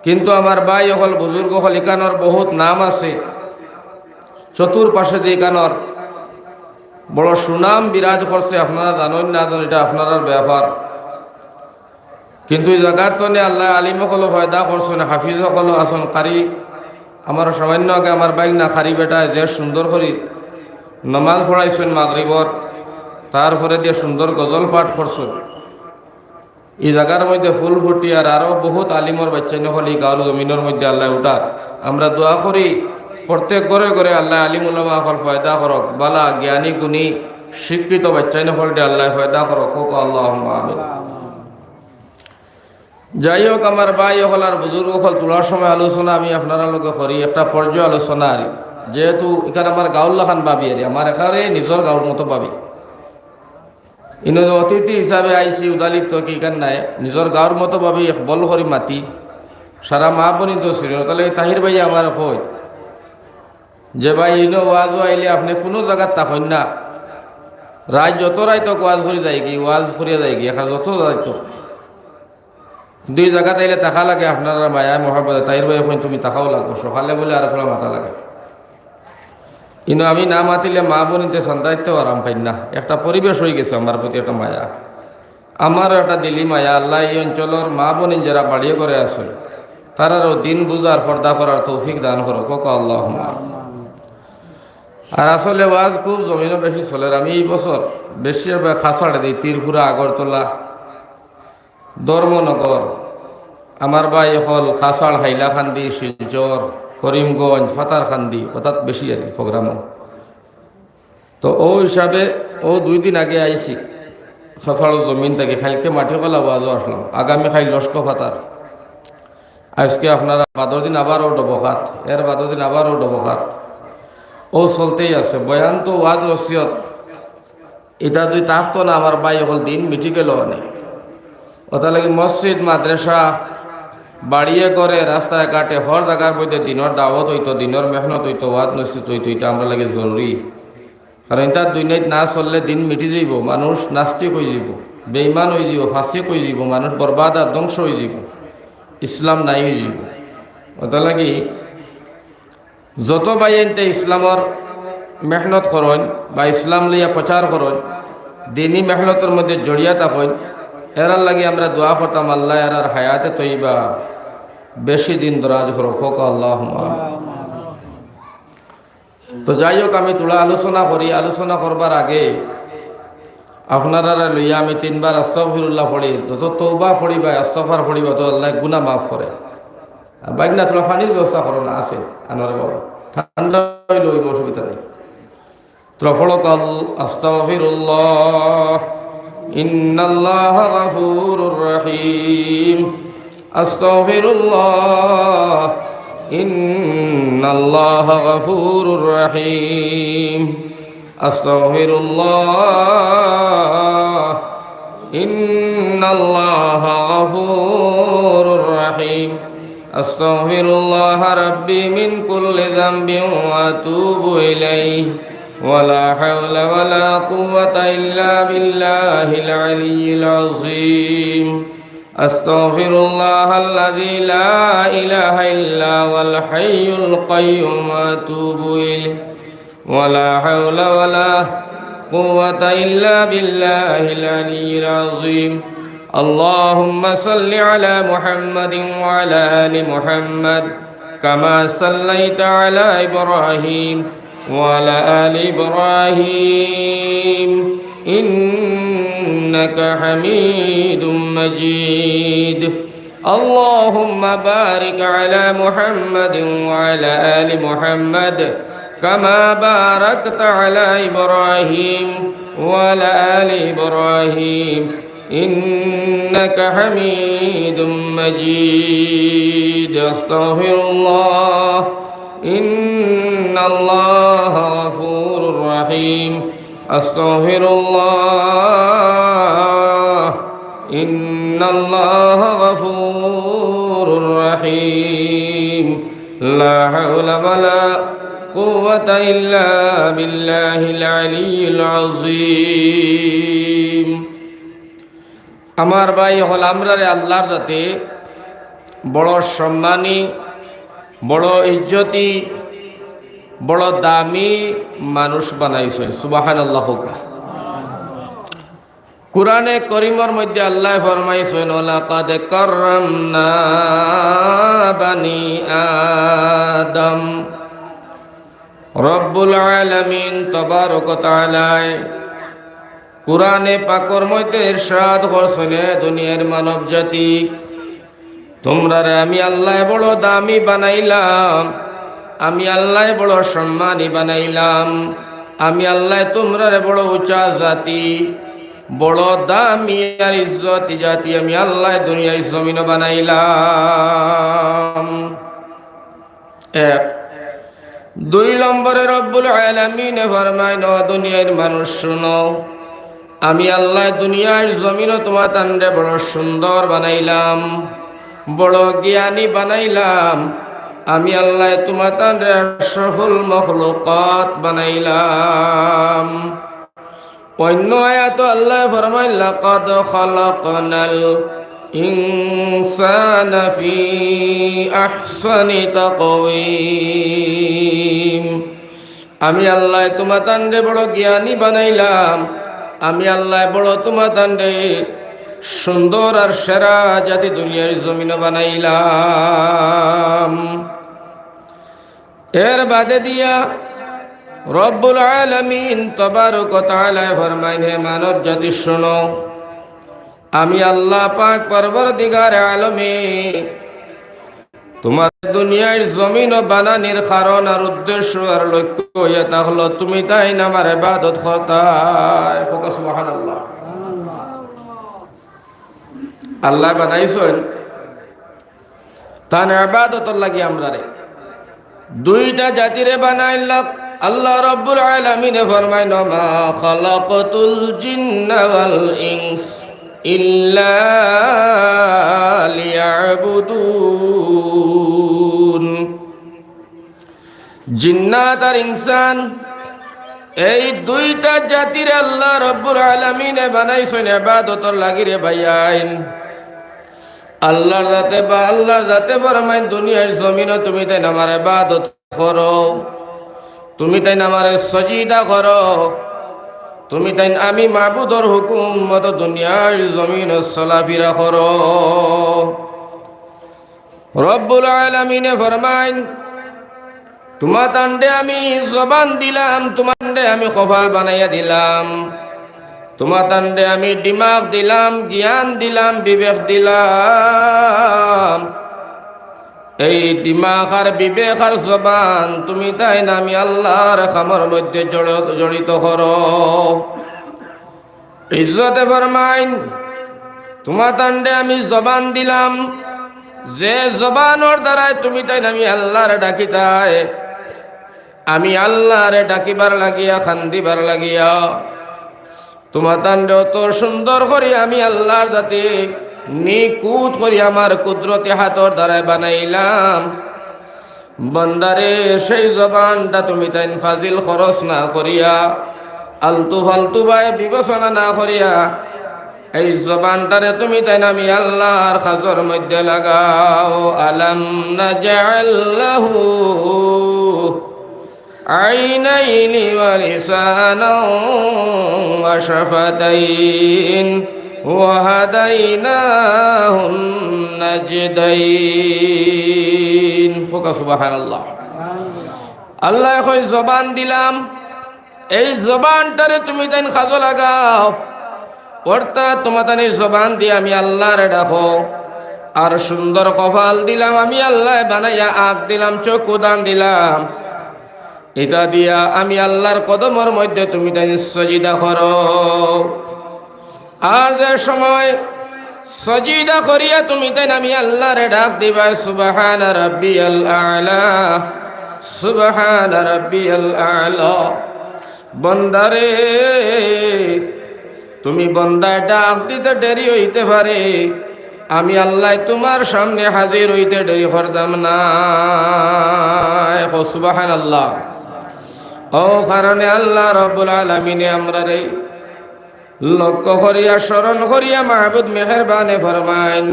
কিন্তু আমার ভাই হল বুজুর্গ হল ইকানোর বহুত নাম আছে, চতুর্পাশে যে ইকানোর বড় সুনাম বিরাজ করছে। আপনারা জানেন না জানেন, এটা আপনার ব্যাপার। কিন্তু এই জায়গার তো আল্লাহ আলিম হল ফয়দা করছেন, হাফিজ হল আসন কারি। আমার সামান্য আগে আমার বাইক না খারি বেটায় যে সুন্দর করি নমাজ পড়াইছেন মাগরিবর, তারপরে দিয়ে সুন্দর গজল পাঠ করছেন। এই জায়গার মধ্যে ফুল ফুটি আর আরও বহুত আলিমর বাচ্চা নহল এই গাঁর জমিনের মধ্যে আল্লাহ উঠার। আমরা দোয়া করি প্রত্যেক ঘরে ঘরে আল্লাহ আলিম উলামা হল ফয়দা করক, বালা জ্ঞানী গুণী শিক্ষিত বাচ্চা নহল দিয়ে আল্লাহ ফয়দা করক, হোক আল্লাহুম্মা আমিন। যাই হোক, আমার ভাই হল আর বুজুর্গ হল তোলার সময় আলোচনা আমি আপনারা লগে করি একটা পর্যায় আলোচনা। আর যেহেতু এখানে আমার গাঁওর খান ভাবি আর আমার এখানে নিজের গাঁওর মতো ভাবি, ইনো অতিথি হিসাবে আইসি উদালিত কি কান নাই নিজের গাঁওর মতো ভাবি বল করি মাতি সারা মা বনি তো ছিল। তাহলে তাহির ভাই আমার কই যে ভাই ইনো ওয়াজ আইলে আপনি কোনো জায়গার থাকেন না, রাত যত রায় তো ওয়াজ করি যায় কি, ওয়াজ করিয়া যায় কি, এখন যত রায় তো দুই জায়গা তাইলে টাকা লাগে আপনারা মায়া মহাব্বত। তাইর ভাই এখন তুমি টাকাও লাগো, সকালে বলে আর তোলা মাথা লাগে। কিন্তু আমি না মাতিলে মা বোনিতে সন্তানিতেও আরাম পাই না। একটা পরিবেশ হয়ে গেছে আমার প্রতি একটা মায়া, আমারও একটা দিলি মায়া। আল্লাহ এই অঞ্চলের মা বোনিন যারা বাড়িয়ে করে আসে তারারও দিন বুঝার পর্দা করার তৌফিক দান করো, কোক আল্লাহুম্মা। আর আসলে ওয়াজ খুব জমিনও বেশি চলে। আমি এই বছর বেশি খাসাড়ে দিই তীরপুরা, আগরতলা, ধর্মনগর, আমার ভাই হল খাসাড়, হাইলাকান্দি, শিলচর, করিমগঞ্জ, ফাতারকান্দি, অর্থাৎ বেশি আর কি প্রোগ্রামও। তো ও হিসাবে ও 2 দিন আগে আইছি খাসাড়ের জমিন থেকে, খাইলকে মাটি কলা ওয়াজও আসলাম। আগামী খাই লস্ক ফাতার, আজকে আপনারা 12 দিন আবারও ডবখাত, এর 12 দিন আবারও ডবখাত, ও চলতেই আছে। বয়ান তো ওয়াজ নসিহত এটা যদি থাকতো না আমার ভাই হল দিন মিটি গেল অনেক। ওটা লাগে মসজিদ মাদ্রাসা বাড়িয়ে করে রাস্তায় ঘাটে হর জায়গার মধ্যে দিনের দাওয়াত হইতো, দিনের মেহনত হইতো, ওয়াজ নসিহত হইতো। এটা আমরা লাগে জরুরি, কারণ তার দুনিয়াত না চললে দিন মিটি যাইব, মানুষ নাস্তিক হয়ে যাব, বেঈমান হয়ে যাব, ফাঁসিক হয়ে যাব, মানুষ বরবাদ আর ধ্বংস হয়ে যাব, ইসলাম নাই হয়ে যাব। ওটা লাগি যত বাইনতে ইসলামর মেহনত করেন বা ইসলাম লইয়া প্রচার করেন, দিনই মেহনতের মধ্যে জড়িয়া থাকেন, এরার লাগে আমরা দোয়া করতাম আল্লাহ এরার হায়াতে তৈবা বেশি দিন দরাজ করো, হোক আল্লাহুম্মা। তো যাই হোক, আমি তোলা আলোচনা করি। আলোচনা করবার আগে আপনারা লইয়া আমি 3 বার আস্তাগফিরুল্লাহ পড়ি। যত তওবা পড়িবা, ইস্তিগফার পড়িবা, তো আল্লাহ গুনাহ মাফ করে। বাইক না তোলা পানির ব্যবস্থা করো না, আছে আনোয়ার বাবা, ঠান্ডা হইলে ওই অসুবিধা নেই। তোলা পড়ো আস্তাগফিরুল্লাহ ইন্নাল্লাহা গফুরুর রহিম, আস্তাগফিরুল্লাহ ইন্নাল্লাহা গফুরুর রহিম, আস্তাগফিরুল্লাহ ইন্নাল্লাহা গফুরুর রহিম, আস্তাগফিরুল্লাহ রাব্বি মিন কুল্লি যামবিন ওয়া আতুবু ইলাইহি ওয়ালা হাওলা ওয়ালা কুওয়াতা ইল্লা বিল্লাহিল আলিয়্যিল আযীম, আস্তাগফিরুল্লাহাল্লাযী লা ইলাহা ইল্লা হুয়াল হাইয়ুল কাইয়্যুম ওয়া আতুবু ইলাইহি ওয়ালা হাওলা ওয়ালা কুওয়াতা ইল্লা বিল্লাহিল আলিয়্যিল আযীম। আল্লাহুম্মা সাল্লি আলা মুহাম্মাদিন ওয়া আলা আলি মুহাম্মাদ কামা সাল্লাইতা আলা ইব্রাহিম ওয়া আলা আলি ইব্রাহিম ইন্নাকা হামিদুম মাজিদ। আল্লাহুম্মা বারিক আলা মুহাম্মাদিন ওয়া আলা আলি মুহাম্মাদ কামা বারাকতা আলা ইব্রাহিম ওয়া আলা আলি ইব্রাহিম ইন্নাকা হামিদুম মাজিদ। আস্তাগফিরুল্লাহ ইন্নাল্লাহা গফুরুর রহিম, আস্তাগফিরুল্লাহ ইন্নাল্লাহা গফুরুর রহিম, লা হাওলা ওয়ালা কুওয়াতা ইল্লা বিল্লাহিল আলিয়্যিল আযীম। আমার ভাই হল আমরারে আল্লাহর যাতে বড় সম্মানী, বড় ইজ্জতি, বড় দামি মানুষ বানাইছেন। সুবহানাল্লাহ। কুরআনে করিমের মধ্যে আল্লাহ ফরমাইছেন, লাকাদ কাররামনা বানি আদম। রব্বুল আলামিন তাবারক ওয়া তাআলা কুরআনে পাকের মধ্যে ইরশাদ করছেন, দুনিয়ার মানব জাতি, তোমরা আমি আল্লাহ বড় দামি বানাইলাম, আমি আল্লাহ বড় সম্মানী বানাইলাম, আমি আল্লাহ তোমরা বড় উঁচা জাতি, বড় দামি আর ইজ্জতি জাতি আমি আল্লাহ দুনিয়ার জমিন বানাইলাম। এক। দুই নম্বরে রব্বুল আলামিন ফরমায়, দুনিয়ার মানুষ শুনো, আমি আল্লাহ দুনিয়ার জমিন তোমার তান্ডে বড় সুন্দর বানাইলাম, বড় জ্ঞানী বানাইলাম, আমি আল্লাহ তোমার তান্ডে সফল মখলুকাত বানাইলাম। অন্য আয়াত আল্লাহ ফরমায়, লাকাদ খালাকনাল ইনসানা ফি আহসানি তাকওয়িম। আমি আল্লাহ তোমার তান্ডে বড় জ্ঞানী বানাইলাম, আমি আল্লাহ বড় তোমার তান্ডে সুন্দর আর সেরা জাতি দুনিয়ার জমিন বানাইলাম। এর বাদে দিয়া রব্বুল আলামিন তাবারক ওয়া তাআলা ফরমায়, হে মানব জাতি শোনো, আমি আল্লাহ পাক পরবর্তীকার আলমে তোমার দুনিয়ার জমিন বানানির কারণ আর উদ্দেশ্য আর লক্ষ্য এটা হলো তুমি তাই আমার ইবাদত করতাই। সুবহানাল্লাহ। আল্লাহ বানাইছেন তার ইবাদতর লাগি আমরা রে দুইটা জাতিরে বানাইলাম। আল্লাহ রাব্বুল আলামিন ফরমায়, মা খালাকাতুল জিন্না ওয়াল ইনস ইল্লা লিয়াবুদুন। জিন্নাত আর ইনসান এই দুইটা জাতির আল্লাহ রাব্বুল আলামিন বানাইছেন ইবাদতর লাগি রে ভাইয়াইন। আল্লাহর জাতে ফরমায়, দুনিয়ার জমিনে তুমি তাই আমার ইবাদত করো, তুমি তাই আমার সজিদা করো, তুমি তাই আমি মাবুদর হুকুম মতো দুনিয়ার জমিন চলাফেরা করো। রব্বুল আলামিনে ফরমায়, তোমার তান্ডে আমি জবান দিলাম, তোমার আমি কপাল বানাইয়া দিলাম, তোমার তান্ডে আমি দিমাগ দিলাম, জ্ঞান দিলাম, বিবেক দিলাম। এই দিমাগ আর বিবেক আর জবান তুমি তাই না আমি আল্লাহর কামের মধ্যে জড়িত করো। ইজ্জতে ফরমাইন, তোমার তান্ডে আমি জবান দিলাম, যে জবানোর দ্বারাই তুমি তাই না আমি আল্লাহরে ডাকিতাই, আমি আল্লাহরে ডাকিবার লাগিয়া খান্দিবার লাগিয়া তোমার তান্ডে অত সুন্দর করি আমি আল্লাহর জাতি নিকুত করি আমার কুদরতি হাতর দ্বারাই বানাইলাম। বান্দারে সেই জবানটা তুমি তাই ফাজিল খরচ না করিয়া, আলতু ফালতু বাই বিবেচনা না করিয়া এই জবানটারে তুমি তাই আমি আল্লাহর খাজর মধ্যে লাগাও। আলাম নাজআল লাহু আইনাইনি ওয়া লিসানান ওয়া শাফাতাইন ওয়া হাদাইনাহুন নাজদাইন। সুবহানাল্লাহ। আল্লাহ কই জবান দিলাম, এই জবানটারে তুমি তাই খাজো লাগাও, অর্থাৎ তোমার তাই জবান দিয়ে আমি আল্লাহরে ডাকো। আর সুন্দর কপাল দিলাম আমি আল্লাহ বানাইয়া, আঁখ দিলাম, চক্ষু দান দিলাম, এটা দিয়া আমি আল্লাহর কদমের মধ্যে তুমি তাই সজিদা করো। আর যে সময় সজিদা করিয়া তুমি তাই আমি আল্লাহরে ডাক দিবা, সুবহান রাব্বিয়াল আ'লা, সুবহান রাব্বিয়াল আ'লা। বন্দারে তুমি বন্দায় ডাক দিতে দেরি হইতে পারে, আমি আল্লাহ তোমার সামনে হাজির হইতে দেরি করতাম না। সুবহানাল্লাহ। ও কারণে আল্লাহ রাব্বুল আলামিনে আমরা রে লক্ষ্য করিয়া স্মরণ করিয়া মাহবুদ মেহেরবানে ফরমাইন,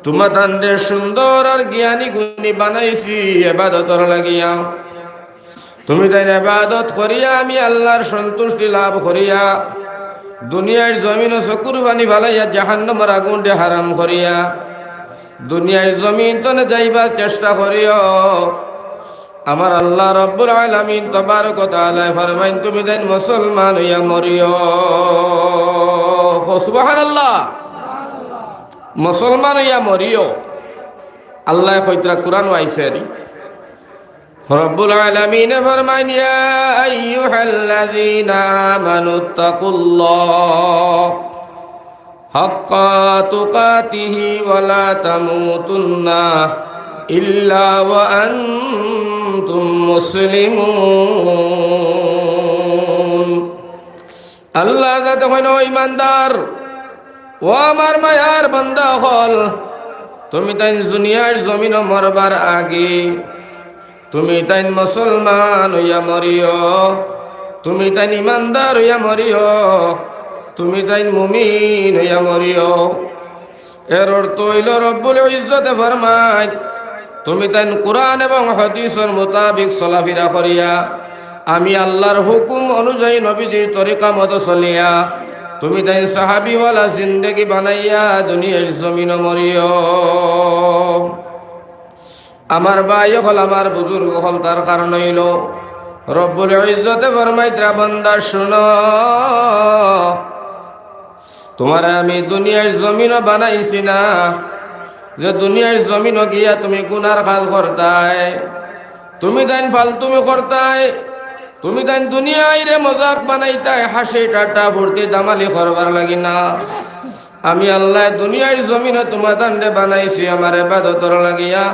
তোমাদের সুন্দর আর জ্ঞানী গুণী বানাইছি ইবাদতর লাগিয়া। তুমি তাই ইবাদত করিয়া আমি আল্লাহর সন্তুষ্টি লাভ করিয়া দুনিয়ার জমিন চকুর পানি ভালাইয়া জাহান্নামের আগুন দে হারাম করিয়া দুনিয়ার জমিন তনে যাইবার চেষ্টা করিও। আমার আল্লাহ রব্বুল আলামিন তাবারক ওয়া তাআলা ফরমাইন তুমি দেন মুসলমান হইয়া মরিও। সুবহানাল্লাহ। মুসলমান হইয়া মরিও আল্লাহ কইতরা কুরআন আইছে রব্বুল আলামিন ফরমাইন ইয়া আইয়ুহাল্লাযীনা আমানুত্তাকুল্লাহ হাক্কা তুকাতিহি ওয়া লা তামুতুন্না ইল্লা ওয়া আনতুম মুসলিমুন। আল্লাহ যাতে হইন ঈমানদার ও আমার মায়ার বান্দা হল, তুমি তাই দুনিয়ার জমিন মরবার আগে তুমি তাই মুসলমান হইয়া মরিও, তুমি তাই ঈমানদার হইয়া মরিও, তুমি তাই মুমিন হইয়া মরিও। এর অর্থ হইল রব্বুল ইজ্জতে ফরমায় তুমি তাই কুরআন এবং হাদিসের মোতাবিক চলাফেরা করিয়া আমি আল্লাহর হুকুম অনুযায়ী নবীজির তরিকা মতো চলিয়া তুমি তাই সাহাবিওয়ালা জিন্দেগি বানাইয়া দুনিয়ার জমিন মরিও। আমার ভাই হল আমার বুজুর্গ হল তার কারণ হইল রব্বুল ইজ্জতে ফরমাইতরা বান্দা শুনো, তোমার আমি দুনিয়ার জমিন বানাইছি না যে দুনিয়ার জমিন গিয়া তুমি গুনার কাজ করতাই, তুমি তাই ফালতুমি করতাই, তুমি তাই দুনিয়ায় রে মজাক বানাইতাই, হাসি টাটা ফুর্তি দামালি করবার লাগি না। আমি আল্লাহ দুনিয়ার জমিনে তোমার দান্ডে বানাইছি আমার ইবাদতর লাগিয়া।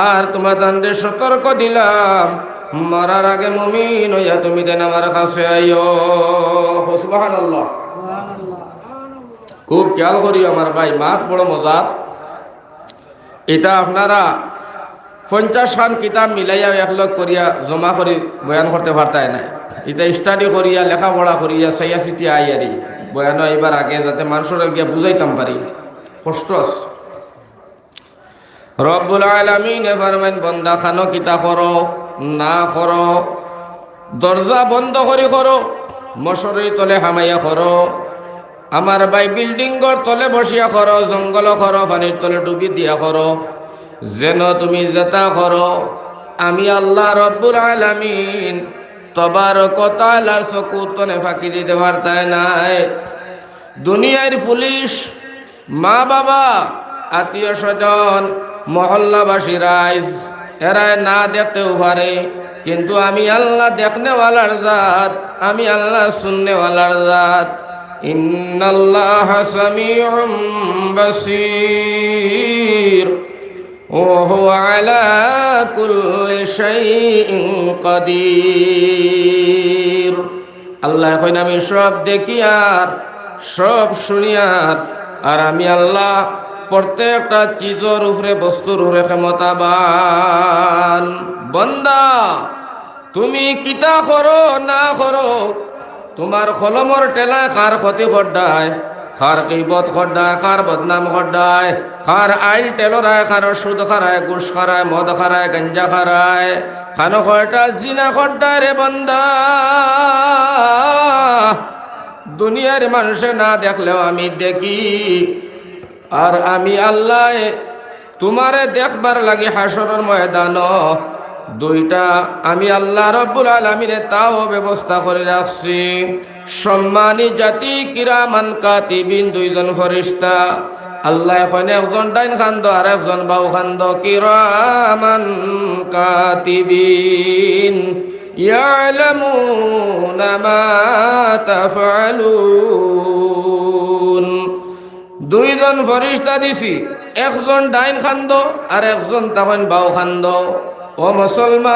আর তোমার দান্ডে সতর্ক দিলাম মরার আগে মুমিন হইয়া তুমি দেন আমার কাছে আইও। সুবহানাল্লাহ। খুব খেয়াল করি আমার ভাই, মাত বড় মজার। এটা আপনারা 50 খান কিতাব মিলাইয়া একলগ করিয়া জমা করি বয়ান করতে পারতাই না। এটা স্টাডি করিয়া লেখাপড়া করিয়া চাইয়া চিটিয়া আইয়ারি বয়ান এবার আগে যাতে মানুষের গিয়া বুঝাইতাম পারি, কষ্ট আছে। রব্বুল আলামিন ফরমান বান্দা খানো কিতা করো না করো, দরজা বন্ধ করি করো, মশারি তলে হামাইয়া করো, আমার ভাই বিল্ডিংর তলে বসিয়া করো, জঙ্গল করো, পানির তলে ডুবি দিয়া করো, যেন তুমি যেটা করো আমি আল্লাহ রব্বুল আলামিন তবারক ওয়া তাআলার চকু তনে ফাঁকি দিতে পারতাই নাই। দুনিয়ার পুলিশ, মা বাবা, আত্মীয় স্বজন, মহল্লাবাসী রাইজ এরাই না দেখতেও পারে, কিন্তু আমি আল্লাহ দেখনেওয়ালার জাত, আমি আল্লাহ শুননেওয়ালার জাত। ইন্নাল্লাহা সামিউম বাসীর ওয়া হুয়া আলা কুল্লি শাইইন কাদির। আল্লাহ কইন আমি সব দেখি আর সব শুনি আর আমি আল্লাহ প্রত্যেকটা চিজের উপরে বস্তুর উপরে ক্ষমতাবান। বান্দা তুমি কিতা করো না করো, তোমার কলমর টেলায় কার ক্ষতি করডায়, কার গীবত করডায়, কার বদনাম করডায়, কার আইল টেলরায়, কার সুদ খারায়, ঘুষ খারায়, মদ খারায়, গাঞ্জা খারায়, খানো কয়টা জিনা করডায় রে বান্দা। দুনিয়ার মানুষে না দেখলেও আমি দেখি, আর আমি আল্লাহ তোমারে দেখবার লাগি হাসরের ময়দান দুইটা আমি আল্লাহ রব্বুল আলামিনে তাও ব্যবস্থা করে রাখছি। সম্মানী জাতি কিরামান কাতিবিন, দুইজন ফেরেশতা। আল্লাহ এখন একজন ডাইন খান্দ আর একজন বাউ খান্দ, কিরামান কাতিবিন ইয়ালামুনা মা তাফআলুন। দুইজন ফেরেশতা দিছি, একজন ডাইন খান্দ আর একজন তখন বাউ খান্দ। ও মুসলমান,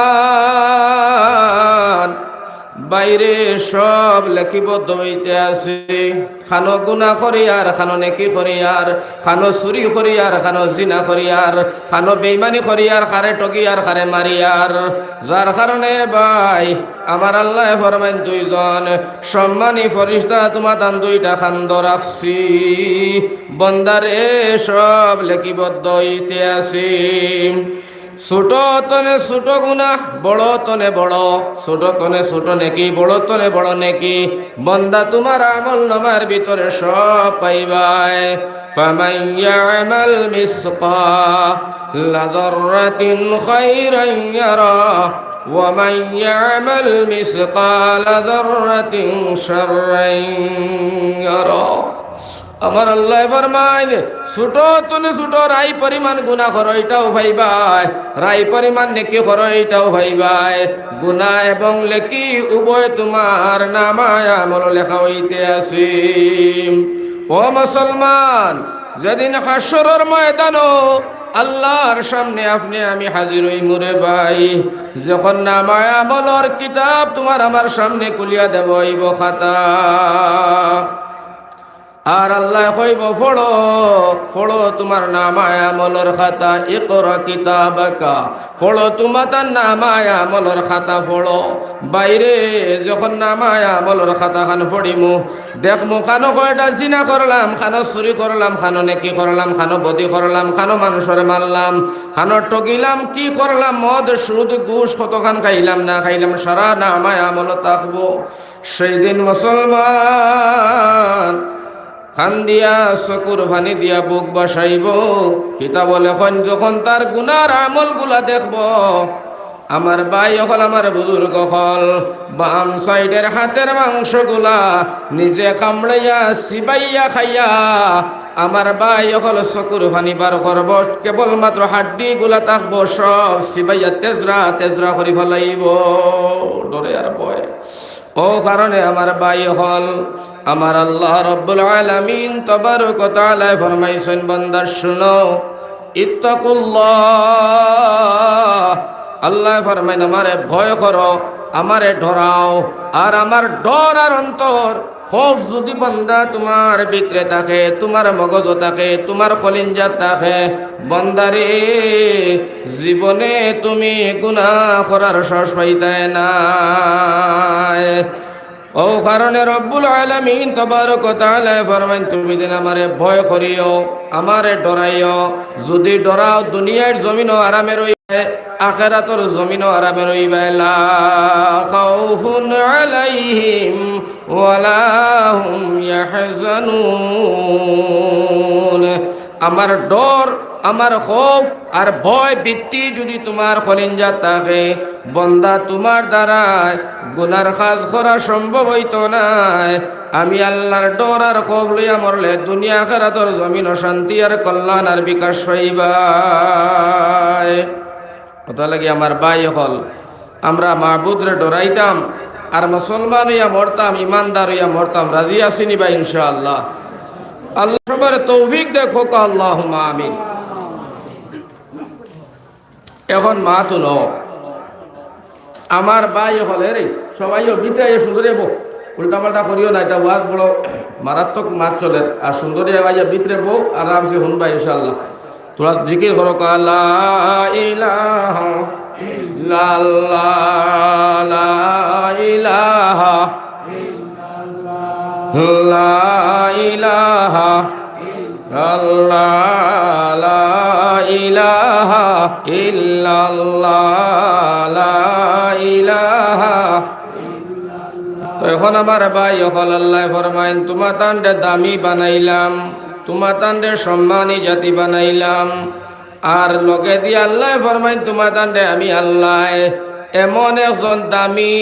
বাইরে সব লেখিবদ্ধ হইতে আছে। খানো গুনাহ করি আর খানো নেকি করি আর খানো চুরি করি আর খানো জিনা করি আর খানো বেইমানি করি আর খারে টকি আর খারে মারি আর। যার কারণে ভাই আমার আল্লাহ ফরমাইন দুইজন সম্মানী ফরিস্তা তোমার তান দুইটা খান্দ রাখছি, বন্দারে সব লেখিবদ্ধ হইতে আছে। ছোট তনে ছোট গুনাহ, বড় তনে বড়, ছোট তনে ছোট নেকি, বড় তনে বড় নেকি, বন্দা তোমার আমল নামার ভিতরে সব পাইবাই। ফামান ইয়ামাল মিসকালা যাররাতিন খায়রান ইয়ারা ওয়া মান ইয়ামাল মিসকালা যাররাতিন শাররান ইয়ারা। আমার আল্লাহ ফরমায় ছোট তনে ছোট রাই পরিমাণ গুনাহ করো এটাও ভাইবাই, রাই পরিমাণ নেকি করো এটাও ভাইবাই। গুনাহ এবং নেকি উভয় তোমার নামায় আমল লেখা হইতে আছে। ও মুসলমান, যেদিন হাসরের ময়দানও আল্লাহর সামনে আপনি আমি হাজির হইমু রে ভাই, যখন নামায় আমলের কিতাব তোমার আমার সামনে খুলিয়া দেব হইব খাতা, আর আল্লাহ কইব পড়ো পড়ো তোমার নামায় আমলের খাতা। ইকরা কিতাবাকা, পড়ো তোমার তার নামায় আমলের খাতা পড়ো। বাইরে যখন নামায় আমলের খাতা খান পড়িমু দেখমু খানো কয়টা জিনা করলাম, খানো চুরি করলাম, খানো নেকি করলাম, খানো বদি করলাম, খানো মানুষের মারলাম, খানো টকিলাম, কি করলাম, মদ সুদ ঘুষ কতখান খাইলাম না খাইলাম, সারা নামায় আমল থাকবো। সেই দিন মুসলমান খান্দিয়া চকুর পানি দিয়া বুক বাসাইব। কিতাব লেখন যখন তার গুনার আমল গুলা দেখব, আমার ভাই হল আমার বুজুর্গ হল বাম সাইডের হাতের মাংস গুলা নিজে কামড়াইয়া চিবাইয়া খাইয়া আমার ভাই হল চকুর পানি বার করব, কেবলমাত্র হাড্ডি গুলা থাকবো সব চিবাইয়া তেজরা তেজরা করে ফেলাইব ডরে আর ভয়। ও কারণে আমার ভাই হল আমার আল্লাহ রব্বুল আলামিন তাবারক ওয়া তাআলা ফরমাইছেন বান্দা শুনো ইত্তাকুল্লাহ। আল্লাহ ফরমাইন আমারে ভয় করো, আমারে ডরাও, আর আমার ডর আর অন্তর খৌফ যদি বান্দা তোমার ভিতরে থাকে, তোমার মগজ থাকে, তোমার কলিঞ্জা থাকে, বান্দারে জীবনে তুমি গুনাহ করার সাহস পাইতে না। ও কারণে রব্বুল আলামিন তাবারক ওয়া তাআলা ফরমান তুমি দিন আমারে ভয় করিও, আমারে ডরাইও। যদি ডরাও দুনিয়ার জমিনও আরামে রইবে, আখিরাতের জমিনও আরামে রইবে। লা খাউফুন আলাইহিম ওয়ালা হুম ইয়াহজানুন। আমার ডর, আমার খৌফ আর ভয় বৃত্তি যদি তোমার কলিঞ্জা থাকে, বন্দা তোমার দ্বারা গুনার কাজ করা সম্ভব হইতো না। আমি আল্লাহর ডর আর খৌফ লইয়া মরলে দুনিয়া আখিরাতের জমিন শান্তি আর কল্যাণ আর বিকাশ পাইবা। ওটা লাগি আমার ভাই হল আমরা মাহবুদরে ডরাইতাম আর মুসলমান হইয়া মরতাম, ইমানদার হইয়া মরতাম। রাজি আসিনি ভাই ইনশাআল্লাহ? আল্লাহ সবার তৌফিক দেখো, আল্লাহুম্মা আমিন। এখন মা তো ন আমার ভাই হলে রে সবাইও ভিতরে সুন্দরী বো, উল্টা পাল্টা করিও না, এটা ওয়াজ বড় মারাত্মক মাছ চলে। আর সুন্দরী আওয়াজ ভিতরে বো, আরামসে শুনবা ইনশাআল্লাহ। তোরা জিকির করো লা ইলাহা ইল্লাল্লাহ, লা ইলাহা লা ইলাহা আল্লাহ, লা ইলাহা ইল্লাল্লাহ, লা ইলাহা। তো এখন আমার ভাই হল আল্লাহ ফরমাইন তোমার তান্ডে দামি বানাইলাম, তোমার তান্ডে সম্মানী জাতি বানাইলাম। আর লগে দিয়ে আল্লাহ ফরমাইন তোমার তান্ডে আমি আল্লাহ এমন একজন দামি,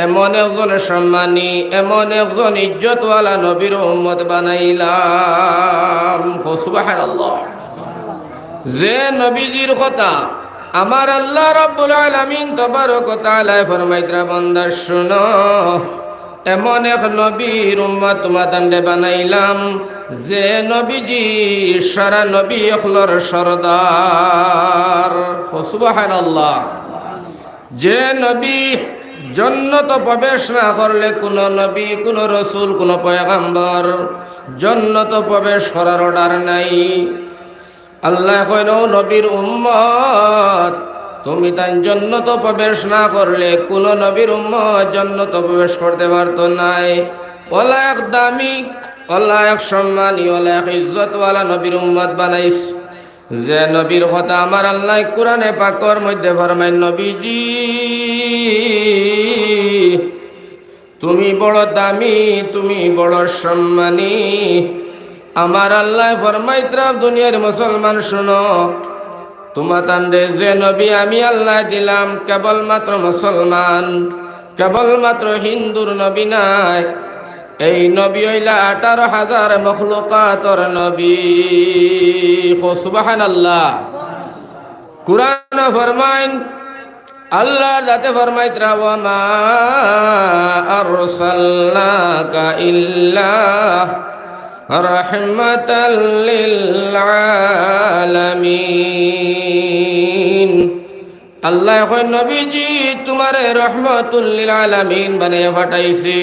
এমন একজন সম্মানী, এমন একজন ইজ্জতওয়ালা নবীর উম্মত বানাইলাম। সুবহানাল্লাহ। যে নবীজির কথা আমার আল্লাহ রাব্বুল আলামিন তাবারক ওয়া তাআলা ফরমাইতরা বান্দা শুনো, এমন এক নবীর উম্মত তোমাদের বানাইলাম যে নবীজি সারা নবী হলর সরদার। সুবহানাল্লাহ। যে নবী জান্নাত প্রবেশ না করলে কোন নবী, কোন রসুল, কোন পয়গম্বর জান্নাত প্রবেশ করার অর্ডার নাই। আল্লাহ কইল নবীর উম্মত তুমি তাই জান্নাত প্রবেশ না করলে কোন নবীর উম্মত জান্নাত প্রবেশ করতে পারতো নাই। ওলা এক দামি, ওলা এক সম্মানী, ওলা এক ইজ্জতওয়ালা নবীর উম্মত বানাইস, যে নবীর কথা আমার আল্লাহ কোরআনে পাকর মধ্যে ফরমায়, নবীজি তুমি বড় দামি, তুমি বড় সম্মানী। আমার আল্লাহ ফরমাইত্রা দুনিয়ার মুসলমান শুনো, তোমাদের যে নবী আমি আল্লাহ দিলাম কেবলমাত্র মুসলমান, কেবলমাত্র হিন্দুর নবী নাই। এই নবী হইলা 18,000 মখলুকাতর নবী। সুবহানাল্লাহ। কুরআন ফরমাইন, আল্লাহ যাতে ফরমাইত্রা ওয়া মা আরসালনাকা ইল্লা রাহমাতাল লিল আলামিন। আল্লাহ কয় নবীজি তোমারে রহমাতুল লিল আলামিন বানাইয়া পাঠাইছি।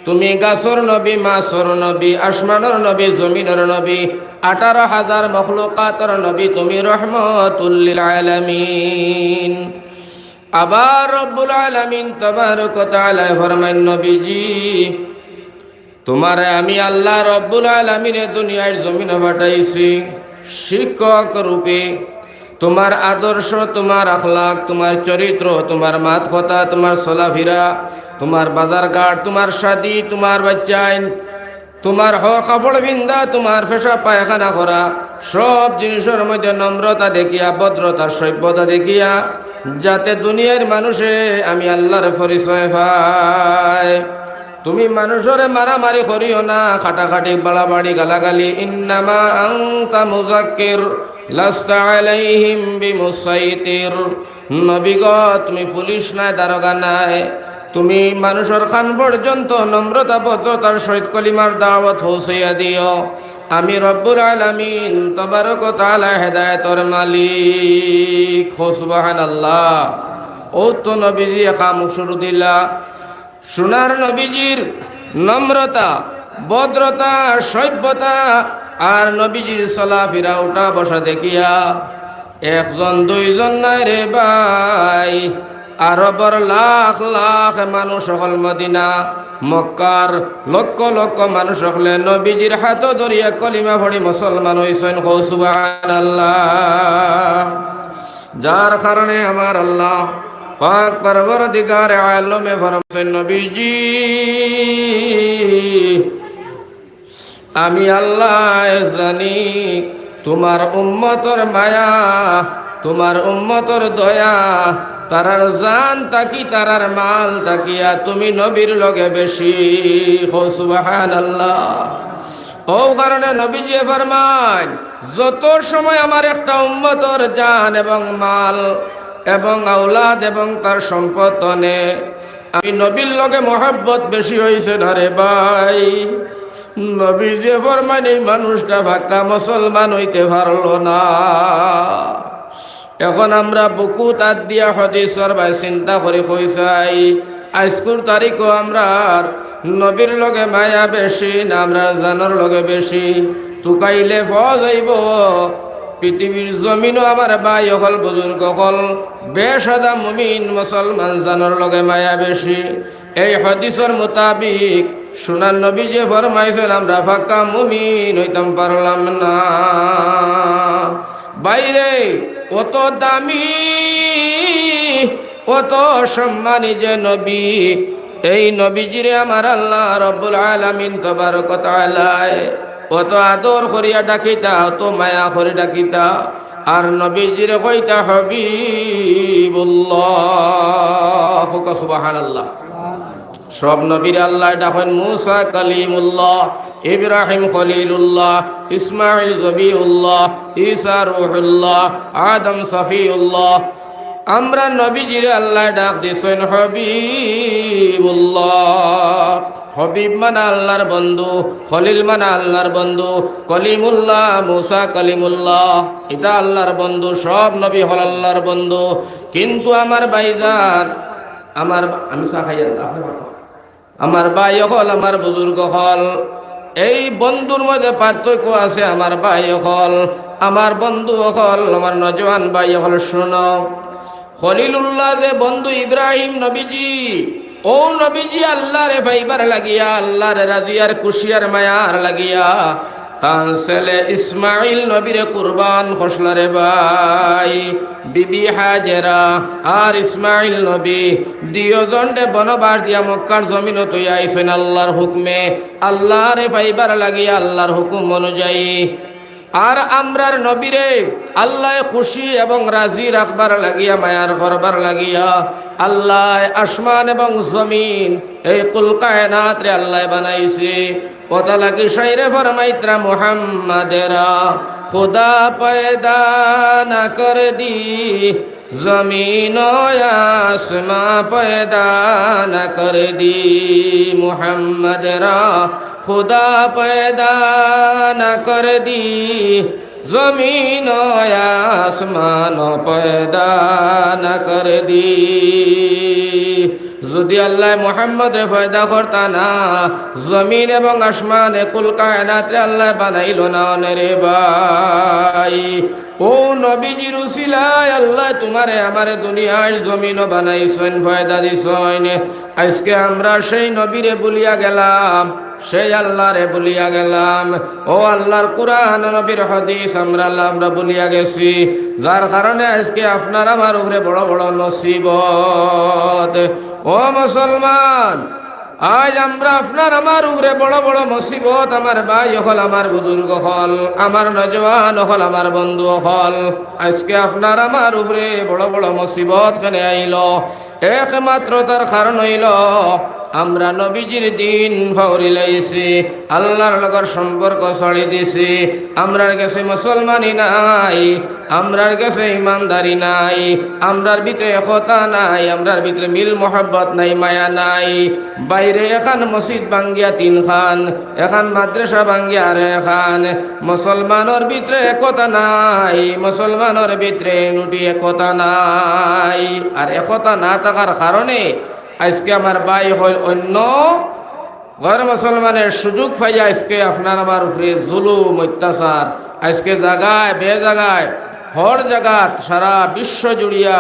তুমি গাছর নবী, মাছর নবী, আসমানের নবী, জমিনের নবী, 18,000 মখলুকাতর নবী, তুমি রহমাতুল লিল আলামিন। আবার রব্বুল আলামিন তাবারক ওয়া তাআলা ফরমান, নবীজি তোমারে আমি আল্লাহ রব্বুল আলামিনে দুনিয়ার জমিনে পাঠাইছি শিক্ষক রূপে। তোমার আদর্শ, তোমার আখলাক, তোমার চরিত্র, তোমার মাত কথা, তোমার চলাফেরা, তোমার বাজারঘাট, তোমার শাদি, তোমার বাচ্চাইন, তোমার কাপড় বিন্দা, তোমার পেশা পায়খানা করা, সব জিনিসের মধ্যে নম্রতা দেখিয়া, ভদ্রতা, সভ্যতা দেখিয়া, যাতে দুনিয়ার মানুষে আমি আল্লাহর পরিচয় পায়। তুমি মানুষের মারামারি করিও না, খাটাখাটি, বাড়াবাড়ি, গালাগালি। ইন্নামা আনতা মুযাক্কির লাস্তা আলাইহিম বিমুসাইতির। নবী গো তুমি পুলিশ নাই, দারোগা নাই, তুমি মানুষের খান পর্যন্ত নম্রতা, ভদ্রতার সহিত কলিমার দাওয়াত পৌঁছাইয়া দিও। আমি রব্বুল আলামিন তাবারক ওয়া তাআলা হেদায়েতের মালিক। সুবহানাল্লাহ। ও তো নবীজি খাম শুরু দিলা, সোনার নবীজির নম্রতা, ভদ্রতা, সভ্যতা আর নবীজির চলাফেরা, উঠা বসা দেখিয়া একজন দুইজন নাই রে ভাই, আরবর লাখ লাখ মানুষ হল মদিনা, মক্কার লক্ষ লক্ষ মানুষ হলে নবীজির হাত ধরিয়া কলিমা পড়ি মুসলমান হইছেন। সুবহানাল্লাহ। যার কারণে আমার আল্লাহ পাক পরবর্তীকার আলমে ফরমায়েন, নবীজি আমি আল্লাহ জানি তোমার উম্মতর মায়া, তোমার উম্মতর দয়া, তারার জান তাকি, তারার মাল তাকিয়া তুমি নবীর লগে বেশি। সুবহানাল্লাহ। ও কারণে নবীজি ফরমান, যত সময় আমার একটা উম্মতর জান এবং মাল এবং আওলাদ এবং তার সম্পদ তনে আমি নবীর লগে মহব্বত বেশি হয়েছে না রে ভাই, নবীজি ফরমান এই মানুষটা ভাক্কা মুসলমান হইতে পারল না। এখন আমরা বুকু তার দিয়া হাদিসের ভাই চিন্তা করে কইসাই, আজকুর তারিখও আমরা নবীর লগে মায়া বেশি না আমরা জানোর লগে বেশি? তুকাইলে পাওয়া যাইব পৃথিবীর জমিনও আমার ভাই হল, বুজুর্গ হল, বেশাদা মুমিন মুসলমান জানোর লগে মায়া বেশি। এই হাদিসের মোতাবিক সোনার নবী যে ফরমাইছেন আমরা ফাঁকা মুমিন হইতাম পারলাম না। বাইরে অত দামি, অত সম্মানী যে নবী, এই নবীজিরে আমার আল্লাহ রব্বুল আলামিন তাবারক ওয়া তাআলা অত আদর করিয়া ডাকিতা, অত মায়া করে ডাকিতা, আর নবীজিরে কইতা হাবিবুল্লাহ। সুবহানাল্লাহ। সব নবীর আল্লাহ ডাকেন মুসা কালিমুল্লাহ, ইব্রাহিম খলিলুল্লাহ, ইসমাইল জবিউল্লাহ, ঈসা রূহুল্লাহ, আদম সফিউল্লাহ। আমরা নবীজিরে আল্লাহ ডাক দিছেন হাবিবুল্লাহ। হবিব মানে আল্লাহর বন্ধু, খলিল মানে আল্লাহর বন্ধু, কলিমুল্লাহ মুসা কলিমুল্লাহ এটা আল্লাহর বন্ধু, সব নবী হল আল্লাহর বন্ধু। কিন্তু আমার ভাইজান আমার আমি চা খাই আপনি আমার ভাই হল আমার বুজুর্গ হল এই বন্ধুর মধ্যে পার্থক্য আছে আমার ভাই হল আমার বন্ধু হল আমার নজওয়ান ভাই হল শুনো খলিলুল্লাহ যে বন্ধু ইব্রাহিম নবীজি ও নবীজি আল্লাহরে ফাইবার লাগিয়া আল্লাহরে রাজিয়ার খুশিয়ার মায়ার লাগিয়া তান ছেলে ইসমাইল নবীরে কুরবান খসলারে ভাই বিবি হাজেরা আর ইসমাইল নবী দুজনরে বনবাস দিয়া মক্কার জমিন তৈয়া আইছেন আল্লাহর হুকমে আল্লাহরে ফাইবার লাগিয়া আল্লাহর হুকুম অনুযায়ী আর আমরার নবীরে আল্লাহ খুশি এবং রাজি রাখবার লাগিয়া মায়ার করবার লাগিয়া আল্লাহ আসমান এবং জমিন এই কুল কায়নাত রে আল্লাহ বানাইছে পতা লাগি শাইরে ফরমাইত্রা মুহাম্মাদেরা খুদা পয়দা না কর দি জমিন আসমা পয়দা না কর দি মুহাম্মাদেরা खुदा पैदा न कर दी जमीन आसमान पैदा न कर दी যদি আল্লাহ মুহাম্মদ রে পয়দা করতা না জমিন এবং আসমানে কুল কায়নাত রে আল্লাহ বানাইল না রে ভাই ও নবীজির উসিলায় আল্লাহ তোমারে আমারে দুনিয়ায় জমিনও বানাইছেন পয়দা দিছেন আজকে আমরা সেই নবীরে বলিয়া গেলাম সেই আল্লাহরে বলিয়া গেলাম ও আল্লাহর কুরআন নবীর হাদিস আমরা বলিয়া গেছি যার কারণে আজকে আপনার আমার উপরে বড় বড় মুসিবত ও মুসলমান আজ আমরা আপনার আমার উপরে বড় বড় মুসিবত আমার ভাই হল আমার বুজুর্গ হল আমার নজওয়ান হল আমার বন্ধু হল আজকে আপনার আমার উপরে বড় বড় মুসিবত কেন আইল একমাত্র তার কারণ হইল আমরা নবীজির দিন ফাউরি লাইছি আল্লাহর লগর সম্পর্ক ছড়ি দিছি আমরার কাছে মুসলমানি নাই আমরার কাছে ইমানদারি নাই আমরার ভিতরে একতা নাই আমরার ভিতরে মিল মোহাব্বত নাই মায়া নাই বাইরে এখান মসজিদ ভাঙ্গিয়া তিন খান এখান মাদ্রাসা ভাঙ্গিয়া আর এখান মুসলমানের ভিতরে একতা নাই মুসলমানের ভিতরে নুটি একতা নাই আর একতা না থাকার কারণে আজকে আমার ভাই হল অন্য গैर মুসলমানের সুযোগ পাইয়া আজকে আপনার আমার উপরে জুলুম অত্যাচার আজকে জায়গায় বে জায়গায় হর জায়গাত সারা বিশ্ব জুড়িয়া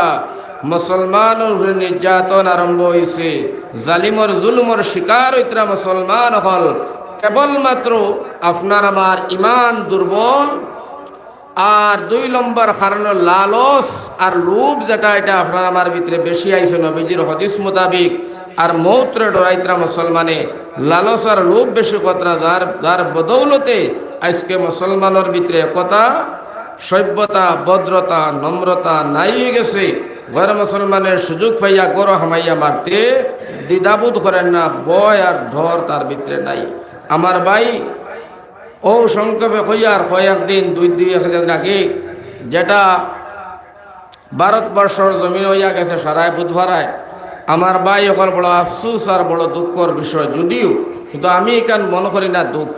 মুসলমানের উপরে নির্যাতন আরম্ভ হয়েছে জালিমর জুলুমর শিকার হইতরা মুসলমান হল কেবলমাত্র আপনার আমার ইমান দুর্বল আর দুই নম্বর কারণ লালস আর লোভ যেটা এটা আপনার আমার ভিতরে বেশি আইছে নবীজির হাদিস মোতাবিক আর মৌত্রে ডরাইতরা মুসলমানে লালস আর লোভ বেশি কতরা যার বদৌলতে আজকে মুসলমানের ভিতরে একতা সভ্যতা ভদ্রতা নম্রতা নাই হয়ে গেছে গैर মুসলমানের সুযোগ পাইয়া গরো হামাইয়া মারতে দ্বিধাবোধ করেন না বয় আর ধর তার ভিতরে নাই আমার ভাই ও সংক্ষেপে কইয়ার কয়েকদিন দুই একদিন আগে যেটা ভারতবর্ষর জমিন হইয়া গেছে সারায় বুধবারায় আমার ভাই ওখানে বড় আফসুস আর বড় দুঃখর বিষয় যদিও কিন্তু আমি এখান মনে করি না দুঃখ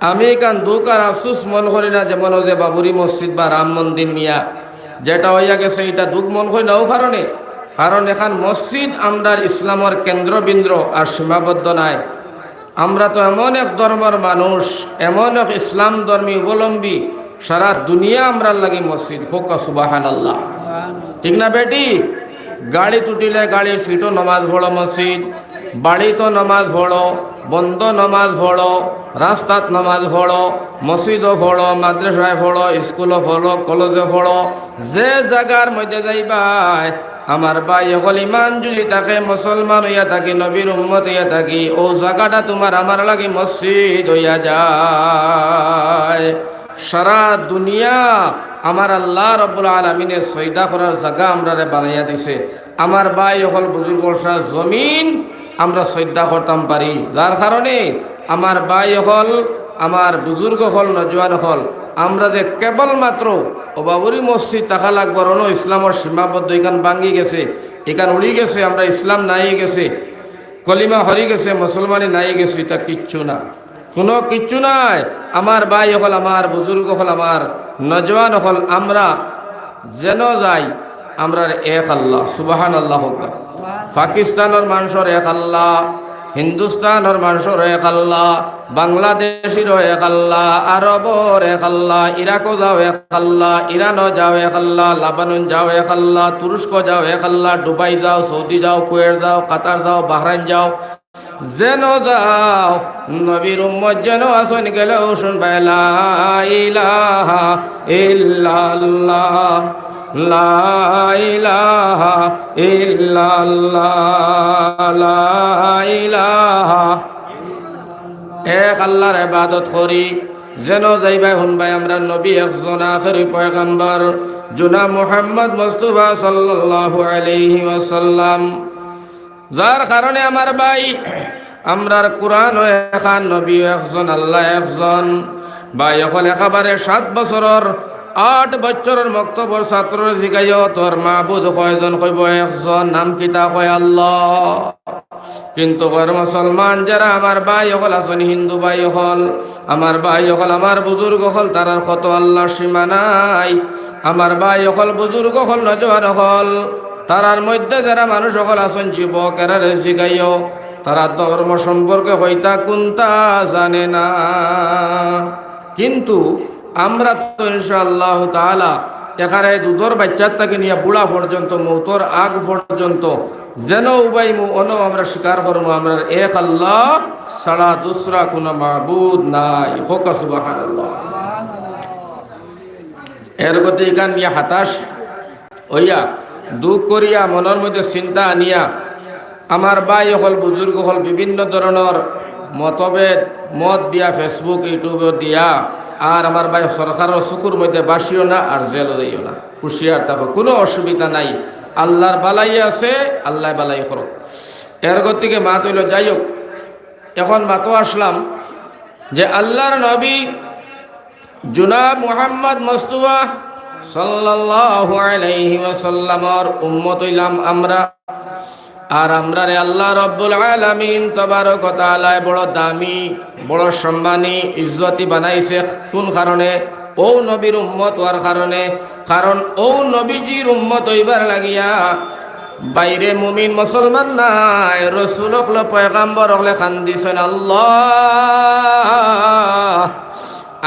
আমি এখান দুঃখ আর আফসুস মনে করি না যেমন যে বাবুরি মসজিদ বা রাম মন্দির মিয়া যেটা হইয়া গেছে এটা দুঃখ মন করি না ও কারণ এখান মসজিদ আমরা ইসলামের কেন্দ্রবিন্দু আর সীমাবদ্ধ নাই আমরা তো এমন এক ধর্মের মানুষ এমন এক ইসলাম ধর্মী অবলম্বী সারা দুনিয়া আমরা লাগে মসজিদ হোক সুবহানাল্লাহ ঠিক না বেটি গাড়ি তুটিলে গাড়ির সিটও নমাজ পড়ো মসজিদ বাড়ি তো নমাজ পড়ো বন্ধ নমাজ পড়ো রাস্তাত নমাজ পড়ো মসজিদও পড়ো মাদ্রাসায় পড়ো স্কুলও পড়ো কলেজে পড়ো যে জায়গার মধ্যে যাইবাই আমার ভাই হল ইমান যদি তাকে মুসলমান হইয়া থাকি নবীর উম্মত হইয়া থাকি ও জায়গাটা তোমার আমার লাগে মসজিদ হইয়া যায় সারা দুনিয়া আমার আল্লাহ রব্বুল আলামিনের সৈদা করার জায়গা আমরা বানাইয়া দিছে আমার ভাই হল বুজুর্গ জমিন আমরা সৈদা করতাম পারি যার কারণে আমার ভাই হল আমার বুজুর্গ হল নজওয়ান হল আমরা যে কেবলমাত্র বাবুরি মসজিদ টাকা লাগবো অন্য ইসলামের সীমাবদ্ধ এখান ভাঙ্গি গেছে এখান উড়ি গেছে আমরা ইসলাম নাই গেছে কলিমা হরি গেছে মুসলমানি নাই গেছে এটা কিচ্ছু না কোনো কিচ্ছু নাই আমার ভাই হল আমার বুজুর্গ হল আমার নজওয়ান হল আমরা যেন যাই আমরার এক আল্লাহ সুবহানাল্লাহ হোক। পাকিস্তানের মানুষের এক আল্লাহ, হিন্দুস্তানের মানুষের এক আল্লাহ, বাংলাদেশেরও এক আল্লাহ, আরবর এক আল্লাহ, ইরাকও যাও এক আল্লাহ, ইরানও যাও এক আল্লাহ, লাবানন যাও এক আল্লাহ, তুরস্ক যাও এক আল্লাহ, দুবাই যাও, সৌদি যাও, কুয়েত যাও, কাতার যাও, বাহরাইন যাও, যেন যাও নবীর উম্মত যেন আসন গেলেও শুনবে লা ইলাহা ইল্লাল্লাহ, লা ইলাহা ইল্লাল্লাহ, লা ইলাহা। এক আল্লাহর ইবাদত করি, যেন যাইবাই শুনবাই আমরা নবী একজন আখেরি পয়গম্বর জনাব মুহাম্মদ মুস্তাফা সাল্লাল্লাহু আলাইহি ওয়াসাল্লাম, যার কারণে আমার ভাই আমরার কোরআন এখান নবী একজন আল্লাহ একজন। ভাই এখন একেবারে 7 বছরের 8 বছরের বক্তব্য ছাত্র জিগাইও তোর মাহবুদ কয়জন কইব একজন, নাম কিতা কয় আল্লাহ। কিন্তু মুসলমান যারা আমার ভাই হল আছেন, হিন্দু ভাই হল, আমার ভাই হল, আমার বুজুর্গ হল, তারার কত আল্লাহ সীমা নাই। আমার ভাই হল, বুজুর্গ হল, নজওয়ান হল, তারার মধ্যে যারা মানুষ সকল আছেন যুবক এরা জিগাইও, তারা ধর্ম সম্পর্কে হইতা কোনটা জানে না। কিন্তু আমরা তো ইনশাআল্লাহ তাআলা এখানে দুধর বাচ্চার থেকে নিয়ে বুড়া পর্যন্ত, মৌতর আগ পর্যন্ত যেন উবাইমু অন আমরা স্বীকার করবো আমরা এক আল্লাহ ছাড়া দুসরা কোনো মাবুদ নাই। হোক সুবহানাল্লাহ। এর গতি কান নিয়ে হতাশ হইয়া, দুঃখ করিয়া, মনের মধ্যে চিন্তা আনিয়া আমার ভাই হল, বুজুর্গ হল বিভিন্ন ধরনের মতভেদ মত দিয়া ফেসবুক ইউটিউবে দিয়া, আর আমার ভাই সরকারের চকুর মধ্যে বাসিও না আর জেলও দিও না, হুশিয়ার থাকো, কোনো অসুবিধা নাই। আল্লাহর বালাই আছে, আল্লাহ বালাই করক। এর গতিকে মাত হইল। যাই হোক, এখন মাতো আসলাম যে আল্লাহর নবী জনাব মুহাম্মদ মুস্তাফা সাল্লাল্লাহু আলাইহি ওয়াসাল্লামর উম্মত হইলাম আমরা। আর আমরা রে আল্লাহ রব্বুল আলামিন তাবারক ওয়া তাআলা বড় দামি, বড় সম্মানী, ইজ্জতি বানাইছে। কোন কারণে? ও নবীর উম্মত হওয়ার কারণে। কারণ ও নবীজির উম্মত হইবার লাগিয়া বাইরে মুমিন মুসলমান নাই, রাসূল হল, পয়গম্বর হলে খান দিছেন আল্লাহ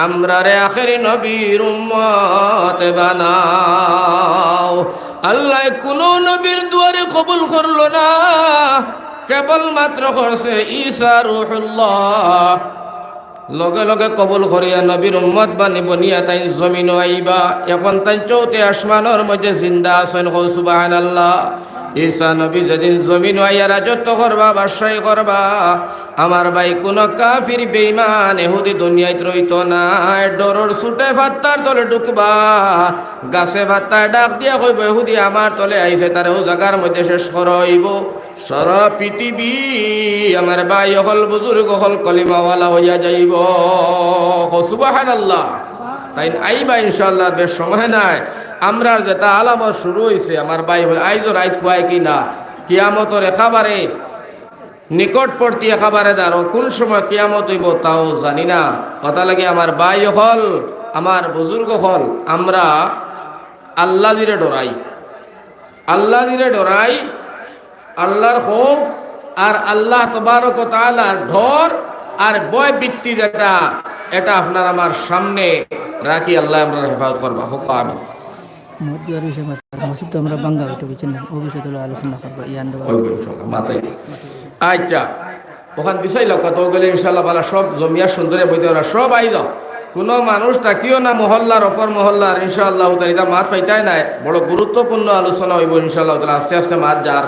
আমরা রে আখেরি নবীর উম্মত বানাও। আল্লাহ কোন নবীর দুয়ারে কবুল করল না, কেবল মাত্র করছে ঈসা রূহুল্লাহ। লগে লগে কবুল করিয়া নবীর উম্মত বানিব নিয়া তাই জমিন আইবা। এখন তাই চৌতে আসমানের মধ্যে জিন্দা আছেন। সুবহানাল্লাহ। ঈসা নবী যেদিন জমিন আইয়া রাজত্ব করবা, বাদশাহী করবা, আমার ভাই কোন কাফির বেঈমান ইহুদি দুনিয়ায় রইত না। ডরর ছুটে ফাত্তার তলে ঢুকবা, গাছে ফাত্তায় ডাক দিয়া কইব ইহুদি আমার তলে আইছে, তারে ও জায়গার মধ্যে শেষ করাইব। সারা পৃথিবী আমার ভাই হল, বুজুর্গ হল, কলিমাওয়ালা হইয়া যাইব। সুবহানাল্লাহ। তাই আইবা ইনশাআল্লাহ, বেশ সময় নাই। আমরা যেটা আলামত শুরু হয়েছে আমার ভাই হল, আইজো রাইত খুয়াই কিনা কিয়ামতর একেবারে নিকটবর্তী একেবারে দাঁড়ো। কোন সময় কিয়ামত হইব তাও জানি না। কথা লাগে আমার ভাই হল, আমার বুজুর্গ হল, আমরা আল্লাহ দিরে ডরাই, আল্লাহ দিরে ডরাই, আল্লাহর খৌফ আর আল্লাহ তাবারক ওয়া তাআলার ডর আর ভয় বৃত্তি যেটা, এটা আপনার আমার সামনে রাখি আল্লাহ আমরা হেফাজত করবা। হোক আমিন। আমরা বাংলা হইতে বুঝছেন না, ও বিষয়টা আলোচনা করবো ইয়ান মাথায়। আচ্ছা, ওখান বিষয় লোক কত গেলে ইনশাল্লাহ বালা সব জমিয়া সুন্দরে বইতে ওরা সব আই যাও। কোনো মানুষ তাকিও না মহল্লার অপর মহল্লার। ইনশাআল্লাহ এটা মাত পাইতাই নাই, বড় গুরুত্বপূর্ণ আলোচনা হইব ইনশাআল্লাহ। আস্তে আস্তে মাত যার।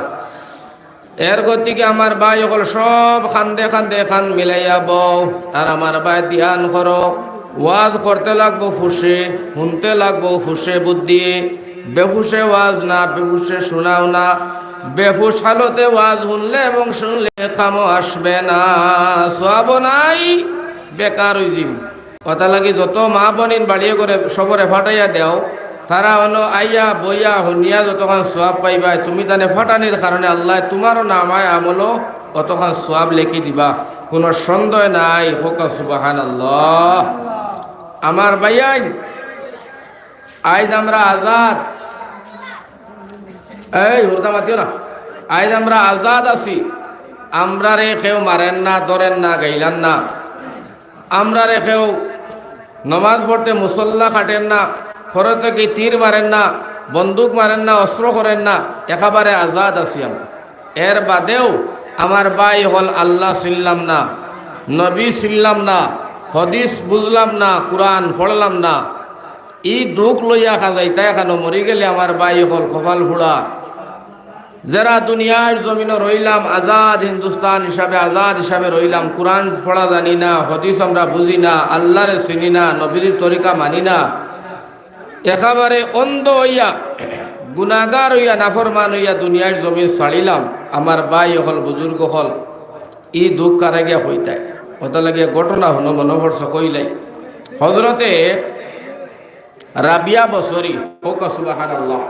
এর গতিকে আমার ভাই সকল সব খান্দে খান্দে খান মিলাইয়া বউ। আর আমার ভাই ধ্যান করো, ওয়াজ করতে লাগবো ফুসে, শুনতে লাগবো ফুসে বুদ্ধি। বেফুসে ওয়াজ না, বেফুসে শোনাও না। বেফুস হালতে ওয়াজ শুনলে এবং শুনলে খামো আসবে না, সওয়াব নাই, বেকার হইজিম। কথা লাগি যত মা বনিন বাড়িয়ে করে সবরে ফাটাইয়া দেও, তারা অন্য আইয়া বইয়া শুনিয়া যতক্ষণ সোয়াব পাইবা। তুমি তানে ফাটানির কারণে আল্লাহ তোমারও নামায় আমলো অতক্ষণ সোয়াব লেখি দিবা, কোনো সন্দেহ নাই। হোক সুবহানাল্লাহ। আমার ভাইয়াই আজ আমরা আজাদ, এই হুরদা মাতিও না। আজ আমরা আজাদ আছি, আমরা রে কেউ মারেন না, ধরেন না, গাইলান না। আমরা রে কেউ নমাজ পড়তে মুসল্লা খাটেন না, খরচ থেকে তীর মারেন না, বন্দুক মারেন না, অস্ত্র করেন না, একেবারে আজাদ আছি আমরা। এর বাদেও আমার ভাই হল আল্লাহ চিনলাম না, নবী চিনলাম না, হদিস বুঝলাম না, কোরআন পড়লাম না, ই দুঃখ লইয়া খাজাইতা এখানো মরি গেলে আমার ভাই হল কপাল ফুড়া। যারা দুনিয়ার জমিনে রইলাম আজাদ হিন্দুস্তান হিসাবে, আজাদ হিসাবে রইলাম, কোরআন পড়া জানি না, হদিস আমরা বুঝি না, আল্লাহরে চিনি না, নবীর তরিকা মানি না, একেবারে অন্ধ হইয়া গুনাগার হইয়া নাফরমান হইয়া দুনিয়ার জমি ছাড়িলাম। আমার ভাই হল বুজুর্গ হল ই দুঃখ কারে গিয়া হইতায় হতা লাগে ঘটনা হলো মনোহর্ষ কইলাই। হজরতে রাবিয়া বসরি হোক সুবহানাল্লাহ।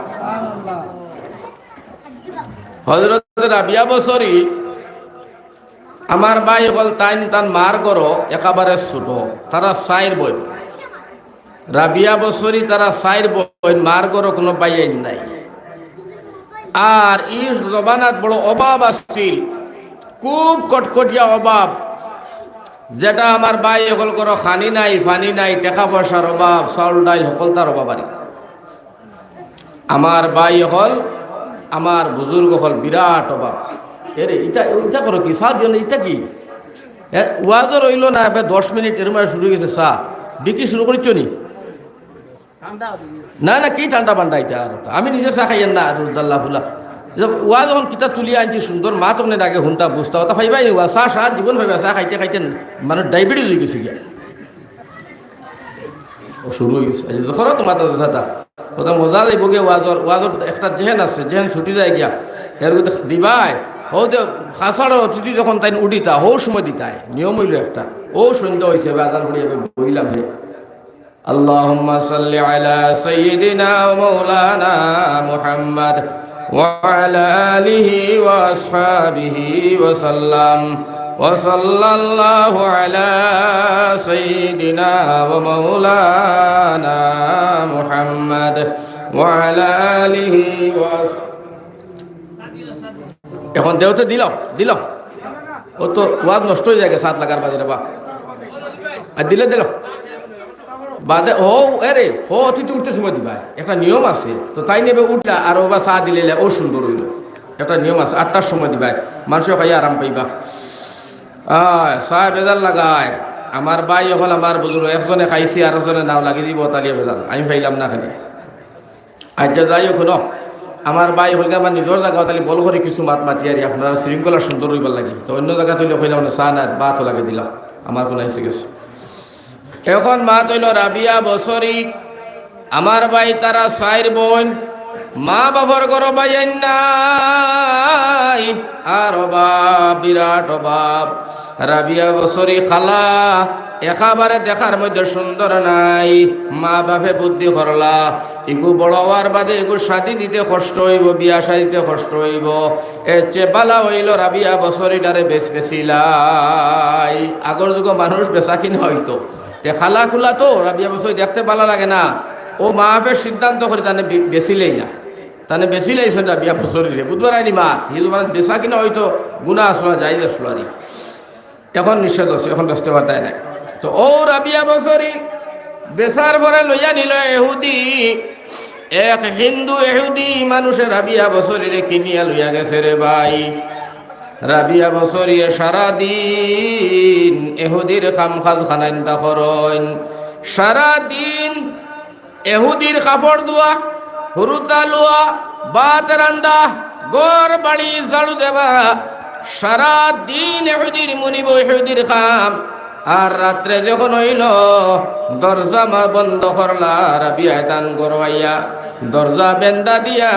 হজরতে রাবিয়া বসরি আমার ভাই হল তান মার করো একেবারে ছোট, তারা সাইর বই। রাবিয়া বছরই তারা সাইর বই, মার করো কোনো বাইন নাই। আর ই জবানাত বড় অভাব আসছিল, খুব কটকটিয়া অভাব, যেটা আমার ভাই হল করো খানি নাই, ফানি নাই, টাকা পয়সার অভাব, চাউল ডাইল সকল তার অভাব। আর আমার ভাই হল, আমার বুজুর্গ হল বিরাট অভাব। এরে ইটা ইটা করো কি চা দিও না, ইটা কি ওয়াজও রইল না, এবার 10 মিনিট এর মানে শুরু গেছে চা বিক্রি শুরু করিচ্ছ নি? না না, কি ঠান্ডা পান্ডা এটা আর আমি নিজে চা খাইয়েন না রুদ্দাল্লাহ ফুলা। ওয়া যখন কিতাব তুলিয়া আনছি সুন্দর, মা তখন আগে হুনতা বুঝতা ওটা ভাইবাই ওয়া চা চা জীবন ভাইবা চা খাইতে খাইতে মানে ডায়াবেটিস হয়ে গেছে গিয়া শুরু হয়ে গেছে। দেখো তোমার দাদা ওটা মজা যাইব গিয়ে ওয়াজর ওয়াজর একটা জেহেন আছে, জেহেন ছুটি যায় গিয়া এর দিবাই ও যে খাসাড় অতিথি যখন তাই উঠিতা হো সময় দিতাই নিয়ম হইল একটা। ও সন্ধ্যা হয়েছে আজান পড়িয়া বইলাম রে। আল্লাহুম্মা সাল্লি আলা সাইয়্যিদিনা ওয়া মাওলানা মুহাম্মদ ওয়া আলা আলিহি ওয়া আসহাবিহি ওয়া সাল্লাম ওয়া সাল্লাল্লাহু আলা সাইয়্যিদিনা ওয়া মাওলানা মুহাম্মদ ওয়া আলা আলিহি ওয়া। এখন দেওতে দিলাম ও তো ওয়াজ নষ্ট হয়ে যায় 7 লাখার বাজে বা আর দিলে দিল বাদে ও এরে ও অতিথি উঠতে সময় দিবা একটা নিয়ম আছে তো তাই নেবে উঠলা আর ও বা চা দিলে ও সুন্দর হইল। একটা নিয়ম আছে 8টার সময় দিবা, মানুষের খাইয়া আরাম পাইবা। চা বেজাল লাগায় আমার ভাই হল আমার বুঝলো একজনে খাইছি আর একজনে নাও লাগি দিব তালিয়া বেজাল আমি পাইলাম না খালি। আচ্ছা যাই হোক ন, আমার ভাই হলকে আমার নিজের জায়গা তাহলে বল করে কিছু মাত মাতি আর আপনারা শৃঙ্খলা সুন্দর হইবার লাগে, তো অন্য জায়গা তৈলে কইলাম চা না বাতও লাগে দিলাম আমার কোনো এসে গেছে। এখন মা তৈল রাবিয়া বছরি, আমার ভাই তারা চাইর বোন, মা বাবার ঘর বাইন নাই, আর অভাব বিরাট অভাব। রাবিয়া বছরি খালা একেবারে দেখার মধ্যে সুন্দর নাই, মা বাপে বুদ্ধি করলা এগু বড় হওয়ার বাদে এগু শাদি দিতে কষ্ট হইব, বিয়া শাদিতে কষ্ট হইব, এর চেয়ে বালা হইল রাবিয়া বছরিটারে বেশিলাই। আগর যুগ মানুষ বেচা কিনা হইতো, তে খালা খুলা তো রাবিয়া বছর দেখতে ভালো লাগে না, ও মা বাপের সিদ্ধান্ত করে তানে বেশিলেই না, তানে বেশিলেইছেন রাবিয়া বছরিরে বুধবার আইনি মাত হিজু মানে বেচা কিনা হয়তো গুণা আসলো যাই আসলো আর এখন নিষেধ আছে, এখন ব্যস্ত বার্তায় নাই। তো ও রাবিয়া বছরি বেচার পরে লইয়া নিল এহুদি, এক হিন্দু এহুদি মানুষের রাবিয়া বছরিরে কিনিয়া লইয়া গেছে রে ভাই। রাবিয়া বছরিয়ে সারাদিন এহুদির খাম খাজ খানাইনতা করেন, সারাদিন এহুদির কাপড় দোয়া, হুরুতা লোয়া, বাত রান্দা, গড় বাড়ি ঝাড়ু দেবা, সারাদিন এহুদির মুনিব এহুদির খাম। আর রাত্রে যখন হইল দরজা মা বন্ধ করলা, রাবিয়া তান গরবাইয়া দরজা বেন্দা দিয়া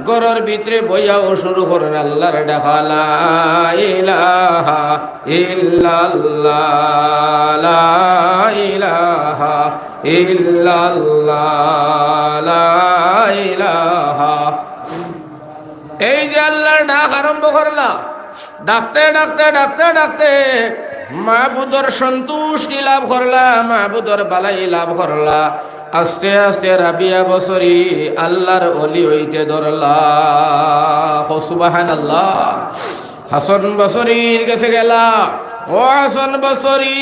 গরর ভিতরে বইয়াও শুরু করেন আল্লাহর ডাকা লা ইলাহা ইল্লাল্লাহ লা ইলাহা ইল্লাল্লাহ লা ইলাহা। এই যে আল্লাহর ডাক আরম্ভ করলা, ডাকতে ডাকতে ডাকতে ডাকতে মাহবুদর সন্তুষ্টি লাভ করলা, মাহবুদর বালাই লাভ করলা। আস্তে আস্তে রাবিয়া বছরী আল্লাহর অলি হইতে ধরলা। সুবহানাল্লাহ। হাসান বছরীর কাছে গেলা, ও হাসান বছরী,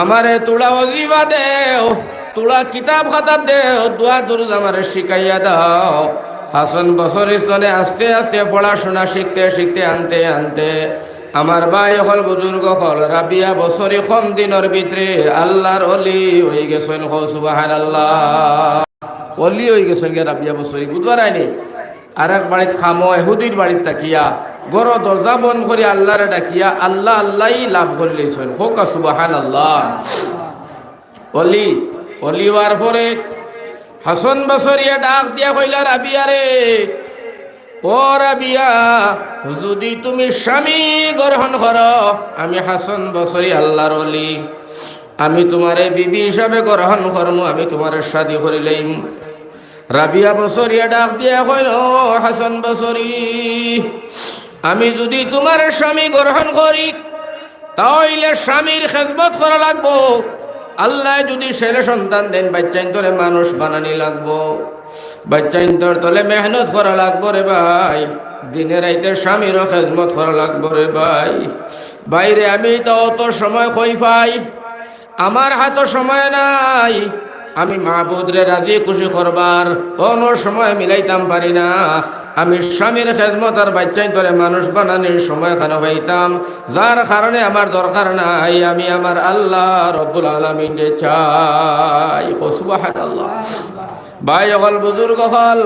আমারে তুলা ওজিফা দেও, তুলা কিতাব খাতাব দেও, দোয়া দুরুদ আমারে শিখাইয়া দাও। হাসান বছরী স্তনে আস্তে আস্তে পড়াশোনা শিখতে শিখতে আনতে আনতে আমার ভাই হল বুজুর্গ হল রাবিয়া বছরী কম দিনের ভিতরে আল্লাহর অলি হয়ে গেছেন। সুবহানাল্লাহ। অলি হয়ে গেছেন গে রাবিয়া বছরী, বুঝবার আইনি। আর এক বাড়িত খামো এহুদির বাড়িত তাকিয়া গর দরজা বন্ধ করে আল্লাহরে ডাকিয়া আল্লাহ আল্লাহই লাভ করে লইছেন। হোক সুবহানাল্লাহ। অলি অলি হওয়ার পরে হাসান বছরিয়া ডাক দিয়া কইলা, রাবিয়া রে, ও রাবিয়া, যদি তুমি স্বামী গ্রহণ করো, আমি হাসান বছরী আল্লাহর অলি, আমি তোমারে বিবি হিসাবে গ্রহণ করবো, আমি তোমার শাদী করিলাম। রাবিয়া বছরিয়া ডাক দিয়া কইল, হাসান বছরী, আমি যদি তোমার স্বামী গ্রহণ করি তাহলে স্বামীর খেদমত করা লাগবো। আল্লাহ যদি ছেলে সন্তান দেন, বাচ্চাইন তোরে মানুষ বানানি লাগবো, বাচ্চাইন তোর তলে মেহনত করা লাগবো রে ভাই, দিনে রাইতে স্বামীরও খেদমত করা লাগবো রে ভাই। বাইরে আমি তো অত সময় কই পাই, আমার হাতে সময় নাই, আমি মাহবুদরে রাজি খুশি করবার কোনো সময় মিলাইতাম পারি না। আমি স্বামীর খেদমত আর বাচ্চাইন তোরে মানুষ বানানোর সময় কেন পাইতাম, যার কারণে আমার দরকার নাই, আমি আমার আল্লাহ রব্বুল আলামিনকে চাই। সুবহানাল্লাহ। ভাই হল বুজুর্গ হল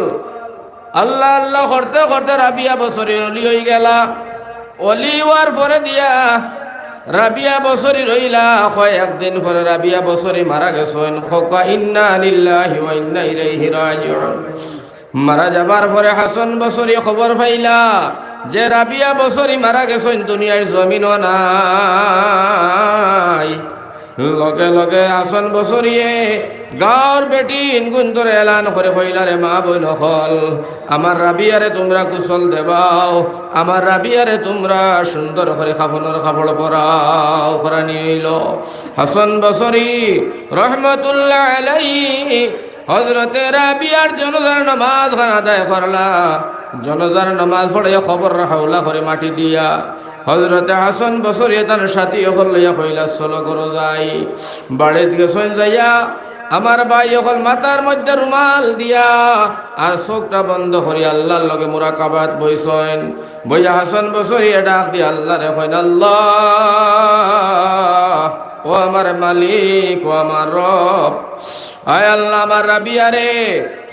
আল্লাহ আল্লাহ করতে করতে রাবিয়া বছরী অলি হয়ে গেলা। অলি হওয়ার পরে দিয়া রাবিয়া বছরী রইলা। কয়েকদিন পরে রাবিয়া বছরী মারা গেছেন। খোকা ইন্না লিল্লাহি ওয়া ইন্না ইলাইহি রাজিউন। মারা যাবার পরে হাসান বছরী খবর পাইলা যে রাবিয়া বছরী মারা গেছেন, দুনিয়ার জমিনও নাই। লগে লগে হাসান বছরিয়ে গাঁর বেটি ইনগুন্তরে এলান করে কইলা, রে মা বোন হল, আমার রাবিয়ারে তোমরা কুশল দেবাও, আমার রাবিয়ারে তোমরা সুন্দর করে কাফনের কাপড় পরাও। করা নিল হাসান বছরী রহমতুল্লাহ আলাইহি হযরতে রাবিয়ার জনজার নামাজ আদায় করলা। জনজার নামাজ পড়ে খবর হাওলা করে মাটি দিয়া হযরতে হাসান বছরী তার সাথী হল লইয়া কইলা, চলো করো যাই। বাড়িতে গেছেন যাইয়া আমার ভাই হল মাথার মধ্যে রুমাল দিয়া আর চোখটা বন্ধ করি আল্লাহর লগে মুরাকাবাত বইছেন। বইয়া হাসান বছরী ডাক দিয়া আল্লাহ রে কইন, আল্লাহ, ও আমার মালিক, ও আমার রব, আয় আল্লাহ, আমার রাবিয়া রে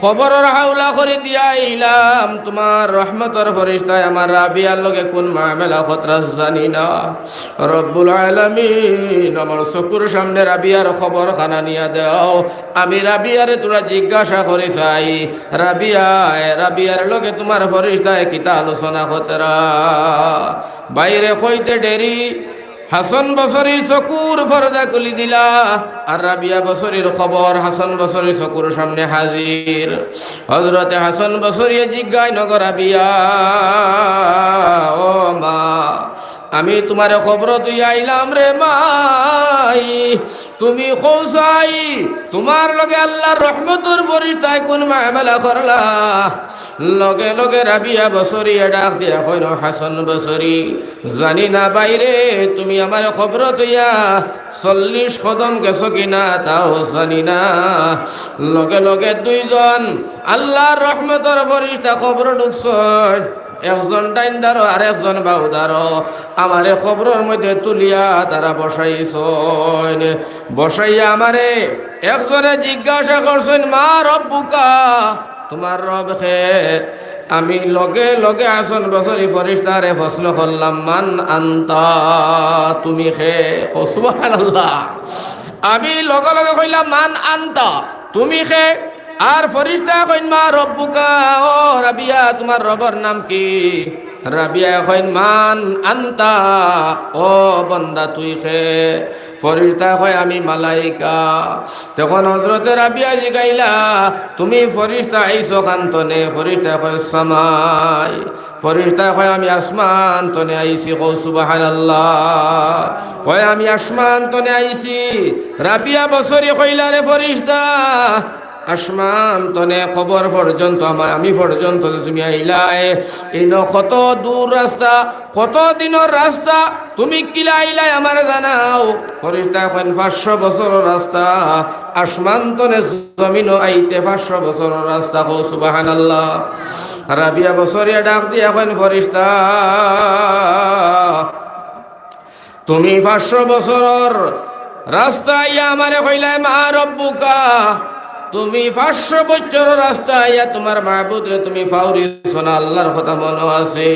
খবরের হাওলা করে দিয়া আইলাম, তোমার রহমতের ফেরেশতায় আমার রাবিয়ার লগে কোন মামলা খতরা জানি না। রব্বুল আলামিন আমার চকুর সামনে রাবিয়ার খবর খানা নিয়া দাও। আমি রাবিয়ারে তোরা জিজ্ঞাসা করে চাই, রাবিয়ার লগে তোমার ফেরেশতায় কিতা আলোচনা খতরা। বাইরে কইতে দেরি হাসান বছরীর চকুর পর্দা খুলি দিলা, আর রাবিয়া বছরীর খবর হাসান বছরীর চকুর সামনে হাজির। হযরতে হাসান বছরী জিজ্ঞাই নগর, রাবিয়া, ও মা, আমি তোমার খবর তুই আইলাম রে মাই, তুমি খোসাই তোমার লগে আল্লাহর রহমতের ফেরেশতায় কোন মামলা করলা। লগে লগে রাবিয়া বছরী ডাক দিয়া কইল, হাসান বছরী, জানি না বাইরে তুমি আমার খবর তুইয়া 40 কদম গেছো কিনা তাও জানি না। লগে লগে দুইজন আল্লাহর রহমতের ফেরেশতা খবর ঢুকছেন, একজন ডাইন দারো আর একজন বাউ দারো, আমারে খবরের মধ্যে তুলিয়া তারা বসাইছেন। বসাইয়া আমারে একজনে জিজ্ঞাসা করছেন, মা রব্বুকা, তোমার রব কে? আমি লগে লগে হাসান বছরী ফেরেশতারে প্রশ্ন করলাম, মান আনতা, তুমি কে? সুবহানাল্লাহ। আমি লগে লগে কইলাম, মান আনতা, তুমি কে? আর ফেরেশতা কইন, মা রব্বুকা, ও রাবিয়া, তোমার রবের নাম কি? রাবিয়া কইন মান আন্তা, ও বন্দা তুই খে। ফরিস্তা কয় আমি মালাইকা। তখন হযরতে রাবিয়া জিগাইলা তুমি ফরিস্তা আইছো কান্তনে? ফরিস্তা কয় সামাই। ফরিস্তা কয় আমি আসমান তনে আইছি। কও সুবহানাল্লাহ। কয় আমি আসমান তনে আইছি। রাবিয়া বছরে কইলা রে ফরিস্তা আসমান তনে খবর পর্যন্ত আমি পর্যন্ত তুমি আইলাই, এই কত দূর রাস্তা, কত দিনের রাস্তা, তুমি কিলা আইলাই আমার জানাও। ফরিস্তা এখন 500 বছরের রাস্তা, আসমান তনে জমিন আইতে 500 বছরের রাস্তা। কও সুবহানাল্লাহ। রাবিয়া বছরিয়া ডাক দিয়া এখন ফরিস্তা তুমি 500 বছরের রাস্তা ইয়া আমারে কইলাই মা রব্বুকা, তুমি 500 বছর রাস্তা ইয়া তোমার মাহবুদ রে তুমি ফাউরি সোনা আল্লাহর কথা মনে আছে।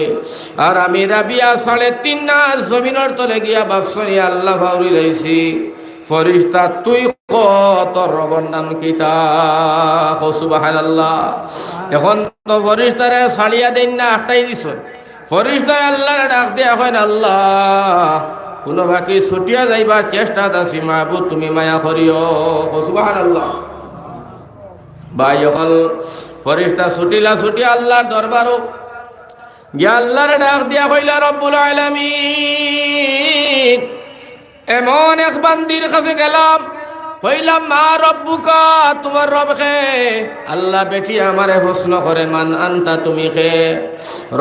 আর আমি রাবিয়া 3.5 নাস জমিনের তলে গিয়া বাপসনি আল্লাহ ফাউরি রইছি। ফরিস্তা তুই তোর রবের নাম কিতা? সুবহানাল্লাহ। এখন তো ফরিস্তারে ছাড়িয়া দেন না, আটটাই দিছ। ফরিস্তায় আল্লাহর ডাক দিয়া হয় আল্লাহ কোনো বাকি ছুটিয়া যাইবার চেষ্টা আছি মাহবুদ তুমি মায়া করিও। সুবহানাল্লাহ। ভাই হল ফরিস্তা ছুটিয়া আল্লাহর দরবারও গিয়া আল্লাহর ডাক দিয়া কইলা রব্বুল আলামিন এমন এক বান্দির কাছে গেলাম, কইলাম মা রব্বুকা, তোমার রব কে? আল্লাহ বেটি আমারে প্রশ্ন করে মান আনতা, তুমি কে?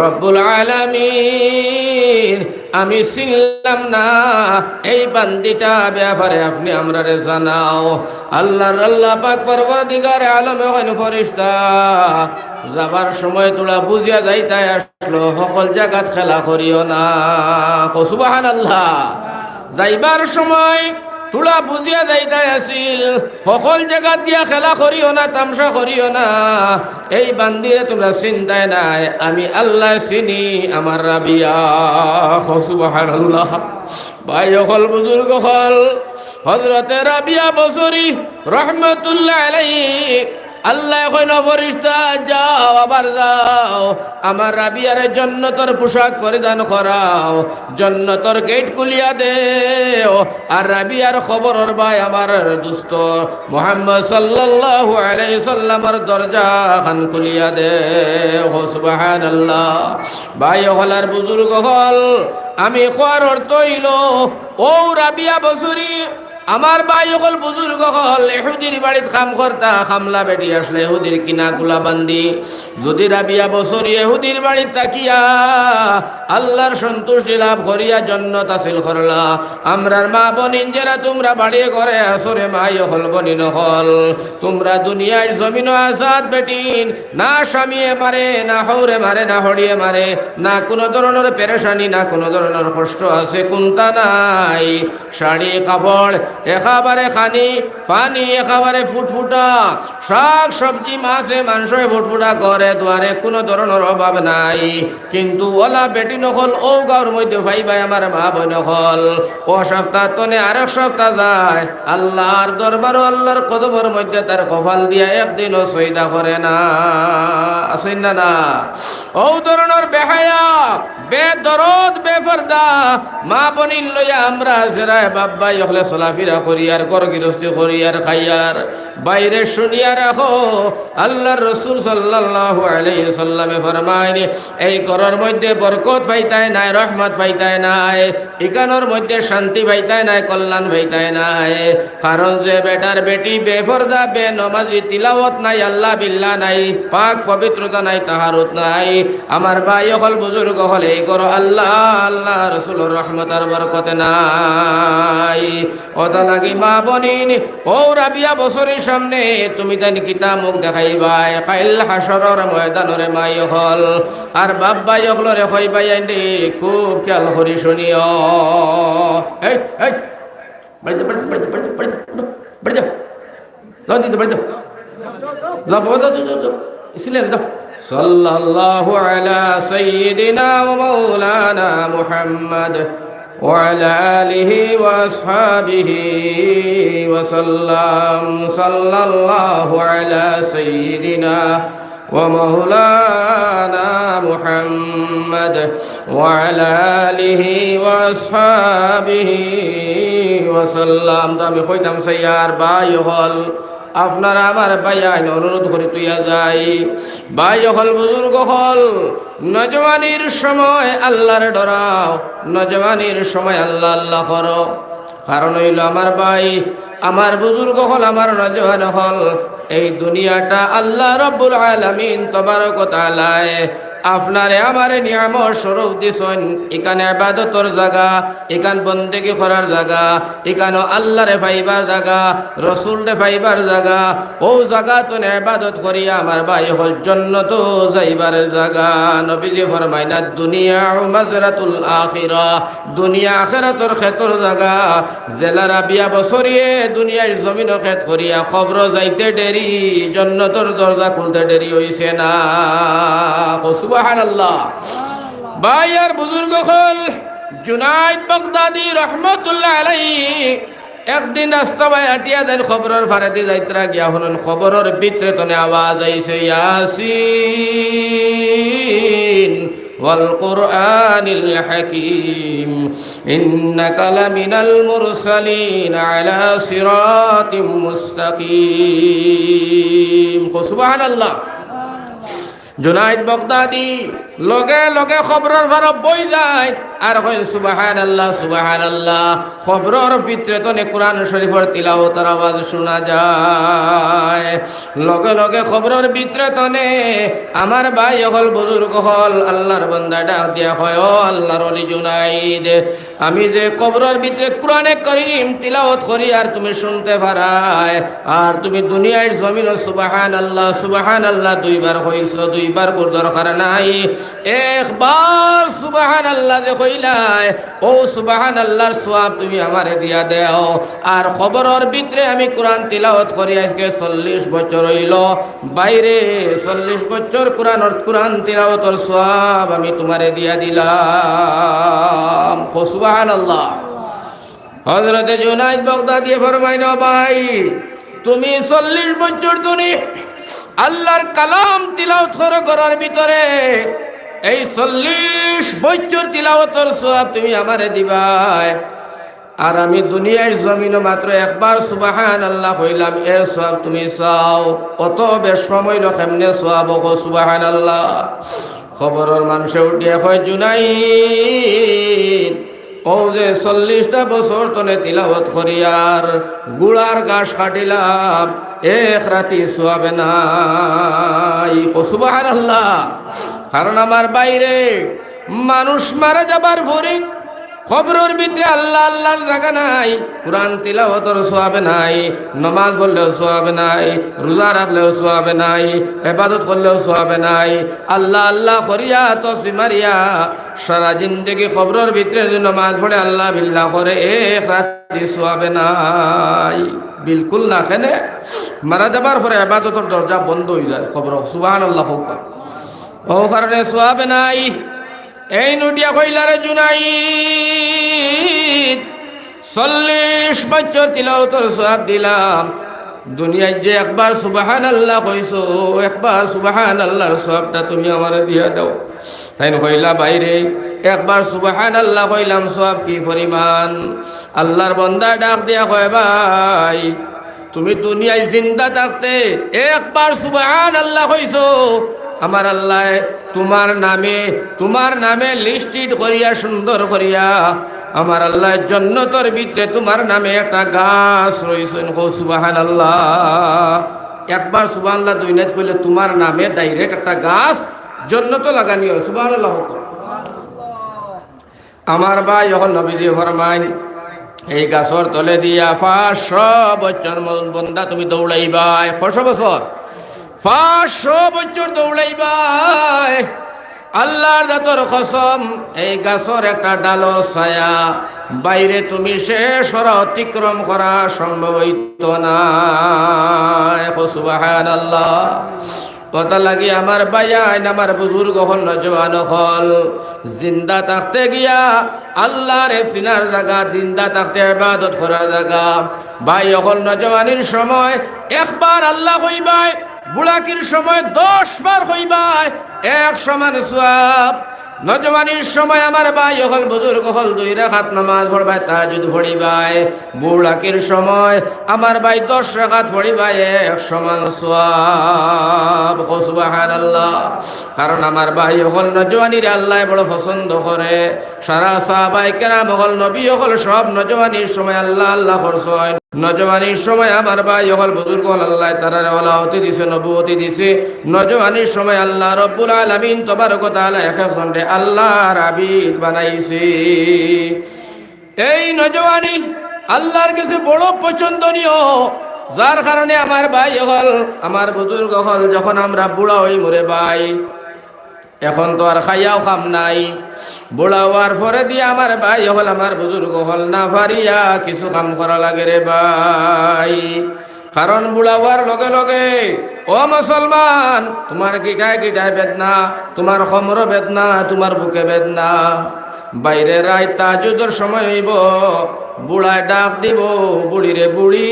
রব্বুল আলামিন আমি চিনলাম না, এই বান্দিটা ব্যাপারে আপনি আমরারে জানাও। আল্লাহ পাক পরবর্তীকার আলম এখন ফরিস্তা যাবার সময় তোরা বুঝিয়া যাইতাই আসলো সকল জায়গাত খেলা করিও না। সুবহানাল্লাহ। যাইবার সময় তোরা বুঝিয়া যাইতাই আসিল সকল জায়গা দিয়া খেলা করিও না, তামসা করিও না। এই বান্দিরে তোমরা চিন্তায় নাই, আমি আল্লাহ চিনি আমার রাবিয়া। সুবহানাল্লাহ। ভাই হল বুজুর্গ হল হযরতে রাবিয়া বছরি রহমতুল্লাহ আলাইহি আল্লাহ কইন ফরিস্তা যাও, আবার যাও, আমার রাবিয়ার জান্নাতের পোশাক পরিধান করাও, জান্নাতের গেট খুলিয়া দেও। আর রাবিয়ার খবরের ভাই আমার দুস্ত মুহাম্মদ সাল্লাল্লাহু আলাইহি সাল্লামের দরজা খান খুলিয়া দেও। সুবহানাল্লাহ। ভাই হলার বুজুর্গ হল আমি কোয়ার অর্থ হইল ও রাবিয়া বছরি আমার ভাই হল বুজুর্গ হল এহুদির বাড়িত কাম করতা, খামলা বেটি আসলে এহুদির কিনা গুলা বান্দি। যদি রাবিয়া বছরি এহুদির বাড়িত তাকিয়া আল্লাহর সন্তুষ্টি লাভ করিয়া জন্নত হাসিল করলা, আমরার মা বনিন যারা তোমরা বাড়ি ঘরে আসরে মাই হল বনিন হল, তোমরা দুনিয়ার জমিন আজাদ বেটিন, না স্বামীয়ে মারে, না হৌরে মারে, না হড়িয়ে মারে, না কোনো ধরনের পেরেশানি, না কোনো ধরনের কষ্ট আছে কোনটা নাই। শাড়ি কাপড় একেবারে খানি পানি একেবারে ফুটফুটা, শাক সবজি মাছে মাংস ফুটফুটা করে দুয়ারে কোনো ধরনের অভাব নাই। কিন্তু ওলা বেটি নকল ও গাঁর মধ্যে ভাই ভাই আমার মা বোন নকল ও সপ্তাহ তনে আরেক সপ্তাহ যায় আল্লাহর দরবার আল্লাহর কদমের মধ্যে তার কপাল দিয়া একদিনও সইদা করে না। আসেন না না ও ধরনের বেহায়া বেদরদ বেপরদা মা বনিন লইয়া আমরা জেরায় বাব্বাই হলে চলাফিরা করিয়ার ঘর গৃহস্থী করিয়ার খাইয়ার বাইরে শুনিয়া রাখো আল্লাহর রাসূল সাল্লাল্লাহু আলাইহি সাল্লামে ফরমায়নি এই ঘরের মধ্যে বরকত পাইতায় নাই, রহমত পাইতায় নাই, ইকানোর মধ্যে শান্তি পাইতায় নাই, কল্যাণ পাইতায় নাই। কারণ যে বেটার বেটি বেপরদা বে নমাজি তিলাওয়াত নাই, আল্লাহ বিল্লাহ নাই, পাক পবিত্রতা নাই, তাহারুত নাই। আমার ভাই হল বুজুর্গ হলে এই ঘর আল্লাহ আল্লাহ রাসূলের রহমত আর বরকত নাই। ওটা লাগি মা বনিন ও রাবিয়া বছরের সামনে তুমি তাই কিতা মুখ দেখাইবাই কাইল হাসরের ময়দানরে মাই হল আর বাব্বাই হলরে কইবাই আইন্দি খুব খেয়াল করি শুনিও। এই এই বাড়ি যা বাড়ি যা বাড়ি যা বাড়ি যা বাড়ি যা লাও দিতে বাড়ি যা লাও বাবা দাও ইসলে দাও। সাল্লাল্লাহু আলা সাইয়্যিদিনা ওয়া মাওলানা মুহাম্মদ وعلى آله وأصحابه وسلم. صلى الله على سيدنا ومولانا محمد وعلى آله وأصحابه وسلم আমি কইতাম সাইয়ার ভাই হল আপনারা আমার ভাই আইন অনুরোধ করি তুইয়া যাই ভাই হল বুজুর্গ হল নজওয়ানির সময় আল্লাহর ডরাও নজওয়ানির সময় আল্লাহ আল্লাহ করো কারণ হইল আমার ভাই আমার বুজুর্গ হল আমার নজওয়ান হল এই দুনিয়াটা আল্লাহ রাব্বুল আলামিন তবারক ওয়া তাআলা আপনারে আমারে নিয়ামত স্বরূপ দিছেন এখানে ইবাদতর জায়গা এখান বন্দেগি করার জায়গা এখানে আল্লাহরে পাইবার জায়গা রাসূলরে পাইবার জায়গা ও জায়গা তো ইবাদত করিয়া আমার ভাই হল জান্নাত যাইবার জায়গা নবীজি ফরমাইনা দুনিয়া মাজরাতুল আখিরা দুনিয়া আখিরাতর ক্ষেত্র জায়গা জেলারা বিয়া বছরিয়ে দুনিয়ার জমিন ক্ষেত করিয়া খবর যাইতে দেরি জান্নাতর দরজা খুলতে দেরি হইছে না সুবহানাল্লাহ ভাই আর বুজুর্গ হল জুনাইদ বাগদাদি রহমতুল্লাহ আলাইহি একদিন রাস্তায় হাঁটিয়া দেন খবরের ফারেদি যাইত্রা গিয়া হলেন খবরের ভিতরে তনে আওয়াজ আইছে ইয়াসিন ওয়াল কুরআনিল হাকীম ইন্নাকা লামিনাল মুরসালিন আলা সিরাতিম মুস্তাকিম সুবহানাল্লাহ জুনাইদ বাগদাদি লগে লগে খবরের ফারে বই যায় আর কয় সুবহানাল্লাহ সুবহানাল্লাহ খবরের ভিতরে তো কোরআন শরীফের তিলাওয়াতের আওয়াজ শোনা যায় লগে লগে খবরের ভিতরে তো আমার ভাই হল বুজুর্গ হল আল্লাহর বান্দা ডাক দিয়া হয় ও আল্লাহর ওলি জুনাইদ আমি যে কবরের ভিতরে কোরআনে কারীম তিলাওয়াত করি আর তুমি শুনতে পারায় আর তুমি দুনিয়ার জমিনে সুবহানাল্লাহ সুবহানাল্লাহ দুইবার কইছো দুইবার কোর দরকার নাই একবার সুবহানাল্লাহ যে কইলাই ও সুবহানাল্লাহর সওয়াব তুমি আমারে দিয়া দাও আর খবরের ভিতরে আমি কোরআন তিলাওয়াত করি আজকে 40 বছর হইল বাইরে 40 বছর কোরআন তিলাওয়াতের সওয়াব আমি তোমারে দিয়া দিলাম সুবহানাল্লাহ হযরত জুনাইদ বাগদাদি ফরমাইল ভাই তুমি 40 বছর ধরে আল্লাহর কালাম তিলাওয়াত করার ভিতরে এই 40 বছর তিলাওয়াতের সওয়াব তুমি আমারে দিবাই আর আমি দুনিয়ার জমিনে মাত্র একবার সুবহানাল্লাহ কইলাম এর সওয়াব তুমি চাও কত বেশ সময় কেমনে সওয়াব গো সুবহানাল্লাহ খবরের মানুষে উঠিয়া কয় জুনাইদ ও যে 40টা বছর তনে তিলাওয়াত করিয়ার গুড়ার ঘাস কাটিলাম এক রাতি সোয়াবে নাই সুবহানাল্লাহ কারণ আমার বাইরে মানুষ মারা যাবার পরে খবরের ভিতরে আল্লাহ আল্লাহর জায়গা নাই কোরআন তিলাওয়াতের সোয়াবে নাই নামাজ পড়লেও সোয়াবে নাই রোজা রাখলেও সোয়াবে নাই ইবাদত করলেও সোয়াবে নাই আল্লাহ আল্লাহ করিয়া তসবিহ মারিয়া সারা জিন্দেগি খবরের ভিতরে যে নামাজ পড়ে আল্লাহ বিল্লাহ করে এক রাতি সোয়াবে নাই বিলকুল না কেনে মারা যাবার পরে ইবাদতের দরজা বন্ধ হয়ে যায় খবর সুবহানাল্লাহ হোক ও কারণে সোয়াবে নাই এই নডিয়া কইলারে জুনাইদ 40 বছর তিলাওয়াতের সওয়াব দিলাম দুনিয়ায় যে একবার সুবহানাল্লাহ কইছো একবার সুবহানাল্লাহর সওয়াবটা তুমি আমারে দিয়া দাও তাই কইলা বাইরে একবার সুবহানাল্লাহ কইলাম সওয়াব কি পরিমাণ আল্লাহর বান্দা ডাক দিয়া কয় ভাই তুমি দুনিয়ায় জিন্দা থাকতে একবার সুবহানাল্লাহ কইছো আমার আল্লাহ তোমার নামে লিস্টেড করিয়া সুন্দর করিয়া আমার আল্লাহ জান্নাতের ভিতরে তোমার নামে একটা গাছ রইছেন সুবহানাল্লাহ একবার সুবহানাল্লাহ দুইনাত কইলে তোমার নামে ডাইরেক্ট একটা গাছ জান্নাত লাগানি হয় সুবহানাল্লাহ আমার ভাই যখন নবীজি ফরমায় এই গাছর তলে দিয়া 500 বছর বন্দা তুমি দৌড়াইবাই 500 বছর 500 বছর দৌড়াইবাই আল্লাহর জাতর কসম এই গাছর একটা ডালর ছায়া বাইরে তুমি শেষ করা অতিক্রম করা সম্ভব হইত না সুবহানাল্লাহ কথা লাগি আমার বায়ান আমার বুজুর্গ হল নজওয়ান হল জিন্দা থাকতে গিয়া আল্লাহর সিনার জায়গা জিন্দা থাকতে ইবাদত করার জায়গা ভাই হল নজওয়ানির সময় একবার আল্লাহ কইবাই বুড়াকির সময় 10 বার হইবাই এক সমান সওয়াব। নজওয়ানির সময় আমার ভাই হল বুজুর্গ হল 2 রাকাত নামাজ পড়বাই তাহাজ্জুদ পড়িবাই। বুড়াকির সময় আমার ভাই 10 রাকাত পড়িবাই এক সমান সওয়াব। সুবহানাল্লাহ। কারণ আমার ভাই হল নজওয়ানির আল্লাহ বড় পছন্দ করে। সারা সাহাবায়ে কেরাম হল নবী হল সব নজওয়ানির সময় আল্লাহ আল্লাহ করছেন। নজওয়ানির সময় আমার ভাই হল বুজুর্গ হল আল্লাহ তাআলা ওলাহতি দিছে, নবুয়তি দিছে। নজওয়ানির সময় আল্লাহ রব্বুল আলামিন তবারক ওয়া তাআলা এক একজনকে আল্লাহর আবিদ বানাইছে। এই নজওয়ানি আল্লাহর কাছে বড় পছন্দনীয়, যার কারণে আমার ভাই হল আমার বুজুর্গ হল যখন আমরা বুড়া হই মরে ভাই, এখন তো আর খাইয়াও খাম নাই, বুড়া হওয়ার পরে দিয়ে আমার ভাই হল আমার বুজুর্গ হল না পারিয়া কিছু কাম করা লাগে রে ভাই। কারণ বুড়া হওয়ার লগে লগে ও মুসলমান, তোমার গিটায় গিটায় বেদনা, তোমার কোমর বেদনা, তোমার বুকে বেদনা। বাইরে রায় তাহাজ্জুদের সময় হইব, বুড়ায় ডাক দিব, বুড়ি রে বুড়ি,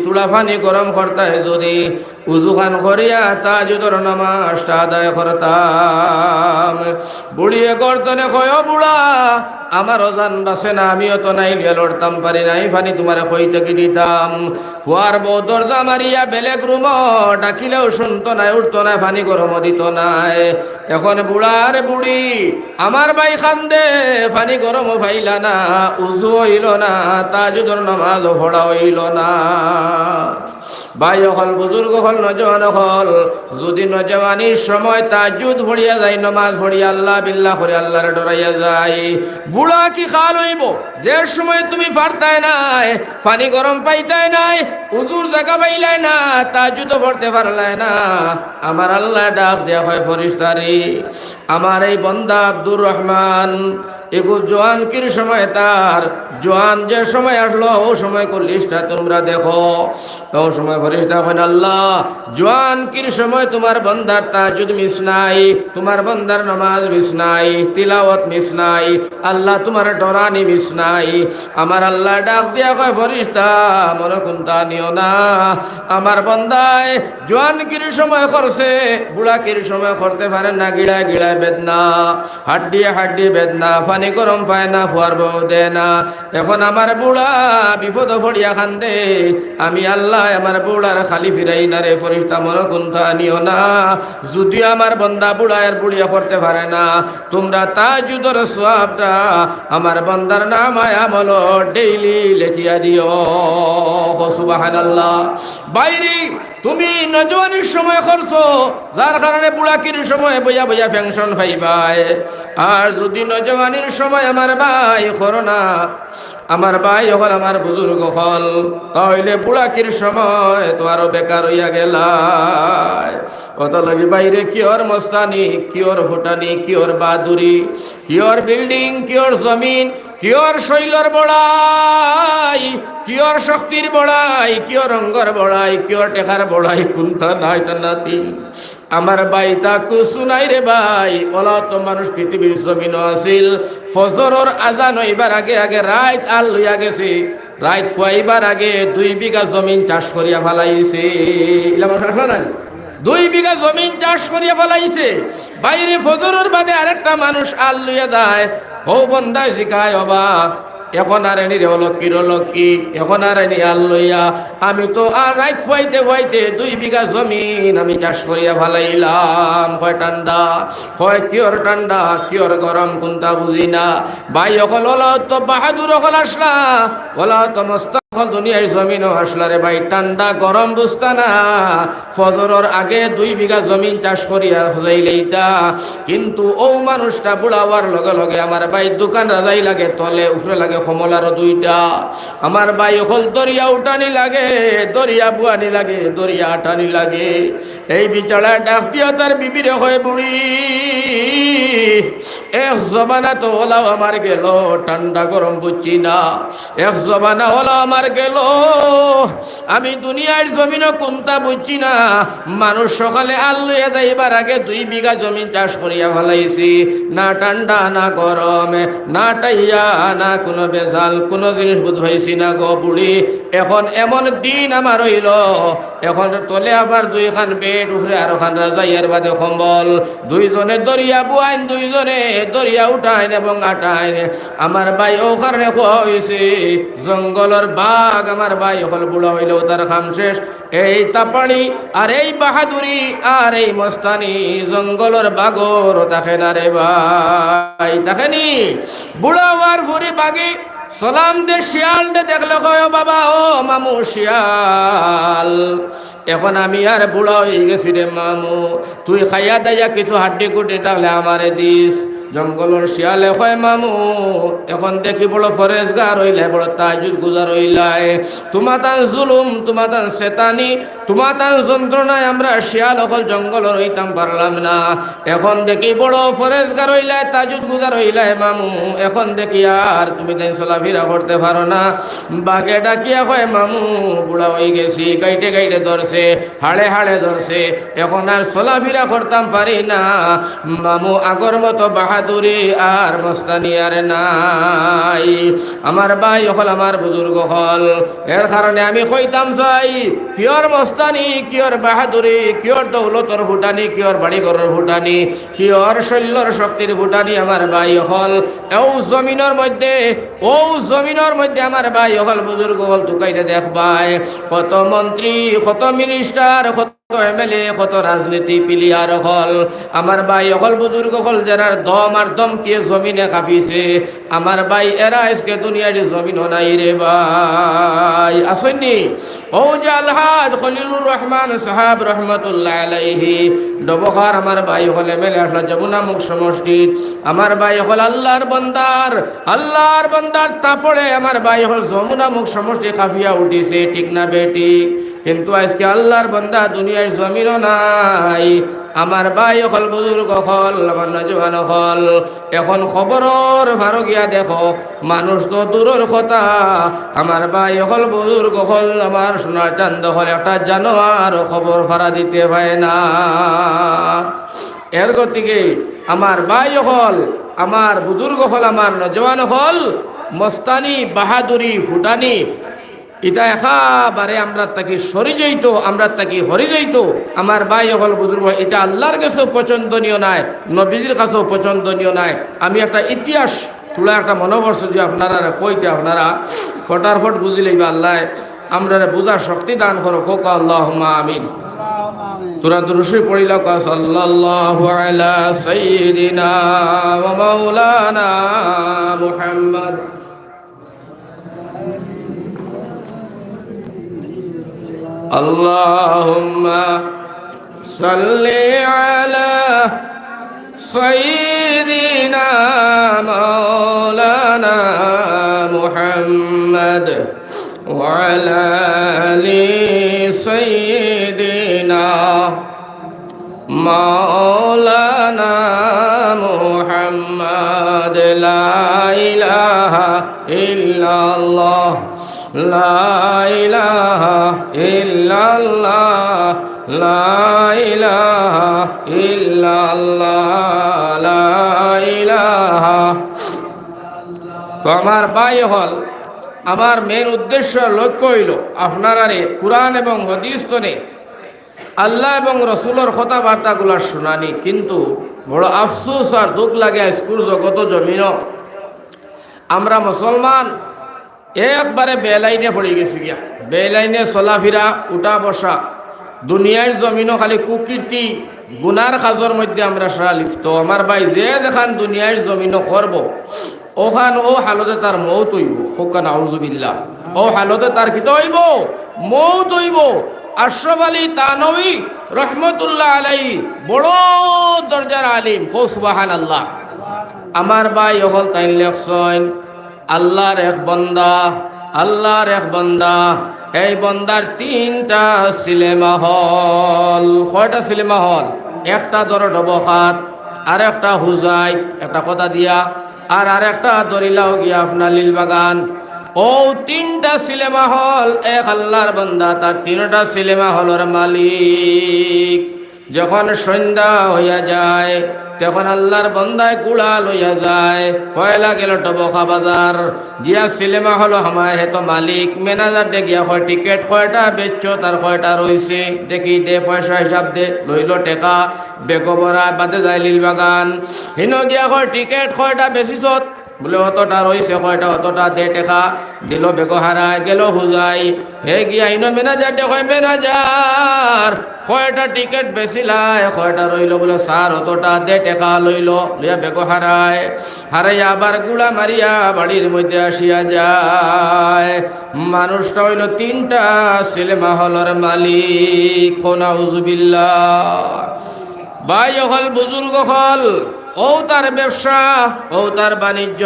তুলা পানি গরম করতায় যদি উজু খান করিয়া তাহাজ্জুদের নামাজটা আদায় করতাম। বুড়িয়ে গর্দনে কয় ও বুড়া, আমার অজান বাসে না, আমিও তো নাই লিয়া লড়তাম পারি নাই, ফানি তোমার কইতে কি দিতাম। ফুয়ার বউ দরজা মারিয়া বেলেগ রুম ডাকিলেও শুনতো নাই, উঠতো না, ফানি গরম দিত নাই। এখন বুড়ার বুড়ি আমার ভাই খান্দে, ফানি গরম ফাইলা না, উজু হইল না, তাহাজ্জুদের নামাজ পড়া হইল না। ভাই হল বুজুর্গ হল নজওয়ান হল, যদি নজওয়ানির সময় তাহাজ্জুদ পড়িয়া যায়, নামাজ পড়িয়া আল্লাহ বিল্লাহ করে আল্লাহরে ডরাইয়া যায়, বুড়া কি খাল হইব? যে সময় তুমি পারতাই নাই, পানি গরম পাইতাই নাই, উজুর জায়গা পাইলাই না, তাহাজ্জুদ পড়তে পারলাই না, আমার আল্লাহ ডাক দেয়া হয় ফরিস্তারি, আমার এই বান্দা আব্দুর রহমান এগো জোয়ান কির সময় তার জোয়ান যে সময় আসলো ও সময় লিস্টটা তোমরা দেখো। ও সময় ফরিস্তা কইন আল্লাহ জোয়ান কির সময় তোমার বান্দার তাহাজ্জুদ মিস নাই, তোমার বান্দার নামাজ মিস নাই, তিলাওয়াত মিস নাই, আল্লাহ তোমার ডরানি মিস নাই। আমার আল্লাহ ডাক দিয়া কয় ফরিস্তা মনে কোনটা নিও না, আমার বান্দায় জোয়ান কির সময় করছে, বুড়া কির সময় করতে পারে না, গিড়ায় গিড়ায় বেদনা, হাড্ডিয়ে হাড্ডি বেদনা, পানি গরম পায় না, ফুয়ার বউ দেয় না। এখন আমার বুড়া বিপদ পড়িয়া কান্দে, আমি আল্লাহ আমার বুড়ার খালি ফিরাই না রে ফরিস্তা মনে কোনটা নিও না। যদিও আমার বান্দা বুড়া আর বুড়িয়া করতে পারে না, তোমরা তাহাজ্জুদের সওয়াবটা আমার বান্দার নামায় আমল ডেইলি লেখিয়া দিও। সুবহানাল্লাহ। বাইরে তুমি নজওয়ানির সময় করছো, যার কারণে বুড়াকির সময় বইয়া বইয়া পেনশন পাইবাই। আর যদি নজওয়ানির সময় আমার ভাই করো না, আমার ভাই হল আমার বুজুর্গ হল, তাহলে বুড়াকির সময় তো আরো বেকার হইয়া গেলাই। কত লাগি বাইরে কিয়র মস্তানি, কিয়র ফুটানি, কিয়র বাদুরি, কিয়র বিল্ডিং, কিয়র জমিন, কিয়র শৈলর বড়াই, কিয়র শক্তির বড়াই, কিয়র রঙ্গর বড়াই, কিয়র টেকার বড়াই, কোনটা নাই তা নাতি। আমার ভাই তাকু শুনাই রে ভাই, ওলা তো মানুষ পৃথিবীর জমিন আছিল, ফজরের আজান হইবার আগে আগে রাত আল লইয়া গেছে, রাত ফুয়াইবার আগে 2 বিঘা জমিন চাষ করিয়া ফেলাইছে। 2 বিঘা জমিন চাষ করিয়া ফেলাইছে। বাইরে ফজরের বাদে আরেকটা মানুষ আল লইয়া যায়, ও বন্দায় জিকায় অবাক, এখন আর এনি রে লক্ষ্মীর লক্ষ্মী, এখন আর এনি আল লইয়া, আমি তো আর রাত ফুয়াইতে ফুয়াইতে 2 বিঘা জমিন আমি চাষ করিয়া ফেলাইলাম। কয় ঠান্ডা, কয় কিয়র ঠান্ডা, কিয়র গরম কোনটা বুঝি না। ভাই অকল ওলা তো বাহাদুর অকল আসলা, ওলা তো মস্তা অকল দুনিয়ার জমিনও আসলা রে ভাই, ঠান্ডা গরম বুঝতা না। ফজরের আগে 2 বিঘা জমিন চাষ করিয়া হজাইলেইতা, কিন্তু ও মানুষটা বুড়া হওয়ার লগে লগে আমার ভাই দোকান রাজাই লাগে, তলে উপরে লাগে কমলারও 2টা। আমার ভাই হল দরিয়া উঠানি লাগে, দরিয়া বুয়ানি লাগে, দরিয়া আটানি লাগে। এই বিচারা ডাক দিয়া তার বিবিরে হয় বুড়ি, এক জমানা তো হলাও আমার গেল, ঠান্ডা গরম বুঝছি না, এক জমানা হলো আমার আমার গেল, আমি দুনিয়ার জমিনও কোনটা বুঝছি না। মানুষ সকালে আল্লুয়ে যাইবার আগে 2 বিঘা জমি চাষ করিয়া ফেলাইছি, না ঠান্ডা না গরম না টাইয়া না কোনো বেজাল কোনো জিনিস বুঝাইছি না গো বুড়ি। এখন এমন দিন আমার হইল, এখন তলে আবার 2 খান বেড, উপরে আরো খান রাজাইয়ের বাদে কম্বল, 2 জনে দরিয়া বুয়াইন, 2 জনে দরিয়া উঠাইন এবং আটাইন। আমার ভাই ও কারণে কোয়া হয়েছে জঙ্গলের বাঘ। আমার ভাই হল বুড়া হইলেও তার খাম শেষ। এই তাপাড়ি আর এই বাহাদুরি আর এই মস্তানি জঙ্গলের বাঘর তাকে না রে ভাই, তাকেনি বুড়া হওয়ার ভরে বাঘে সালাম দে শিয়াল দে দেখলে কয় বাবা ও মামু শিয়াল, এখন আমি আর বুড়া হয়ে গেছি রে মামু, তুই খাইয়া দাইয়া কিছু হাড্ডি কুটি তাহলে আমারে দিস। জঙ্গলের শিয়ালে কয় মামু এখন দেখি বড় ফরেজগার হইলে, বড় তাজুদ গুজার হইলাই, তোমার তার জুলুম তোমার তার শেতানি তোমার তার যন্ত্রণায় আমরা শিয়াল অকল জঙ্গলের হইতাম পারলাম না। এখন দেখি বড় ফরেজগার হইলাই, তাজুদ গুজার হইলাই মামু, এখন দেখি আর তুমি তাই চলাফেরা করতে পারো না। বাঘে ডাকিয়া কয় মামু বুড়া হয়ে গেছি, গাইটে গাইটে ধরছে, হাড়ে হাড়ে ধরছে, এখন আর চলাফেরা করতাম পারি না মামু, আগর মতো বাহাদুরি আর মস্তানি আর নাই। আমার ভাই হল আমার বুজুর্গ হল, এর কারণে আমি কইতাম চাই কিয়র মস্তানি কিয়র বাহাদুরি কিয়র দৌলতর ফুটানি কিয়র বাড়ি ঘরের ফুটানি কিয়র শৈল্যর শক্তির ফুটানি আমার ভাই হল। ও জমিনের মধ্যে আমার ভাই হল বুজুর্গ হল টুকাইতে দেখবাই কত মন্ত্রী কত মিনিস্টার কত এমএলএ কত রাজনীতি প্লেয়ার হল। আমার ভাই হল বুজুর্গ হল যারা দম আর দম কে জমিনে কাঁপিছে, আমার ভাই এরা আজকে দুনিয়ার জমিনও নাই রে ভাই। আসেননি ও যে আলহাজ খলিলুর রহমান সাহাব রহমতুল্লাহ আলাইহি ডবখার আমার ভাই হল এমএলএ আসলে যমুনা মুখ সমষ্টিত। আমার ভাই হল আল্লাহর বান্দার তারপরে আমার ভাই হল যমুনা মুখ সমষ্টি কাফিয়া উঠিছে, ঠিক না বেটি? কিন্তু আজকে আল্লাহর বান্দা দুনিয়ার জমিনও নাই। আমার ভাই হল বুজুর্গ হল আমার নজওয়ান হল, এখন খবরের ভারো গিয়া দেখো মানুষ তো দূরের কথা, আমার ভাই হল বুজুর্গ হল আমার সোনার চান্দ হল একটা জানোয়ার খবর ভাড়া দিতে হয় না। এর গতিকে আমার ভাই হল আমার বুজুর্গ হল আমার নজওয়ান হল মস্তানি বাহাদুরি ফুটানি এটা একেবারে আমরা তাকে সরি যাইত, আমরা তাকে হরি যাইত। আমার ভাই হল বুজুর্গ, এটা আল্লাহর কাছেও পছন্দনীয় নাই, নবীজির কাছেও পছন্দনীয় নাই। আমি একটা ইতিহাস তুলা একটা মনোবর্ষ যে আপনারা কইতে আপনারা ফটাফট বুঝিলেই বা আল্লাহ আমরা বুঝার শক্তি দান করো। হোক আল্লাহুম্মা আমিন। তোরা দুরূশে পড়িলা কা সাল্লাল্লাহু আলা সাইয়্যিদিনা ওয়া মাওলানা মুহাম্মদ। আল্লাহুম্মা সাল্লি আলা সাইয়্যিদিনা মাওলানা মুহাম্মদ ওয়া আলা আলি সাইয়্যিদিনা মাওলানা মুহাম্মদ। লা ইলাহা ইল্লাল্লাহ লা ইলাহা ইল্লাল্লাহ লা ইলাহা ইল্লাল্লাহ লা ইলাহা। তো আমার ভাই হল আমার মেন উদ্দেশ্য লক্ষ্য হইল আপনারারে কুরআন এবং হাদিস তনে আল্লাহ এবং রসুলের কথাবার্তাগুলো শুনানি। কিন্তু বড় আফসোস আর দুঃখ লাগে স্কুল জগত জমিন আমরা মুসলমান একবারে বেলাইনে পড়ে গেছি গিয়া, বেলাইনে চলাফেরা উঠা বসা, দুনিয়ার জমিনও খালি কুকীর্তি গুনার কাজের মধ্যে আমরা সারা লিপ্ত। আমার ভাই যে দেখান দুনিয়ার জমিনও করব ওখান ও হালতে তার মৌত হইব, হোকা নাউজুবিল্লাহ, ও হালতে তার কি হইব মৌত হইব। আশরাফ আলী তানভী রহমতুল্লাহ আলাইহি বড় দরজার আলিম, হো সুবহানাল্লাহ। আমার ভাই হল তাই লেখছেন আল্লাহর এক বান্দা, আল্লাহর এক বান্দা, এই বান্দার 3টা সিনেমা হল। কয়টা সিনেমা হল? একটা ধরো ডবখাত, আর একটা হুজাই একটা কথা দিয়া, আর একটা দরিলাও গিয়া আপনার লীলবাগান। ও তিনটা সিনেমা হল এক আল্লাহর বান্দা তার তিনটা সিনেমা হলের মালিক। যখন সন্ধ্যা হইয়া যায় তখন আল্লাহর বান্দায় কুড়া লইয়া যায়, পয়লা গেল টবকা বাজার গিয়া সিনেমা হল হামায় হেতো মালিক ম্যানেজার ডে গিয়া হয় টিকেট কয়টা বেচছো তার কয়টা রইছে দেখি দে পয়সা হিসাব দে, লইল টেকা বেকবরা বাদে যায় লিল বাগান হিন গিয়া হয় টিকেট কয়টা বেচিছত, বলে অতটা রইছে কয়টা অতটা দে টেকা দিল বেগ হারায় গেল হুজাই হে গিয়া ইন ম্যানেজার ডে হয় ম্যানেজার কয়টা টিকেট বেচিলাই কয়টা রইল, বলে স্যার অতটা দে টেকা লইল লইয়া বেগ হারায় হারাইয়া আবার গুড়া মারিয়া বাড়ির মধ্যে আসিয়া যায়। মানুষটা হইল তিনটা সিনেমা হলের মালিক। নাউজুবিল্লাহ। ভাই হল বুজুর্গ হল ও তার ব্যবসা ও তার বাণিজ্য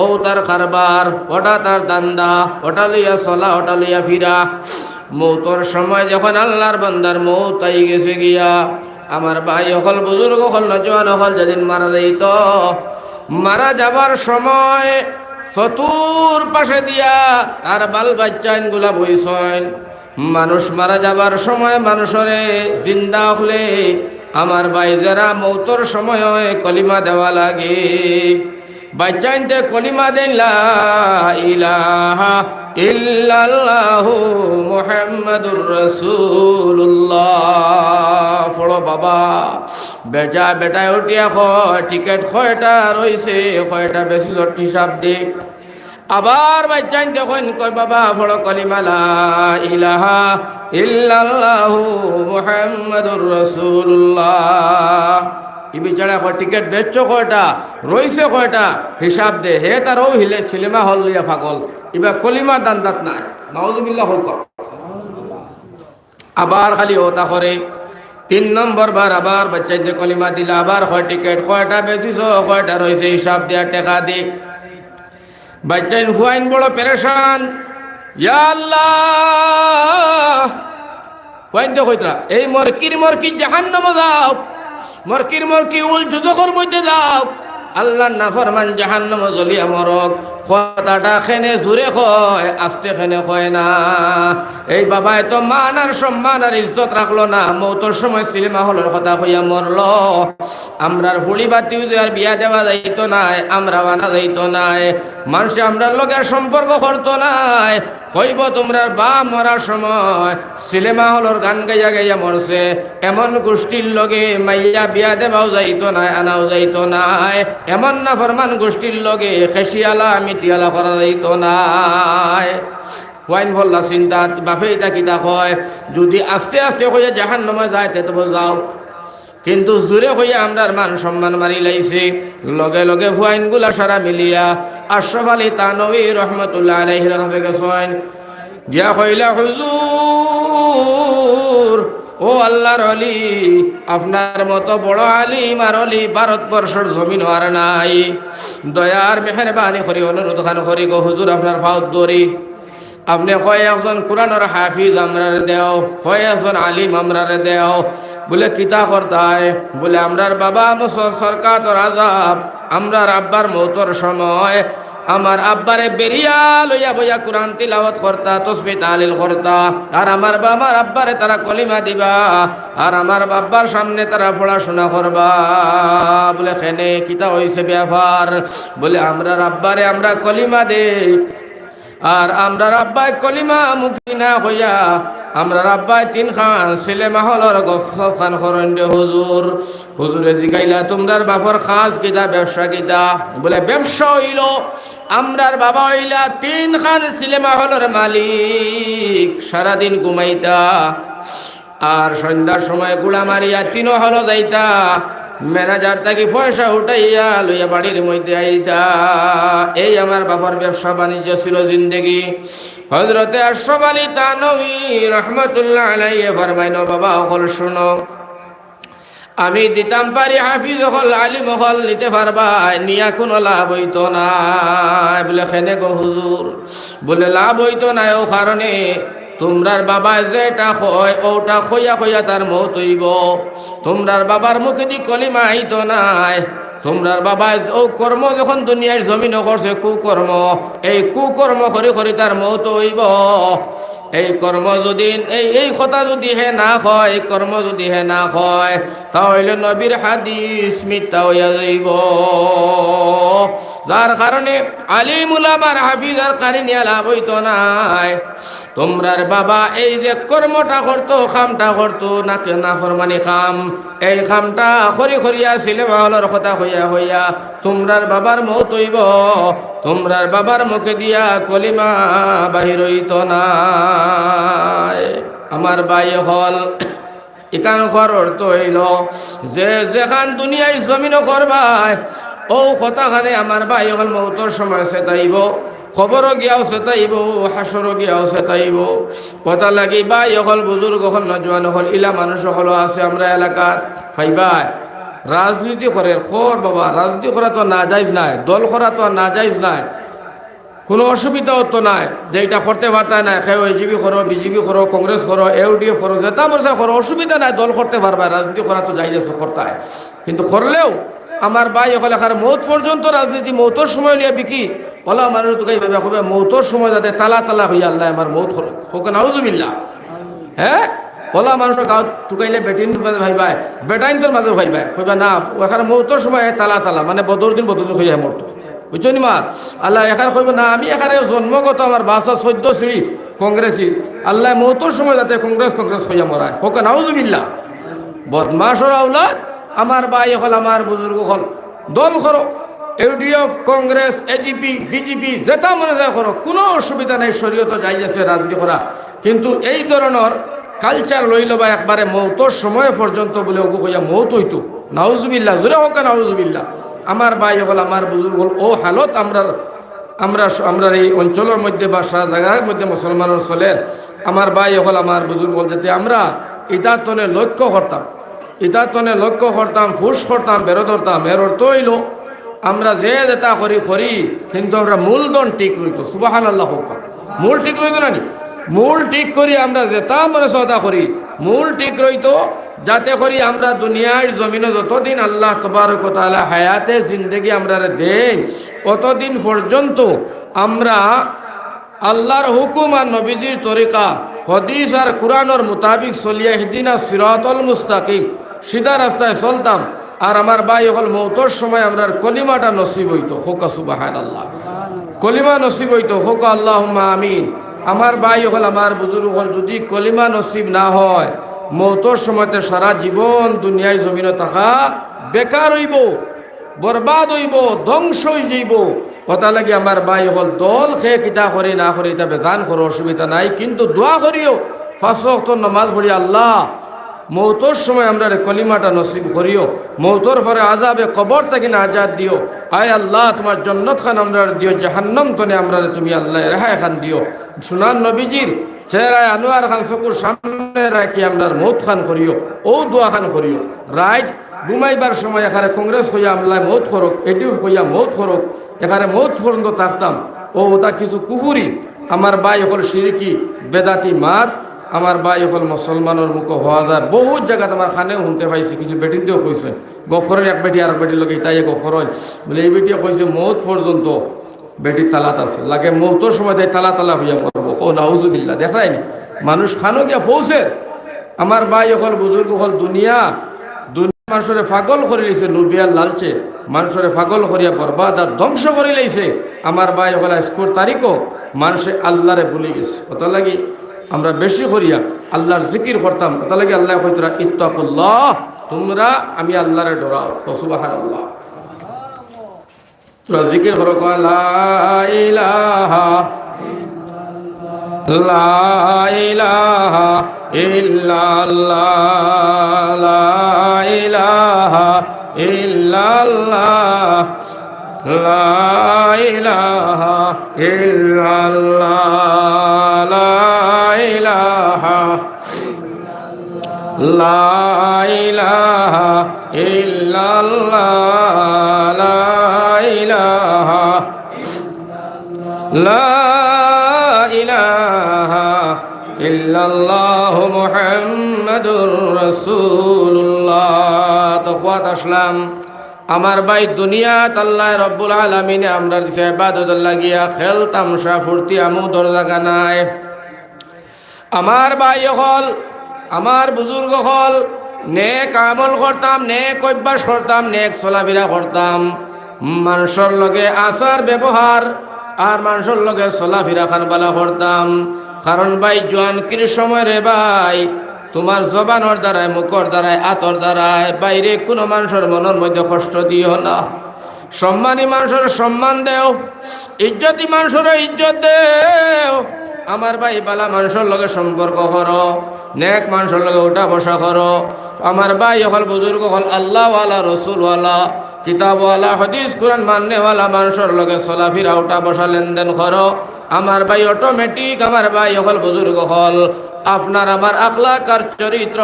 ও তার কারবার, ওটা তার দান্দা, ওটা লইয়া চলা ওটা লইয়া ফিরা। মৌতর সময় যখন আল্লাহর বান্দার মৌত আই গেছে গিয়া, আমার ভাই হল বুজুর্গ হল নজওয়ান হল যেদিন মারা যাইত, মারা যাবার সময় চতুর পাশে দিয়া তার বাল বাচ্চাইন গুলা বইছেন। মানুষ মারা যাবার সময় মানুষরে জিন্দা হলে আমার ভাই যারা মৌতর সময় কলিমা দেওয়া লাগে, বাচ্চাইনতে কলিমা দেন লা ইলাহা ইল্লাল্লাহু মুহাম্মাদুর রাসূলুল্লাহ। পড়ো বাবা বেটা বেটায় উঠিয়া কয় টিকেট কয়টা রইছে কয়টা বেশি হিসাব দে। আবার বাচ্চাইন যখন কয় বাবা পড়ো কলিমা লা ইলাহা ইল্লাল্লাহু মুহাম্মাদুর রাসূলুল্লাহ। ই বিচারা কয় টিকেট বেচছো কয়টা রইছে কয়টা হিসাব দে। হে তারও হিলে সিনেমা হল লইয়া পাগল, এবার কলিমার দান্দাত নাই। নাউজুবিল্লাহ হল কর। আবার খালি ওটা করে 3 নম্বর বার আবার বাচ্চাই যে কলিমা দিলা আবার কয় টিকেট কয়টা বেচিছ কয়টা রইছে হিসাব দিয়া টেকা দি। বাচ্চাই হুয়াইন বড় পেরেশান, ইয়া আল্লাহ হুয়াইন তো কইতরা এই মরকির জাহান্নামে যাও, মরকির উল জুজখর মধ্যে যাও, আল্লাহর নাফরমান জাহান্নামে জ্বলিয়া মরক। কথাটা খেনে জুড়ে কয় আস্তে খেনে কয় না। এই বাবা এত মান আর সম্মান আর ইজ্জত রাখলো না, মৌতর সময় সিনেমা হলের কথা কইয়া মরল। আমরার হুড়ি বাতিও আর বিয়া দেওয়া যাইতো নাই, আমরা বানা যাইতো নাই, মানুষ আমরার লগে সম্পর্ক করতো নাই। কইব তোমরার বা মরার সময় সিনেমা হলের গান গাইয়া গাইয়া মরছে, এমন গোষ্ঠীর লগে মাইয়া বিয়া দেওয়াও যাইতো নাই, আনাও যাইতো নাই। এমন না ফরমান গোষ্ঠীর লগে খেসিয়ালা মিটিয়ালা করা যাইতো নাই। ওয়াইন ভল্লা চিন্তা বাপে এটা কিতা কয় যদি আস্তে আস্তে হইয়া জাহান্নামে যায় তে তো যাও, কিন্তু জোরে হইয়া আমরার মান সম্মান মারি লাইছে। লগে লগে হুয়াইন গুলা সারা মিলিয়া আশরাফ আলী তানভী রহমতুল্লাহ আলাইহির কাছে গেছেন, গিয়া কইলা হুজুর ও আল্লাহর অলি, আপনার মতো বড় আলিম আর অলি ভারতবর্ষের জমিন আর নাই, দয়ার মেহরবানি করি অনুরোধ খান করি গো হুজুর আপনার ফাউদ দরি। আপনি কয় একজন কোরআনের হাফিজ আমরারে দেও, কয় একজন আলিম আমরারে দেও। বলে কিতা করতায়, বলে আমরার বাবা সরকার আজাব, আমরার আব্বার মৌতর সময় আমার আব্বারে বেরিয়া লইয়া বইয়া কোরআন তিলাওয়াত করতা, তসবিহ তাহলিল করতা, আর আমার আব্বারে তারা কলিমা দিবা, আর আমার বাবার সামনে তারা পড়াশোনা করবা। বলে খেনে কিতা হইছে ব্যাপার? বলে আমরার আব্বারে আমরা কলিমা দেই, আর আমরা আব্বাই কলিমা মুখী না হইয়া আমরা আব্বাই 3 খান সিনেমা হলর গফসফ খান করেন রে হুজুর। হুজুরে জিগাইলা তোমরার বাপর খাস কিতা ব্যবসা কিতা? বলে ব্যবসা হইল আমরার বাবা হইলা 3 খান সিনেমা হলর মালিক, সারাদিন ঘুমাইতা আর সন্ধ্যার সময় গুড়া মারিয়া 3 হল যাইতা, ম্যানেজার তাকে পয়সা উঠাইয়া লইয়া বাড়ির মধ্যে আইতা। এই আমার বাবার ব্যবসা বাণিজ্য ছিল জিন্দেগি। হযরতে আশরাফ আলী থানভী রহমতুল্লাহ আলাইহি ফরমাইন, বাবা হল শুনো, আমি দিতাম পারি হাফিজ হল আলিম হল নিতে পারবা, নিয়া কোনো লাভ হইতো না। বলে খেনে গো হুজুর? বলে লাভ হইতো না ও কারণে তোমরার বাবা যেটা কয় ওটা কইয়া কইয়া তার মৌত হইব। তোমরার বাবার মুখে দি কলিমা আইতো নাই, তোমরার বাবা ও কর্ম যখন দুনিয়ার জমিন করছে কুকর্ম, এই কুকর্ম করে করে তার মৌত হইব। এই কর্ম যদি এই কথা যদি হে না হয়, এই কর্ম যদি হে না হয়, তাহলে নবীর হাদিস মিথ্যা হইয়া যাইব। যার কারণে আলিম উলামার হাফিজ আর কারিনী লাভ হইতো নাই। তোমরার বাবা এই যে কর্মটা করতো, খামটা করতো না ফরমানি খাম, এই খামটা খরি খরিয়া ছিলে বাহলর কথা হইয়া হইয়া তোমরার বাবার মৌত হইব। তোমরার বাবার মুখে দিয়া কলিমা বাহির হইত না। আমার বাই হল এখান ঘর অর্থ হইল যে যেখান দুনিয়ার জমিন করবাই ও কথাখানে আমার ভাই হল মৌতর সময় সেটাইব, খবরও গিয়াও সেটাইব, হাসরও গিয়াও সেটাইব। কথা লাগি ভাই হল বুজুর্গ হল নজওয়ান হল ইলা মানুষ হল আছে আমরা এলাকাত ফাইবাই রাজনীতি করে খর বাবা, রাজনীতি করা তো না যাইজ নাই, দল করা তো না যাইজ নাই, কোনো অসুবিধাও তো নাই যে এটা করতে পারতা না। কেউ এজিবি করো, বিজেপি করো, কংগ্রেস করো, ইউডিএফ করো, যেটা বলছে করো, অসুবিধা নাই, দল করতে পারবা, রাজনীতি করা তো যাই যাচ্ছে করতে হয়। কিন্তু করলেও আমার ভাই ওখানে এখানে মৌত পর্যন্ত রাজনীতি মৌতর সময় লিয়া বিকি ওলা মানুষ তোকে এইভাবে হবে মৌতর সময় যাতে তালা তালা হইয়া আল্লাহ আমার মৌত হোক নাউজুবিল্লাহ। হ্যাঁ ওলা মানুষের গাঁত টুকাইলে বেটিন ভাই ভাই বেটাইন তোর মাঝে ভাই ভাই কইবা না ওখানে মৌতর সময় তালা তালা মানে বদর দিন হইয়া মরতো, বুঝছো নি মাত আল্লাহ এখানে কইব না আমি এখানে জন্মগত আমার বাসা 14 সিঁড়ি কংগ্রেসি আল্লাহ মৌতর সময় যাতে কংগ্রেস হইয়া মরায় হোক নাউজুবিল্লাহ। বদমাশর আওলাদ আমার ভাই হল আমার বুজুর্গ হল দল করো, ইউডিএফ, কংগ্রেস, এজিপি, বিজেপি যেটা মনে যায় করো, কোনো অসুবিধা নেই, শরীয়ত যাই আছে রাজনীতি করা। কিন্তু এই ধরনের কালচার লইল বা একবারে মৌতর সময় পর্যন্ত বলে ওগু হইয়া মৌত হইতো নাউজুবিল্লাহ, জোরে হোক নাউজুবিল্লাহ। আমার ভাই হল আমার বুজুর্গ হল ও হালত আমরা এই অঞ্চলের মধ্যে বা সারা জায়গার মধ্যে মুসলমানের চলে। আমার ভাই হল আমার বুজুর্গ হল যাতে আমরা ইদাতনে লক্ষ্য করতাম, ফুস করতাম, বেরো ধরতাম। এর অর্থ হইল আমরা যে যেটা করি কিন্তু আমরা মূলধন ঠিক রইতো, সুবহানাল্লাহ হোক, মূল ঠিক রইতো না নি, মূল ঠিক করি আমরা যেটা মনে সদা করি মূল ঠিক রইতো, যাতে করি আমরা দুনিয়ার জমিনে যতদিন আল্লাহ তাবারক ওয়া তাআলা হায়াতে জিন্দেগি আমরা দেই অতদিন পর্যন্ত আমরা আল্লাহর হুকুম আর নবীজির তরিকা হাদিস আর কুরআনের মুতাবিক চলিয়া হিদিনা সিরাতাল মুস্তাকিম সিধা রাস্তায় চলতাম। আর আমার ভাই হল মৌতর সময় আমরা কলিমাটা নসিব হইতো, হোক সুবহানাল্লাহ, কলিমা নসিব হইতো, হোক আল্লাহুম্মা আমিন। আমার ভাই হল আমার বুজুর্গ হল যদি কলিমা নসিব না হয় মৌতর সময়তে সারা জীবন দুনিয়ায় জমিনে থাকা বেকার হইব, বরবাদ হইব, ধ্বংস হয়ে যাইব। কথা লাগে আমার ভাই হল দল খেয়ে কিতা করে না করে এটা বেজান করো, অসুবিধা নাই, কিন্তু দোয়া করিও 5 ওয়াক্ত নামাজ পড়ি আল্লাহ মৌতর সময় আমরা কলিমাটা নসিব করিও, মৌতর পরে আযাবে কবর থেকে না আজাদ দিও। আয় আল্লাহ তোমার জান্নাত খান আমরা দিও, জাহান্নাম তনে আমরা তুমি আল্লাহ রেহাই খান দিও। সুনান নবীজির চেহারায় আনোয়ার খান চকুর সামনে রাখি আমরা মৌত খান করিও, ও দোয়া খান করিও। রাইট ঘুমাইবার সময় এখানে কংগ্রেস হইয়া আমলায় মৌত করক, এটিও হইয়া মৌত করক, এখানে মৌত পর্যন্ত থাকতাম। ও ওটা কিছু কুহুরি আমার ভাই হল শিরকি বেদাতি মাত, আমার ভাই হল মুসলমানের মুখ হওয়া যায় বহুত জায়গাতে আমার খানেও শুনতে পাইছি, কিছু বেটিতেও কইছে গফরের এক বেটি আর বেটির লোক তাই গফর বলে এই বেটিও কইছে মৌত পর্যন্ত বেটি তালাত আছে, লাগে মৌতর সময় তাই তালা তালা হইয়া মরবো। ও নাউজুবিল্লাহ, দেখায়নি মানুষ খানো গিয়া পৌঁছে। আমার ভাই হল বুজুর্গ হল দুনিয়া মানুষরে পাগল করে লাইছে, লুবিয়ার লালচে মানুষরে পাগল করিয়া বরবাদ আর ধ্বংস করে লাইছে। আমার ভাই হল স্কোর তারিখও মানুষে আল্লাহরে ভুলে গেছে। ওটা লাগি আমরা বেশি করিয়া আল্লাহর জিকির করতাম। ওটা লাগে আল্লাহ কইতরা ইত্তাকুল্লাহ, তোমরা আমি আল্লাহরে ডরাও, সুবহানাল্লাহ। তোরা জিকির করো লা ইলাহা লা ইলাহা ইল্লাল্লাহ লা ইলাহা ইল্লাল্লাহ লা ইলাহা ইল্লাল্লাহ লা ইলাহা ইল্লাল্লাহ লা ইলাহা লা ইলাহা ইল্লাল্লাহ মুহাম্মাদুর রাসূলুল্লাহ। তো খাত আসলাম আমার ভাই দুনিয়াত আল্লাহ রব্বুল আলামিনে আমরা দিছে ইবাদত লাগিয়া খেল তামসা ফুর্তি আমোদর জায়গা নাই। আমার ভাই হল, আমার বুজুর্গ হল, নেক আমল করতাম, নেক অভ্যাস করতাম, নেক চলাফেরা করতাম, মানুষের লগে আচার ব্যবহার আর মানুষের লগে চলাফেরা খানবালা করতাম। কারণ ভাই জোয়ানকির সময় রে ভাই তোমার জবানোর দ্বারায়, মুখর দ্বারায়, আতর দ্বারায় বাইরে কোনো মানুষের মনের মধ্যে কষ্ট দিও না। সম্মানী মানুষের সম্মান দেও, ইজ্জতি মানুষের ইজ্জত দেও। আমার ভাই বালা মানুষের লগে সম্পর্ক করো, নেক মানুষের লগে উঠা বসা করো। আমার ভাই হল, বুজুর্গ হল, আল্লাহওয়ালা, রসুলওয়ালা, কিতাবওয়ালা, হাদিস কুরআন মাননেওয়ালা মানুষের লগে চলাফেরা উঠা বসা লেনদেন করো। আমার ভাই অটোমেটিক, আমার ভাই হল, বুজুর্গ হল, আপনার আমার আখলাক আর চরিত্র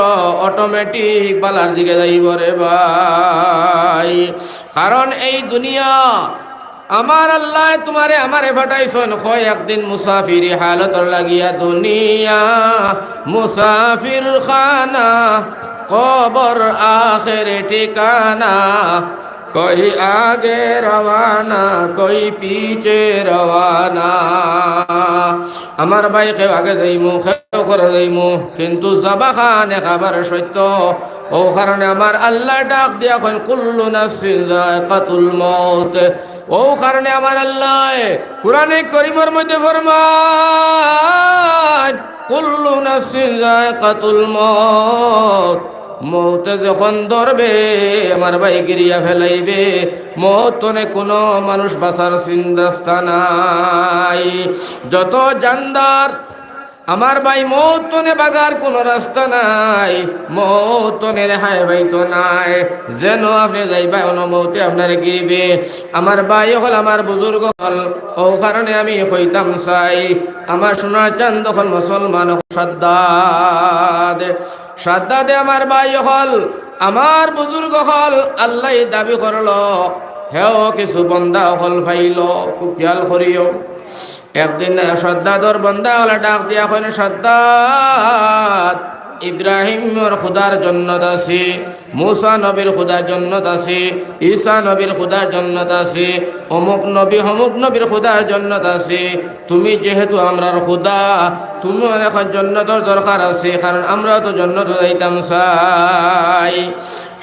অটোমেটিক বালার দিকে যাইব রে ভাই। কারণ এই দুনিয়া আমার আল্লাহ তোমারে আমারে ফাটাইছেন হয় একদিন মুসাফিরি হালতর লাগিয়া। দুনিয়া মুসাফির খানা, কবর আখের ঠিকানা, কই আগে রওয়ানা, কই পিছে রওয়ানা। আমার ভাই কেউ আগে যাইমু, কেউ করে যাইমু, কিন্তু যাবা খানে খাবার সত্য। ও কারণে আমার আল্লাহ ডাক দিয়া কইন কুল্লু নাফসিন যায়কাতুল মউত। ও কারণে আমার আল্লাহ কুরআনে কারীমের মধ্যে ফরমান কুল্লু নাফসিন যায়কাতুল মউত। মৌতে যখন ধরবে আমার ভাই গিরিয়া ফেলাইবে। মৌতনে কোনো মানুষ বাঁচার রাস্তা নাই। যত জানদার আমার ভাই মৌতনে বাগার কোনো রাস্তা নাই, মৌতনে রেহাই ভাইতো নাই। যেন আপনি যাইবা মৌতে আপনার গিরবে। আমার ভাই হল, আমার বুজুর্গ হল, ও কারণে আমি হইতাম চাই আমার সোনার চাঁদ হল মুসলমান সাদ্দাদে আমার ভাই হল, আমার বুজুর্গ হল। আল্লাহ দাবি করলো হেও কিছু বন্দা হল ফাইল, খুব খেয়াল করিও। একদিন সদ্দাদর বন্দা হলে ডাক দিয়া কইন সদ্দাদ, ইব্রাহিমের খুদার জন্নত আছে, মুসা নবীর খুদার জন্নত আছে, ঈসা নবীর খুদার জন্নত আছে, অমুক নবী হমুক নবীর খুদার জন্নত আছে। তুমি যেহেতু আমরার খুদা, তুমি এখন জন্নতর দরকার আছে, কারণ আমরা তো জন্নত যাইতাম চাই।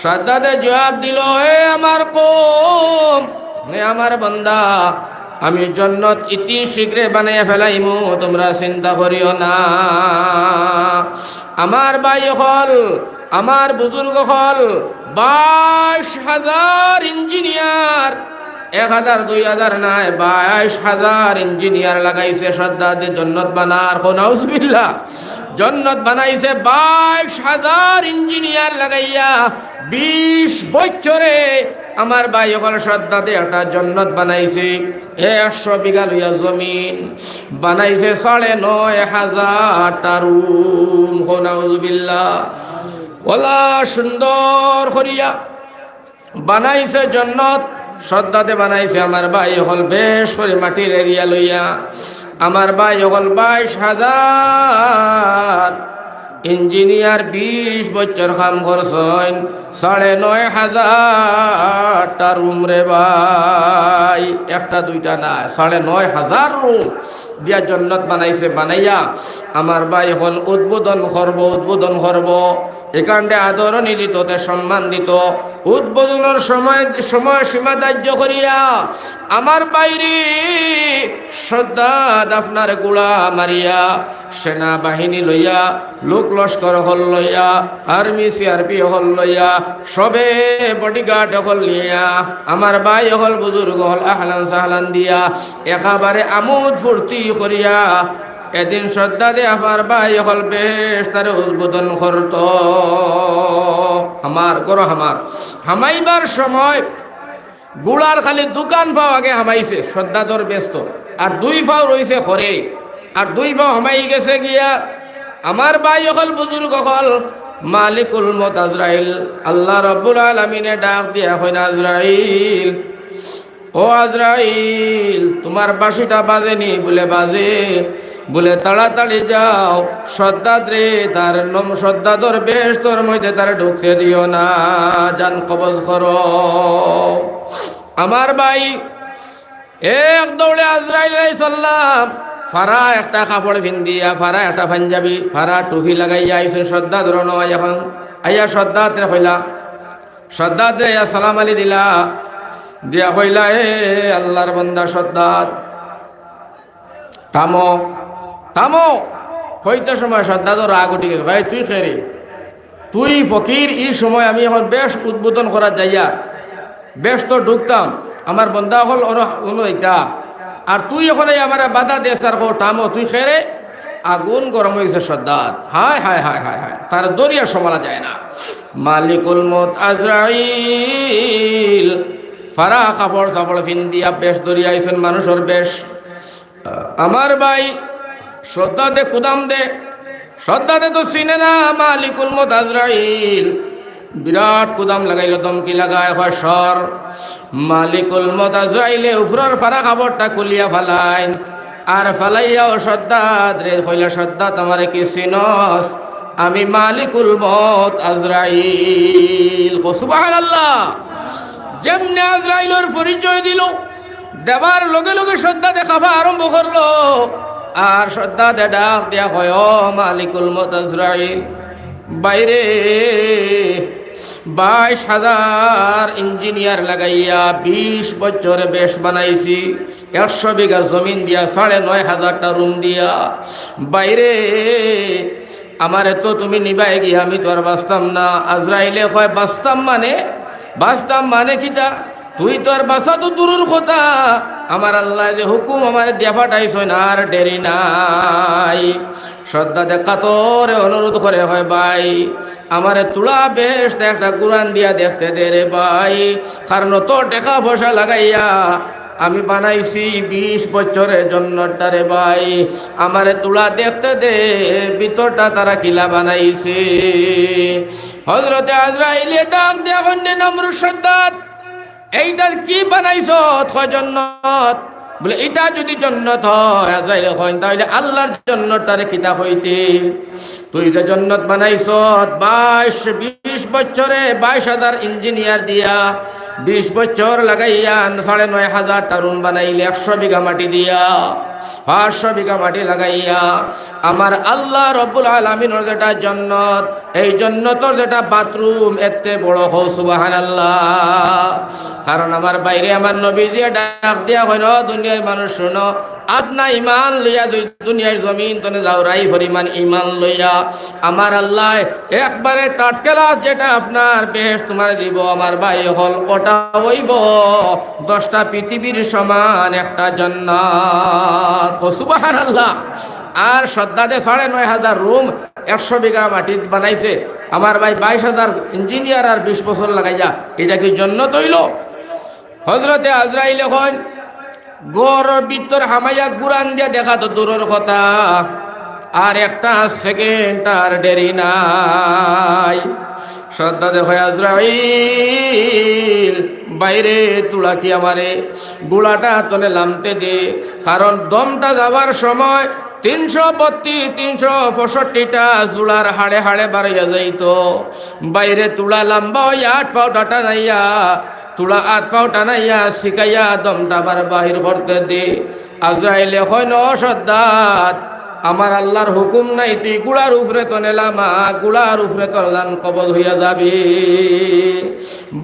সদ্দাদে জবাব দিল, হে আমার কওম, হে আমার বান্দা, আমি জন্নত ইতি শীঘ্রে বানাইয়া ফেলাইমু, তোমরা চিন্তা করিও না। আমার ভাই হল, আমার বুজুর্গ হল 22,000 ইঞ্জিনিয়ার, 1,000 2,000 নাই, 22,000 ইঞ্জিনিয়ার লাগাইছে সদ্দাদে জন্নত বানার। নাউজুবিল্লাহ, জন্নত বানাইছে 22,000 ইঞ্জিনিয়ার লাগাইয়া। 20 বছরে আমার ভাই হল সদ্দাদে একটা জন্নত বানাইছে। 100 বিঘা লইয়া জমিন বানাইছে, 9,500টা রুম। নাউজুবিল্লাহ, ওলা সুন্দর করিয়া বানাইছে জন্নত সদ্দাদে বানাইছে। আমার ভাই হল বেশ করে মাটির এরিয়া লইয়া। আমার ভাই হল 22,000 ইঞ্জিনিয়ার 20 বছর কাম করছেন, 9,500টা রুম রে ভাই, একটা দুইটা না, 9,500 রুম দিয়া জন্নত বানাইছে। বানাইয়া আমার ভাই হল উদ্বোধন করব। এখানটা আদরণী দিত, সম্মান দিত। উদ্বোধনের সময় সীমা ধার্য করিয়া আমার বাইরে সদ্দাদ আপনার গুড়া মারিয়া সেনাবাহিনী লইয়া, লোক লস্কর হল লইয়া, আর্মি সিআরপি হল লইয়া, সবে বডিগার্ড হল লইয়া আমার ভাই হল, বুজুর্গ হল আহলান সাহলান দিয়া একেবারে আমোদ ফুর্তি করিয়া এদিন সদ্দাদে আমার ভাই হল বেশ তার উদ্বোধন করত। আমার করো হামাইবার সময় গুড়ার খালি দোকান পাও আগে হামাইছে, সদ্দাদর ব্যস্ত, আর 2 পাও রইছে ঘরে, আর 2 পাও হামাই গেছে গিয়া। আমার ভাই হল, বুজুর্গ হল, মালিকুল মত আজরাইল, আল্লাহ রাব্বুল আলামিনে ডাক দিয়া কইন, আজরাইল, ও আজরাইল, তোমার বাঁশিটা বাজেনি? বলে বাজে। বলে তাড়াতাড়ি যাও সদ্দাদ রে, তার নম সদ্দাদর বেশ তোর মধ্যে তার ঢুকতে দিও না, জান কবজ করো। আমার ভাই এক দৌড়ে আজরাইল আলাইহিস সালাম ফারা একটা কাপড় ভিন্দিয়া, ফারা একটা পাঞ্জাবি, ফারা টুপি লাগাইয়া আইসুন সদ্দাদ রনো। এখন আইয়া সদ্দাদ রে হইলা, সদ্দাদ রে সালাম আলী দিলা, দিয়া হইলা এ আল্লাহর বান্দা সদ্দাদ থামো থামো। হইতে সময় সদ্দাদর রাগ উঠি গেছে, ভাই তুই খেরে তুই ফকির, এই সময় আমি এখন বেশ উদ্বোধন করা যাইয়া বেশ তো ঢুকতাম, আমার বন্দা হল অনুইতা, আর তুই এখন আমার বাধা দে স্যার হো থামো তুই খেরে। আগুন গরম হয়ে গেছে সদ্দাদ, হায় হায় হায় হায় হায়, তার দরিয়া সমালা যায় না। মালিকুল মত আজরাইল ফারা কাপড় সাপড় ফিন্দিয়া বেশ দরিয়া আইসেন মানুষের বেশ। আমার ভাই শ্রদ্ধাতে কুদাম দে, শ্রদ্ধাতে তো চিনে না মালিকুল মত আজরাইল, বিরাট কুদাম লাগাইল, দমকি লাগায় হয় সর। মালিকুল মত আজরাইলে উপরের ফারা কাপড়টা খুলিয়া ফালাইন, আর ফালাইয়াও সদ্দাত রে কইলা সদ্দাত আমারে কি চিনস, আমি মালিকুল মত আজরাইল। সুবহানাল্লাহ। যেমনে আজরাইলের পরিচয় দিল, দেবার লগে লগে সদ্দাতে খাফা আরম্ভ করলো, আর সদ্দাতে ডাক দিয়া কয় ও মালিকুল মত আজরাইল, বাইরে 22,000 ইঞ্জিনিয়ার লাগাইয়া 20 বছরে বেশ বানাইছি, 100 বিঘা জমিন দিয়া 9,500টা রুম দিয়া, বাইরে আমারে তো তুমি নিবাই গিয়া আমি তো আর বাঁচতাম না। আজরাইলে কয় বাঁচতাম মানে কিটা, তুই তো আর বাঁচা তো দূরের কথা, আমার আল্লাহ যে হুকুম আমার দিয়া পাঠাইছ না, আর দেরি নাই। শ্রদ্ধাতে কাতরে অনুরোধ করে হয় ভাই আমারে তুলা বেশ একটা কুরআন দিয়া দেখতে দে রে ভাই, কারণ তো টাকা পয়সা লাগাইয়া আমি বানাইছি 20 বছরের জন্যটা রে ভাই, আমারে তুলা দেখতে দে ভিতরটা তারা কিলা বানাইছে। হযরতে আজরাইলে ডাক দেয়া বন্ধে নমরুদ সদ্দাত, এইটা কি বানাইছ জন্নত? বলে এটা যদি জন্নত হয় আজরাইল হয় তাহলে আল্লাহর জন্নতটারে কিতা হইতে, তুই যে জন্নত বানাইছ 22-20 বছরে 22,000 ইঞ্জিনিয়ার দিয়া 20 বছর লাগাইয়া 9,500টা রুম বানাইলে, 100 বিঘা মাটি দিয়া 500 বিঘা মাটি লাগাইয়া আমার আল্লাহ রব্বুল আলামিনের যেটা জন্নত, এই জন্নতর যেটা বাথরুম এতে বড় হও সুবহানাল্লাহ। কারণ আমার বাইরে আমার নবীজি ডাক দিয়া হয় না, দুনিয়ার মানুষ শোনো, আপনা ইমান লইয়া দুনিয়ার জমিন তনে যাও রাই পরিমাণ ইমান লইয়া আমার আল্লাহ একবারে টাটকেলা যেটা আপনার বেহেশত তোমার দিব আমার ভাই হল, ওটা হইব 10টা পৃথিবীর সমান একটা জান্নাত। সুবহানাল্লাহ। আর সদ্দাতে 9,500 রুম 100 বিঘা মাটি বানাইছে আমার ভাই, 22,000 ইঞ্জিনিয়ার আর 20 বছর লাগাইয়া, এটা কি জান্নাত হইল? হযরতে আজরাইল এখন গড়ের ভিতর হামাইয়া গুরান দিয়া দেখা তো দূরের কথা, আর একটা সেকেন্ড আর দেরি নাই। শ্রদ্ধা দেখো আজরাইল বাইরে তুলা কি আমারে গোলাটা তলে নামতে দে, কারণ দমটা যাবার সময় 362-365টা জুলার হাড়ে হাড়ে বাড়িয়া যাইত। বাইরে তুলা লম্বা ওই 8 পাও টাটা নাইয়া, তুলা 8 পাও টানাইয়া শিখাইয়া দমটা আবার বাহির করতে দে। আজরাইলে হয় ন সদ্দাত, আমার আল্লাহর হুকুম নাই, তুই গুড়ার উপরে তো নেলামা, গুড়ার উপরে তো কবজ হইয়া যাবি।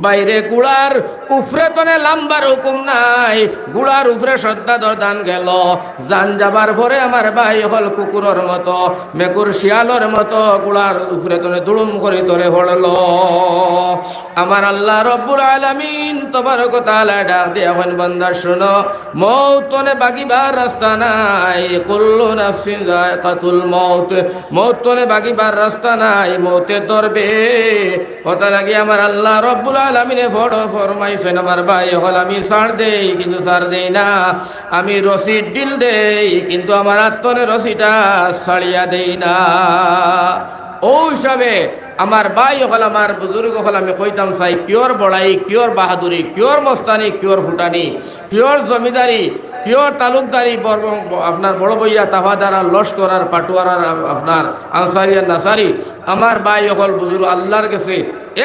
বাইরে গুড়ার উপরে তো লাম্বার হুকুম নাই, গুড়ার উপরে শ্রদ্ধা দরদান গেল, জান যাবার পরে আমার ভাই হল কুকুরের মতো, মেকুর শিয়ালের মতো গুড়ার উপরে তো দুড়ুম করে ধরে হড়ল। আমার আল্লাহ রব্বুল আলামিন তবারক ওয়া তাআলা ডাক দিয়া বলেন, বান্দা শোনো, মওতনে বাগিবার রাস্তা নাই, কুল্লু নাফসিন যায়কাতুল মউত, মওতনে বাগিবার রাস্তা নাই, মওতে ধরবে। কথা লাগি আমার আল্লাহ রব্বুল আলামিনে বড় ফরমাইছেন আমার ভাই হল, আমি ছাড় দেই কিন্তু ছাড় দেই না, আমি রশি ডিল দেই কিন্তু আমার আত্মনে রশিটা ছাড়িয়া দেই না। ওই হিসাবে আমার ভাই হল, আমার বুজুর্গ হল, আমি কইতাম চাই কিয়র বড়াই, কিয়র বাহাদুরি, কিয়র মস্তানি, কিয়র ফুটানি, কিয়র জমিদারি, পিওর তালুকদারি আপনার বড় বইয়া তাফাদার আর লস্কর আর পাটুয়ার আর আপনার আনসারি আর নাসারি আমার ভাই হল বুজুর্গ আল্লাহর কাছে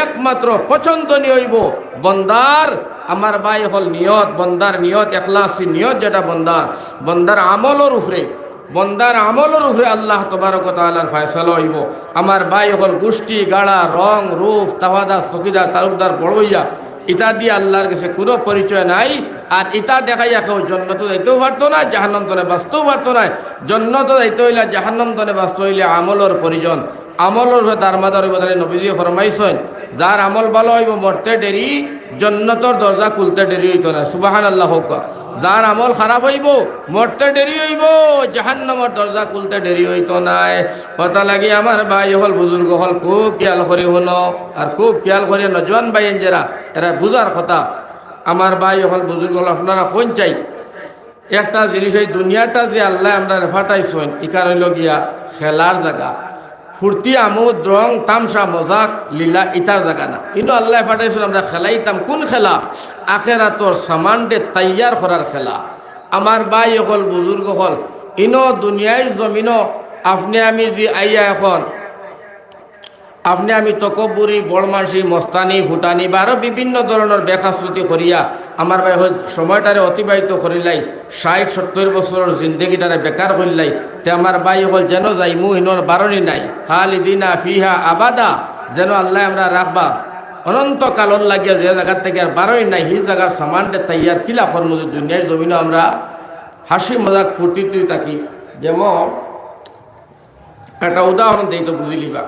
একমাত্র পছন্দনীয় হইব বন্দার আমার ভাই হল নিয়ত বন্দার নিয়ত এখলাসি নিয়ত যেটা বন্দার আমলের উপরে আল্লাহ তবারক ওয়া তাআলার ফয়সালা হইব আমার ভাই হল গোষ্ঠী গাড়া রং রূপ তাওয়াদার চকিদার তালুকদার বড়ইয়া ইটা দিয়ে আল্লাহর কাছে কোনো পরিচয় নাই আর ইটা দেখাইয়া কেউ জন্নত যাইতেও পারতো না জাহান্নাম তনে বাঁচতেও পারতো না জন্নত যাইতে হইলে জাহান্নাম তনে বাঁচতে হইলে আমলের প্রয়োজন আমলের দারমাদার বদলে নবীজি ফরমাইছেন যার আমল ভালো হইব মরতে দেরি জন্নতর দরজা খুলতে দেরি হইতো না সুবহানাল্লাহ হোক যার আমল খারাপ হইব মরতে দেরি হইব জাহান্নামের দরজা খুলতে দেরি হইতো না কথা লাগি আমার ভাই হল বুজুর্গ হল খুব খেয়াল করে হনো আর খুব খেয়াল করে নজওয়ান ভাই যারা এরা বুঝার কথা আমার ভাই হল বুজুর্গ হল আপনারা কোন চাই একটা জিনিস এই দুনিয়াটা যে আল্লাহ আমরা ফাটাইছেন ইকার হইল গিয়া খেলার জায়গা ফুর্তি আমোদ রং তামসা মজাক লীলা ইটার জায়গা না কিন্তু আল্লাহ ফাটাইছেন আমরা খেলাইতাম কোন খেলা আখেরাতর সামানডে তৈয়ার করার খেলা আমার ভাই হল বুজুর্গ হল ইনো দুনিয়ার জমিনও আপনি আমি যে আইয়া এখন আপনি আমি তকবুরি বড়মানসি মস্তানি ভুটানি বা আরও বিভিন্ন ধরনের বেখাশ্রুতি করিয়া আমার ভাই সময়টারে অতিবাহিত করিলাই 60-70 বছরের জিন্দগিটারে বেকার করিলাই তে আমার ভাই হল যেন যাই মুহিনর বারণী নাই খালিদিনা ফিহা আবাদা যেন আল্লাহ আমরা রাখবা অনন্ত কালন লাগিয়া যে জায়গার থেকে আর বারণী নাই সেই জায়গার সামানটা তৈয়ার কিলা কর্ম যে দুনিয়ার জমিনও আমরা হাসি মজাক ফুর্তি থাকি যেমন একটা উদাহরণ দিই তো বুঝিলিবা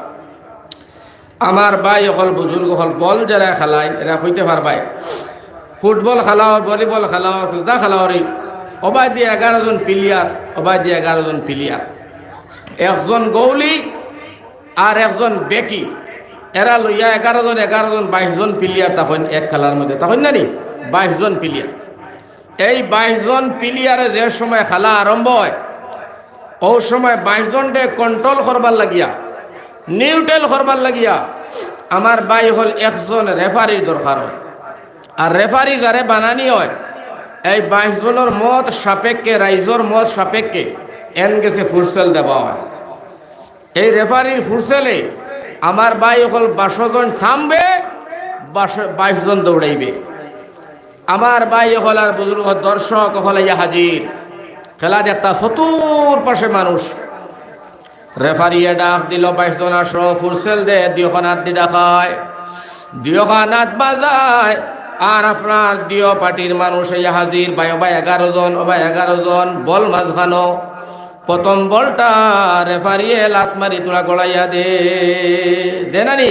আমার ভাই হল বুজুর্গ হল বল যারা খেলায় এরা হইতে পারবাই ফুটবল খেলাও ভলিবল খেলাও ক্রিকেট খেলাও রে অবাই দিয়ে 11 জন প্লেয়ার অবাই দিয়ে 11 জন প্লেয়ার একজন গৌলি আর একজন বেকি এরা লইয়া 11 জন 22 জন প্লেয়ার তখন এক খেলার মধ্যে তখন না নি 22 জন প্লেয়ার এই 22 জন প্লেয়ারে যে সময় খেলা আরম্ভ হয় ও সময় 22 জনকে কন্ট্রোল করবার লাগিয়া নিউট্রাল করবার লাগিয়া আমার ভাই হল একজন রেফারির দরকার হয় আর রেফারি যারে বানানি হয় এই 22 জনের মত সাপেক্ষে রাইজর মত সাপেক্ষে এন গেছে ফুরসেল দেওয়া হয় এই রেফারির ফুরসেলে আমার ভাই হল 22 জন থামবে 22 জন দৌড়াইবে আমার ভাই হল আর বুজুর্গ দর্শক হল ইয়া হাজির খেলা দেখতা চতুর পাশে মানুষ রেফারিয়ে ডাক দিল 22 জন আসো ফুরসেল দে দিওখানাত দি দেখায় দিওখানাত বাজায় আর আপনার দিও পার্টির মানুষ হাজির ভাই 11 জন 11 জন বল মাঝখানো প্রথম বলটা রেফারিয়ে লাত মারি তোলা গড়াইয়া দে নানি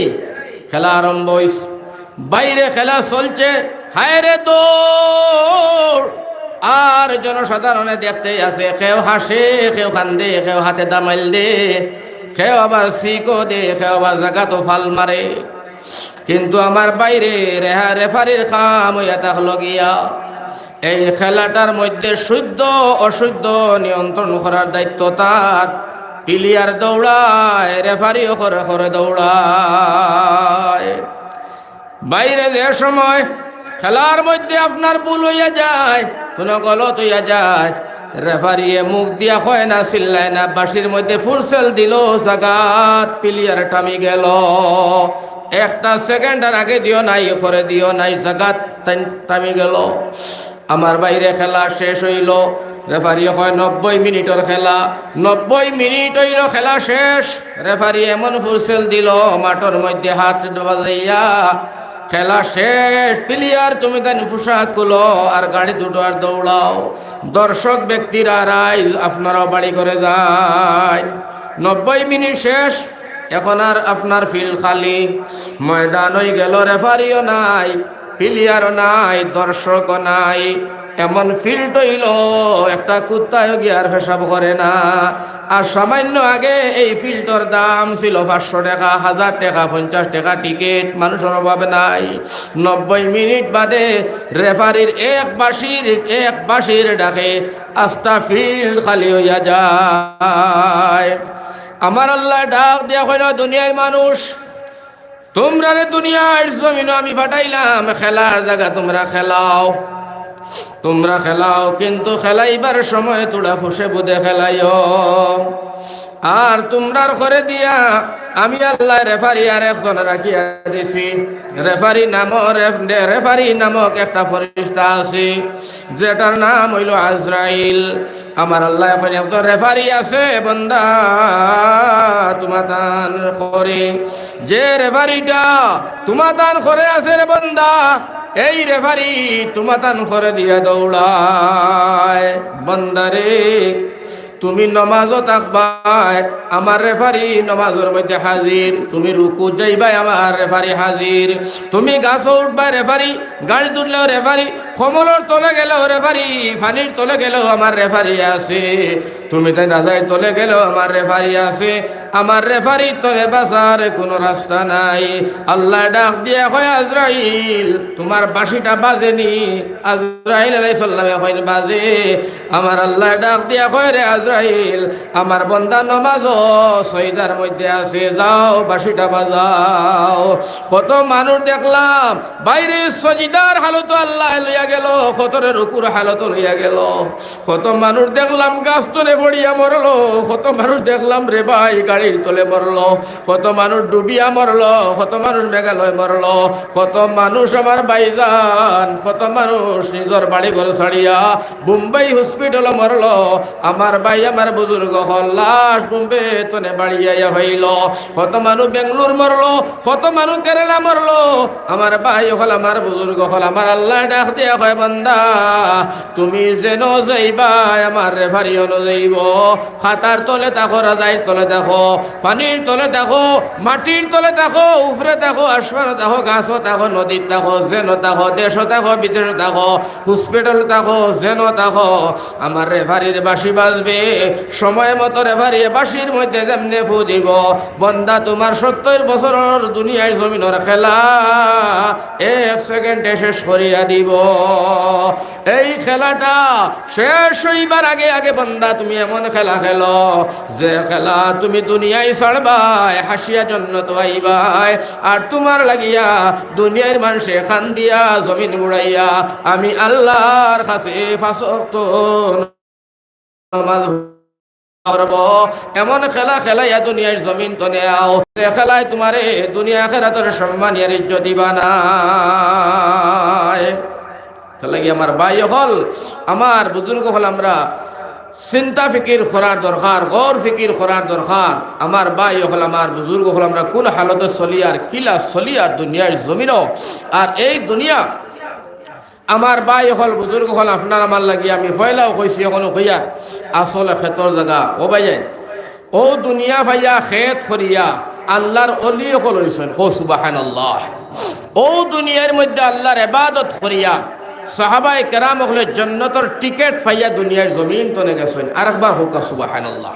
খেলা আরম্ভ হইস বাইরে খেলা চলছে হায় রে দৌড় আর জনসাধারণে দেখতে আছে কেউ হাসে কেউ কান্দে কেউ হাতে দামাইল দে কেউ আবার সিকো দে কেউ আবার জায়গা তো ফাল মারে কিন্তু আমার বাইরে রেফারির কাম হইয়া থাকলো গিয়া এই খেলাটার মধ্যে শুদ্ধ অশুদ্ধ নিয়ন্ত্রণ করার দায়িত্ব তার প্লেয়ার দৌড়ায় রেফারিও করে দৌড়ায় বাইরে যে সময় খেলার মধ্যে আপনার ভুল হইয়া যায় কোনো গলত হইয়া যায় রেফারিয়ে মুখ দিয়া হয় না চিল্লায় না বাঁশির মধ্যে ফুরসেল দিল জাগাত প্লেয়ার টামি গেল একটা সেকেন্ডের আগে দিও নাই করে দিও নাই জাগাত টামি গেল আমার বাইরে খেলা শেষ হইল রেফারি হয় 90 মিনিটের খেলা 90 মিনিট হইল খেলা শেষ রেফারি এমন ফুরসেল দিল মাঠের মধ্যে হাত বাজাইয়া খেলা শেষ প্লেয়ার তুমি তাই পোশাক খুলো আর গাড়ি দুটো আর দৌড়াও দর্শক ব্যক্তিরা রাই আপনারাও বাড়ি করে যায় 90 মিনিট শেষ এখন আর আপনার ফিল্ড খালি ময়দান হয়ে গেল রেফারিও নাই প্লেয়ারও নাই দর্শকও নাই এমন ফিল্ড হইল একটা কুত্তায় গিয়ার পেশাব করে না আর সামান্য আগে এই ফিল্ডের দাম ছিল 500 টাকা 1000 টাকা 50 টাকা টিকিট মানুষের অভাবে নাই 90 মিনিট বাদে রেফারির এক বাঁশির ডাকে আস্তা ফিল্ড খালি হইয়া যায় আমার আল্লাহ ডাক দেয়া হইল দুনিয়ার মানুষ তোমরা রে দুনিয়ার জমিন আমি পাঠাইলাম খেলার জায়গা তোমরা খেলাও তোমরা খেলাও, কিন্তু খেলাইবার সময় তোরা খুশে বুঝে খেলাইও। আর তোমরার ঘরে দিয়া আমি আল্লাহ রেফারি আর একজন রাখিয়া দিছি। রেফারি নামক একটা ফেরেশতা আছে, যেটার নাম হইল আজরাইল। আমার আল্লাহ এখন একজন রেফারি আছে বান্দা তোমাদান করে। যে রেফারিটা তোমাদান করে আছে রে বান্দা, এই রেফারি তোমাদান করে দিয়া দৌড়ায়। বান্দারে তুমি নমাজও থাকবাই, আমার রেফারি নমাজের মধ্যে হাজির। তুমি রুকু যাইবাই, আমার রেফারি হাজির। তুমি গাছ উঠবাই, রেফারি। গাড়ি তুললেও রেফারি। কমলের তলে গেলেও রেফারি। পানির তলে গেলেও আমার রেফারি আছে। তুমি তাই নাজাই তলে গেলেও আমার রেফারি আছে। আমার রেফারি তলে বাঁচার কোনো রাস্তা নাই। আল্লাহ ডাক দিয়ে কয়, আজরাইল তোমার বাঁশিটা বাজেনি? আজরাইল আলাইহিস সালামে কয় বাজে। আমার আল্লাহ ডাক দিয়া কয়, রে আজরাইল, আমার বান্দা নামাজ সজদার মধ্যে আছে, যাও বাঁশিটা বাজাও। কত মানুষ দেখলাম বাইরে সজদার হালত আল্লাহ লইয়া গেল, কতরে রুকুর হালত লইয়া গেল। কত মানুষ দেখলাম গাছ তলে পড়িয়া মরলো। কত মানুষ দেখলাম রে ভাই গাড়ির তলে মরলো। কত মানুষ ডুবিয়া মরলো। কত মানুষ মেঘালয় মরলো। কত মানুষ আমার বাইজান, কত মানুষ নিজের বাড়ি ঘর ছাড়িয়া মুম্বাই হসপিটাল মরলো। আমার ভাই আমার বুজুর্গ হল লাশ বোম্বে তনে বাড়ি আইয়া হইল। কত মানুষ বেঙ্গলোর মরলো। কত মানুষ কেরালা মরলো। আমার ভাই হল, আমার বুজুর্গ হল। আমার আল্লাহ ডাক দিয়া কয়, বান্দা তুমি যেন যাইবা আমার রেফারি অনুযায়ীব। খাতার তলে দেখো, রাজাইর তলে দেখো, পানির তলে দেখো, মাটির তলে দেখো, উপরে দেখো, আসমানে দেখো, গাছও দেখো, নদীর দেখো, যেন দেখো, দেশও দেখো, বিদেশ দেখো, হসপিটাল দেখো, যেন দেখো, আমার রেফারির বাঁশি বাজবে। সময় মতো রেফারি বাঁশির মধ্যে যেমনে ফু দিব। বন্দা তোমার 70 বছরের দুনিয়ার জমিনের খেলা 1 সেকেন্ডে শেষ করিয়া দিব। এই খেলাটা শেষ হইবার আগে আগে বন্দা তুমি এমন খেলা খেলো, যে খেলা তুমি দুনিয়ায় ছাড়বাই, হাসিয়া জন্নত আইবাই। আর তোমার লাগিয়া দুনিয়ার মানুষে খান দিয়া জমিন বুড়াইয়া আমি আল্লাহর কাছে 5 ওয়াক্ত নামাজ পড়ব। এমন খেলা খেলাইয়া দুনিয়ার জমিন তনে আও, যে খেলায় তোমারে দুনিয়া আখিরাতের সম্মান আর ইজ্জত দিবা না। লাগি আমার ভাই হল, আমার বুজুর্গ হল, আমরা চিন্তা ফিকির করার দরকার, গৌর ফিকির করার দরকার। আমার ভাই হল, আমার বুজুর্গ হল, আমরা কোন হালতে চলি আর কিলা চলি আর দুনিয়ার জমিনও। আর এই দুনিয়া আমার ভাই হল, বুজুর্গ হল, আপনার আমার লাগি আমি ফয়লাও কইছি, এখনো কইয়া আসলে ক্ষেতর জায়গা ও ভাইয়া, ও দুনিয়া ভাইয়া খেত করিয়া আল্লাহর অলি হল হইছেন। ও সুবহানাল্লাহ। ও দুনিয়ার মধ্যে আল্লাহর ইবাদত করিয়া সাহাবায়ে কেরাম হলে জান্নাতের টিকেট পাইয়া দুনিয়ার জমিন তনে গেছেন। আরেকবার হোক সুবহানাল্লাহ।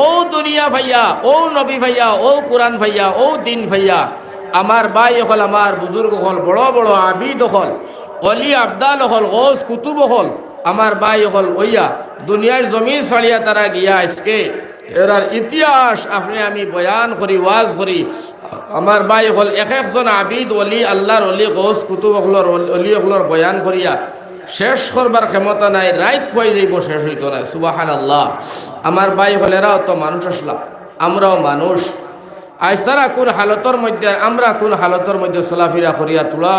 ও দুনিয়া ভাইয়া, ও নবী ভাইয়া, ও কোরআন ভাইয়া, ও দিন ভাইয়া, আমার ভাই হল, আমার বুজুর্গ হল, বড় বড় আবিদ হল, অলি আবদাল হল, গৌস কুতুব হল, আমার ভাই হল ওইয়া দুনিয়ার জমিন ছাড়িয়া তারা গিয়া আজকে এরার ইতিহাস আপনি আমি বয়ান করি, ওয়াজ করি। আমার ভাই হল এক একজন আবিদ অলি, আল্লাহর অলি, গৌস কুতুব হলর অলি হলর বয়ান করিয়া শেষ করবার ক্ষমতা নাই, রাইত হয়ে যাইব, শেষ হইতো না। সুবহানাল্লাহ। আমার ভাই হল, এরাও তো মানুষ আসলাম, আমরাও মানুষ। আজ তারা কোন হালতর মধ্যে, আমরা কোন হালতর মধ্যে চলাফেরা করিয়া তোলা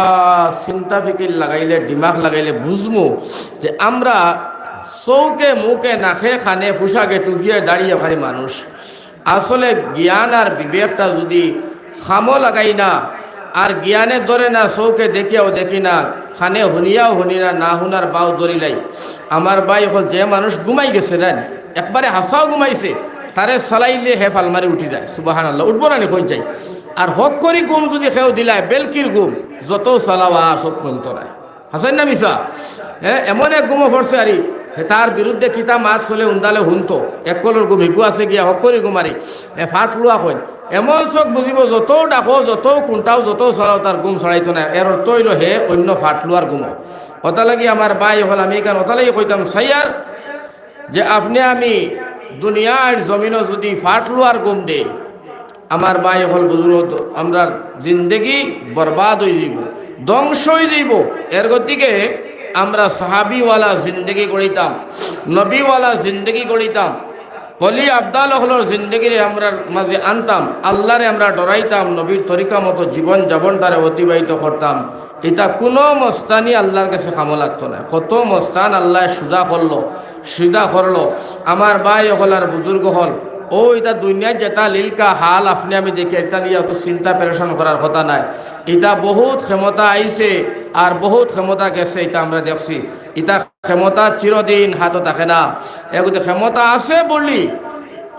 চিন্তা ফিকির লাগাইলে, দিমাগ লাগাইলে বুঝমু যে আমরা চৌকে মুখে নাখে খানে পোশাকে টুকিয়ে দাঁড়িয়ে ভারি মানুষ। আসলে জ্ঞান আর বিবেকটা যদি খামো লাগাই না, আর জ্ঞানে ধরে না, চৌকে দেখিয়াও দেখি না, খানে শুনিয়াও শুনি না, না শুনার বাও ধরিলাই। আমার ভাই হল, যে মানুষ ঘুমাই গেছে না, একবারে হাসাও ঘুমাইছে, তারে চালাইলে হে ফালমারি উঠি যায়। সুবহানাল্লাহ। উঠবো না হয়ে যায়। আর হক করি গুম যদি খেও দিলাই, বেলকির গুম যত চালাওয়া চোখ মনত নাই। হাসান না মিশা? এমন এক গুমো পড়ছে আরি, তার বিরুদ্ধে কিতা মাছ চলে উন্দালে হুনতো, এক কলর গুম হিগু আছে গিয়া হক করি গুমারি ফাট লোৱা কইন। এমন চোখ বুঝিব, যত ডাকো, যত কোনটাও, যত চলাও, তার গুম ছড়াইতো না। এর অর্থ হইল হে অন্য ফাট লোৱাৰ গুম। ওটা লাগি আমার ভাই হল, আমি কেন ওটা লাগি কইতাম সাইয়ার যে আপনি আমি দুনিয়ার জমিনও যদি ফাট লোৱাৰ গুম দে, আমার ভাই হল বুজুর্গ, আমরা জিন্দেগি বরবাদ হয়ে যাইব, ধ্বংস হয়ে যাইব। এর গতিকে আমরা সাহাবিওয়ালা জিন্দগি গড়িতাম, নবীওয়ালা জিন্দগি গড়িতাম, অলি আবদাল হলোর জিন্দগিরে আমরা মাঝে আনতাম, আল্লাহরে আমরা ডরাইতাম, নবীর তরিকা মতো জীবন যাপন দ্বারা অতিবাহিত করতাম, এটা কোনো মস্তানি আল্লাহর কাছে কামো লাগতো না। কত মস্তান আল্লাহ সুজা করলো। আমার ভাই হল আর বুজুর্গ হল, ও এটা দুনিয়ায় যেটা লীলকা হাল আপনি আমি দেখি, এটা নিয়ে অত চিন্তা পেরেশান করার কথা নাই। এটা বহুত ক্ষমতা আইছে আর বহুত ক্ষমতা গেছে, এটা আমরা দেখছি। এটা ক্ষমতা চিরদিন হাতও থাকে না। এগুলো ক্ষমতা আছে বলি,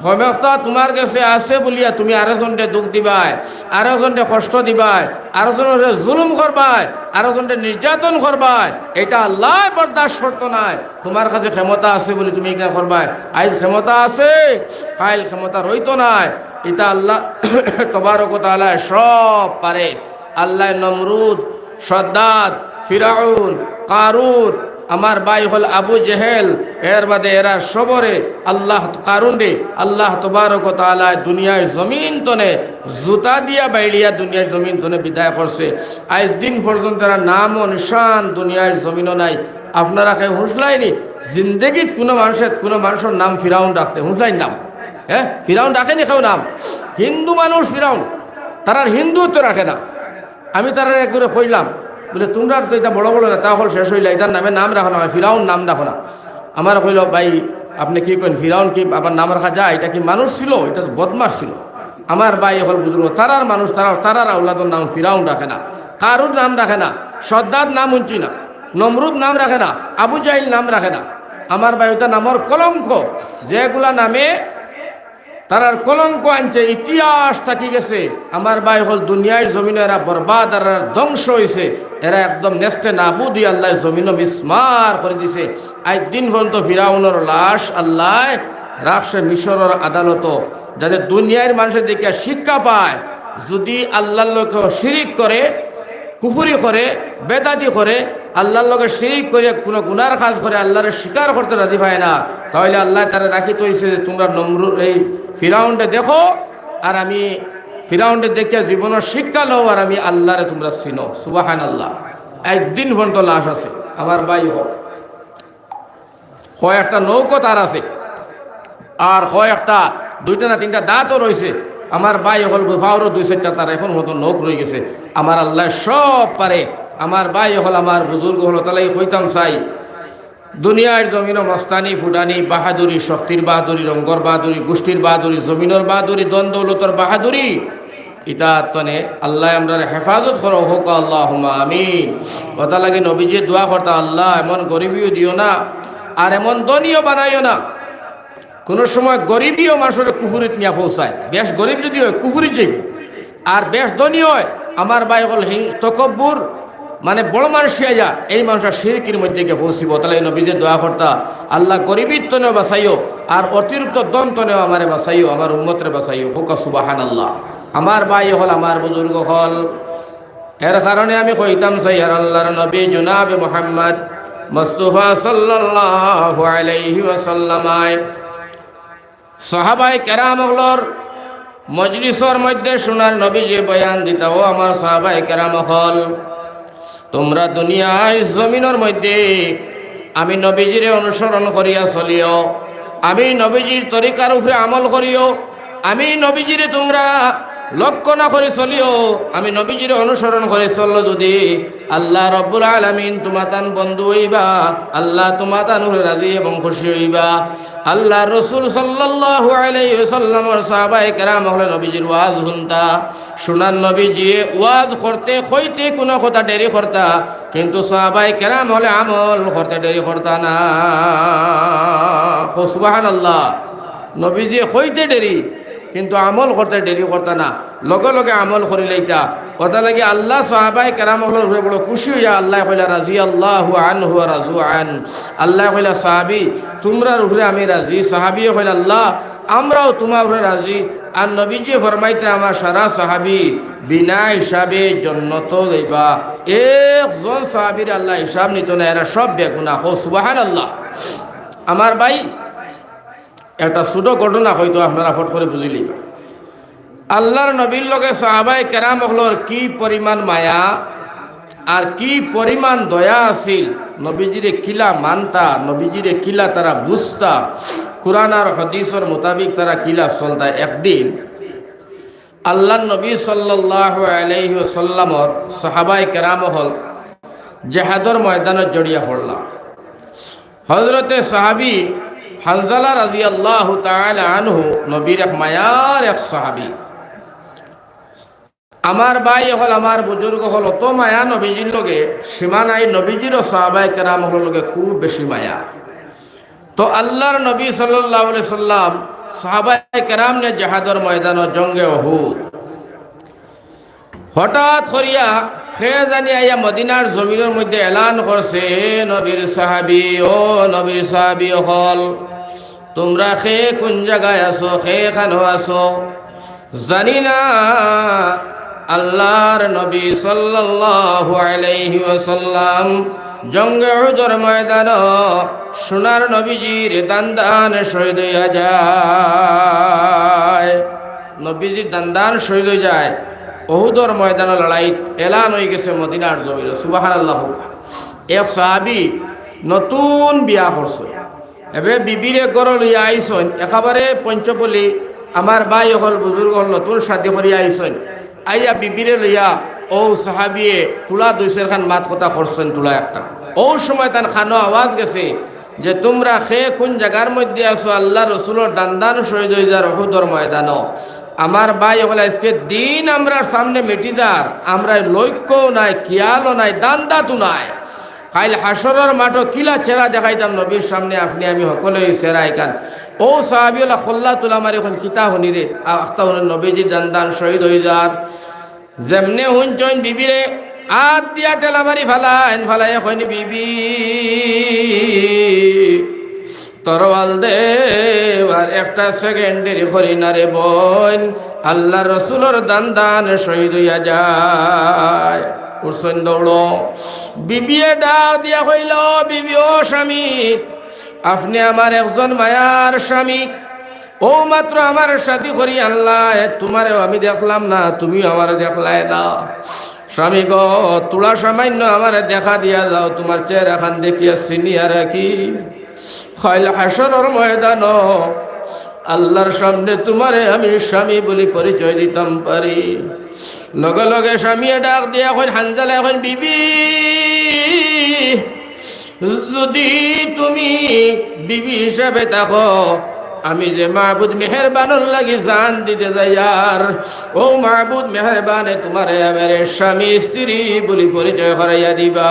ক্ষমতা তোমার কাছে আছে বলিয়া তুমি আরেকজনকে দুঃখ দিবাই, আরেকজনকে কষ্ট দিবাই, আরেকজনের জুলুম করবাই, আরেকজনকে নির্যাতন করবাই, এটা আল্লাহ বরদাস্ত করতো নাই। তোমার কাছে ক্ষমতা আছে বলি তুমি এখানে করবাই, আজ ক্ষমতা আছে কাইল ক্ষমতা রইতো নাই। এটা আল্লাহ তবারক ওয়া তাআলা সব পারে। আল্লাহ নমরুদ, সদ্দাদ, ফিরাউন, কারুন, আমার ভাই হল আবু জেহেল, এর বাদে এরা সবরে আল্লাহ কারুন রে আল্লাহ তবারক ওয়া তাআলা দুনিয়ার জমিন তনে জুতা দিয়া বাইলিয়া দুনিয়ার জমিন তনে বিদায় করছে। আজ দিন পর্যন্ত এরা নাম ও নিশান দুনিয়ার জমিনও নাই। আপনারা কে হুঁসলাইনি জিন্দগিত কোনো মানুষের নাম ফিরাউন রাখতে হুঁসলাইন নাম? হ্যাঁ, ফিরাউন রাখেনি কেউ নাম? হিন্দু মানুষ ফিরাউন, তারা হিন্দুত্ব রাখে না। আমি তারা একবারে কইলাম বলে তোমরা তো এটা বড় বড় নেতা হল শেষ হইলে এটার নামে নাম রাখো না, ফিরাউন নাম রাখো না। আমার কইল ভাই আপনি কি করেন, ফিরাউন কি আবার নাম রাখা যায়? এটা কি মানুষ ছিল? এটা তো বদমাস ছিল। আমার ভাই হল বুজুর্গ, তারার মানুষ, তারার আউলাদের নাম ফিরাউন রাখে না, কারুর নাম রাখে না, সদ্দাদ নাম উঞ্চি না, নমরুদ নাম রাখে না, আবু জাহিল নাম রাখে না। আমার ভাই ওটা নামর কলঙ্ক, যেগুলা নামে তারার কলঙ্ক আনছে, ইতিহাস থাকি গেছে। আমার ভাই হল দুনিয়ার জমিনে এরা বরবাদ আর ধ্বংস হয়েছে, এরা একদম নেস্তে নাবুদি আল্লাহ জমিন মিসমার করে দিছে। আজ দিন পর্যন্ত ফিরাউনের লাশ আল্লাহ রাখছে মিশরের আদালত, যাদের দুনিয়ার মানুষের দিকে শিক্ষা পায়। যদি আল্লাহর লোক শিরিক করে, কুফুরি করে, বেদাতি করে, আল্লাহর লগে শিরিক করে কোনো গুনার কাজ করে, আল্লাহরে স্বীকার করতে রাজি হয় না, তাহলে আল্লাহ তারা রাখিত হয়েছে যে তোমরা নমরুদ এই ফিরাউনটা দেখো আর আমি ফিরাউনটা দেখে জীবনের শিক্ষা লও আর আমি আল্লাহরে তোমরা চিনো। সুবহানাল্লাহ। একদিন পর্যন্ত লাশ আছে। আমার ভাই হয় একটা নৌকো তার আছে, আর হয় একটা দুইটা না তিনটা দাঁতও রয়েছে। আমার ভাই হল গুফাওরও দুই চারটা তার এখন মতো নৌক রয়ে গেছে। আমার আল্লাহ সব পারে। আমার ভাই হল আমার বুজুর্গ হলো, তাহলে হইতাম চাই দুনিয়ার জমিন মস্তানি ফুটানি বাহাদুরি, শক্তির বাহাদুরি, রঙ্গর বাহাদুরি, গোষ্ঠীর বাহাদুরি, জমিনের বাহাদুরি, দ্বন্দ্বলতর বাহাদুরি, ইটা তনে আল্লাহ আমরা হেফাজত করো হোক আল্লাহুম্মা আমিন। কথা লাগে নবীজি দোয়া করতা, আল্লাহ এমন গরিবিও দিও না আর এমন ধনীও বানাইও না। কোন সময় গরিবীও মানুষের কুফুরিত নিয়ে পৌঁছায়। বেশ গরিব যদি হয় কুফুরিত যাইবে, আর বেশ ধনী হয় আমার ভাই হল তকব্বুর মানে বড় মানুষ আইয়া এই মানুষের শিরকির মধ্যে গিয়ে পৌঁছিব। তাহলে নবীদের দোয়া করতা, আল্লাহ গরিবীর তনেও বাঁচাইও আর অতিরিক্ত দন তনেও আমারে বাঁচাইও, আমার উম্মতরে বাঁচাইও। হুকা সুবহানাল্লাহ। আমার ভাই হল, আমার বুজুর্গ হল, এর কারণে আমি কইতাম চাই আর আল্লাহর নবী জনাবে মুহাম্মদ মুস্তাফা সাল্লাল্লাহু আলাইহি ওয়াসাল্লাম সাহাবায়ে কেরাম হলর মজলিসের মধ্যে শোনার নবী যে বয়ান দিতা, ও আমার সাহাবায়ে কেরাম হল, তোমরা দুনিয়ার জমিনের মধ্যে আমি নবীজিরে অনুসরণ করিয়া চলিও, আমি নবীজির তরিকার উপরে আমল করিও, আমি নবীজিরে তোমরা লক্ষ্য না করে চলিও, আমি নবীজিরে অনুসরণ করে চললো যদি আল্লাহ রব্বুল আলামিন তোমাতান বন্ধু হইবা, আল্লাহ তোমাতান রাজি এবং খুশি হইবা। আল্লাহ রসুল সাল্লাল্লাহু আলাইহি ওয়াসাল্লামের সাহাবায়ে কেরাম হলে নবীজির ওয়াজ শুনতা, শুনান নবীজি ওয়াজ করতে কইতে কোনো কথা দেরি করতা, কিন্তু সাহাবায়ে কেরাম হলে আমল করতে দেরি করতা না। সুবহানাল্লাহ। নবীজি কইতে দেরি কিন্তু আমল করতে দেরি করতা না, লগে লগে আমল করি লইতা। কথা লাগে আল্লাহ সাহাবায়ে কেরাম হলের উপরে বড় খুশি হইয়া আল্লাহ কইলা রাদিয়াল্লাহু আনহু ওয়া রাযু আন। আল্লাহ কইলা সাহাবী তোমরার উপরে আমি রাজি, সাহাবীও কইলা আল্লাহ আমরাও তোমার উপরে রাজি। আর নবীজি ফরমাইতে আমার সারা সাহাবী বিনা হিসাবে জান্নাত যাইবা। একজন সাহাবীর আল্লাহ হিসাব নিত না, এরা সব বেগুনাহ। সুবহানাল্লাহ। আমার ভাই একটা ছোট ঘটনা হয়তো আপনারা ফট করে বুঝিলি। আল্লাহর নবীর লগে সাহাবায়ে কেরাম হলর কি পরিমাণ মায়া আর কি পরিমাণ দয়া আছিল, নবীজিরে কিলা মানতা, নবীজিরে কিলা তারা বুঝতা, কুরআন আর হাদিসের মোতাবিক তারা কিলা চলতা। একদিন আল্লাহ নবী সাল্লাল্লাহু আলাইহি ওয়াসাল্লামর সাহাবায়ে কেরাম হল জিহাদর ময়দানত জড়িয়া পড়লা। হযরতে সাহাবী হানজালা রাদিয়াল্লাহু তাআলা আনহু নবীর এক মায়ার এক সাহাবী। আমার ভাই হল, আমার বুজুর্গ হল, অত মায়া নবীজির লগে সীমা নাই। নবীজিরও সাহাবায়ে কেরাম হল লগে খুব বেশি মায়া। তো আল্লাহর নবী সাল্লাল্লাহু আলাইহি সাল্লাম সাহাবায়ে কেরাম নিয়ে জিহাদর ময়দান জঙ্গে উহুদ হঠাৎ করিয়া খেয়ে জানি আইয়া মদিনার জমিনের মধ্যে এলান করছে, নবীর সাহাবী, ও নবীর সাহাবী হল, তোমরা খে কোন জায়গায় আছো, খে খানো আছো জানি না। আল্লাহর নবী সাল্লাল্লাহু আলাইহি ওয়াসাল্লাম জঙ্গে উহুদের ময়দান সোনার নবীজির দান্দান শহীদ হইয়া যায়। নবীজির দান্দান শহীদ হয়ে যায়। উহুদের ময়দান লড়াই এলান হয়ে গেছে মদিনার জমিন। সুবহানাল্লাহ। এক সাহাবী নতুন বিয়া করছে, এবে বিবিরে গড় লইয়া আইসন, একেবারে পঞ্চপল্লী আমার ভাই হল বুজুর্গ হল নতুন শাদি করিয়া আইসন। আইয়া বিবিরে লইয়া ও সাহাবিয়ে তুলা দুইশের খান মাত কথা করছেন, তুলা একটা। ও সময় তার খানো আওয়াজ গেছে যে তোমরা খে কোন জায়গার মধ্যে আছো, আল্লাহ রসুলের দান্দান শহীদ হয়ে যার উহুদের ময়দান। আমার ভাই হল আজকে দিন আমরা সামনে মিটি যার, আমরা লক্ষ্যও নাই, খেয়ালও নাই, দান্দাতও নাই। কাইল হাসরের মাঠও কিলা চেরা দেখাইতাম নবীর সামনে, আপনি আমি সকলেই চেরাই কান। ও সাহাবিওলা খোল্লা তুলা মারি এখন কিতা শুনি রে, আখতা শুনি নবীজি দান্দান শহীদ হয়ে যার। যেমনে শুনছেন বিবিরে আত দিয়া টেলা মারি ফালাই এখন বিবি তরওয়াল দে আর একটা সেকেন্ডের হরি না রে বোন, আল্লাহ রসুলের দান্দান শহীদ হইয়া যায়। উঠছেন দৌড়, বিবিয়ে ডাক দিয়া হইল, বিবি ও স্বামী, আপনি আমার একজন মায়ার স্বামী, ও মাত্র আমার সাথী করি আল্লাহ, তোমারেও আমি দেখলাম না, তুমিও আমার দেখলাই না। স্বামী গো, তোলা সামান্য আমার দেখা দিয়া যাও, তোমার চেহারা খান দেখিয়া চিনিয়া রাখি। খাইল হাসরের ময়দান আল্লাহর সামনে তোমারে আমি স্বামী বলি পরিচয় দিতাম পারি। লগে লগে স্বামীয়ে ডাক দিয়া এখন হানজালা, এখন বিবি, যদি তুমি বিবি হিসাবে থাকো, আমি যে মাহবুদ মেহেরবানোর লাগি জান দিতে যাই, আর ও মাহবুদ মেহেরবানে তোমারে আমার স্বামী স্ত্রী বলি পরিচয় করাইয়া দিবা।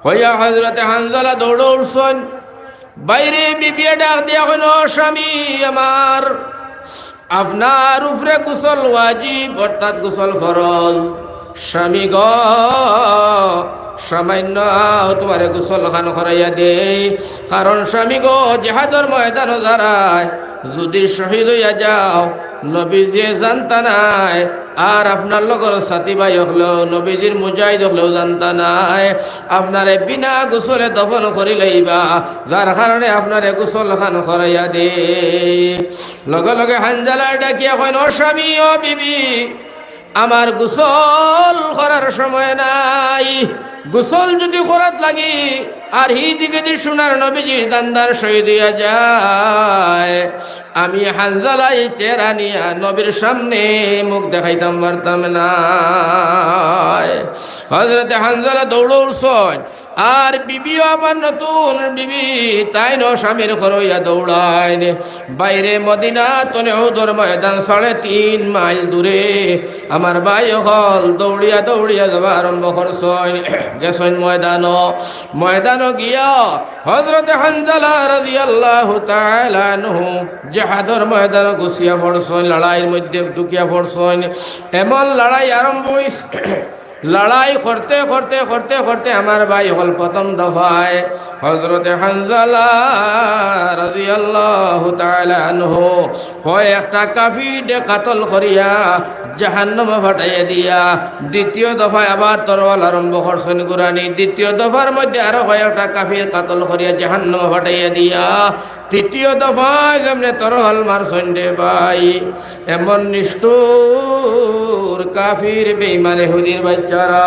হইয়া হযরতে হানজালা দৌড় উঠছেন বাইরে। বিবিয়ে ডাক দিয়া কইল, স্বামী আমার, আপনার উপরে গোসল ওয়াজিব, অর্থাৎ গোসল ফরজ। স্বামী গ, সামান্য তোমারে গোসল খান করাইয়া দেই, কারণ স্বামী গো জিহাদের ময়দান যারায় যদি শহীদ হইয়া যাও, নবীজি জানতা নাই, আর আপনার লগর সাথী ভাই হলেও নবীজির মুজাহিদ হলেও জানতা নাই, আপনারে বিনা গোসলে দফন করি লইবা, যার কারণে আপনারে গোসল খান করাইয়া দে। লগে লগে হানজালা ডাকিয়া কইন, ও স্বামী, ও বিবি, আমার গোসল করার সময় নাই। গোসল যদি করাত লাগি আর হি দিকে দি সোনার নবীজির দান্দার শহীদ হইয়া যায়, আমি হানজালাই চেহারা নিয়া নবীর সামনে মুখ দেখাইতাম পারতাম না। হযরতে হানজালা দৌড় উঠছেন, আর বিবিও আমার নতুন বিবি, তাই ন স্বামীর ঘরইয়া দৌড়াইন বাইরে মদিনা তনে উহুদের ময়দান 3.5 মাইল দূরে। আমার ভাই হল দৌড়িয়া দৌড়িয়া যাওয়া আরম্ভ করছেন। গেছেন ময়দান গিয়া হযরতে হানজালা রাদিয়াল্লাহু তাআলা আনহু জিহাদের ময়দান গুছিয়া পড়ছেন, লড়াইয়ের মধ্যে ঢুকিয়া পড়ছেন। এমন লড়াই আরম্ভ হইছে, লড়াই করতে করতে করতে করতে আমার ভাই হল প্রথম দফায় হযরতে হানজালা রাদিয়াল্লাহু তাআলা আনহু একটা কাফিরকে কাতল করিয়া জাহান্নামে ফাটাইয়া দিয়া দ্বিতীয় দফায় আবার তরোয়াল আরম্ভ করছেন গুরানি। দ্বিতীয় দফার মধ্যে আরো কয়েকটা কাফির কাতল করিয়া জাহান্নামে ফাটাইয়া দিয়া তৃতীয় দফায় যেমনে তরহল মারছেন রে ভাই, এমন নিষ্ঠুর কাফির বেঈমান ইহুদির বাচ্চারা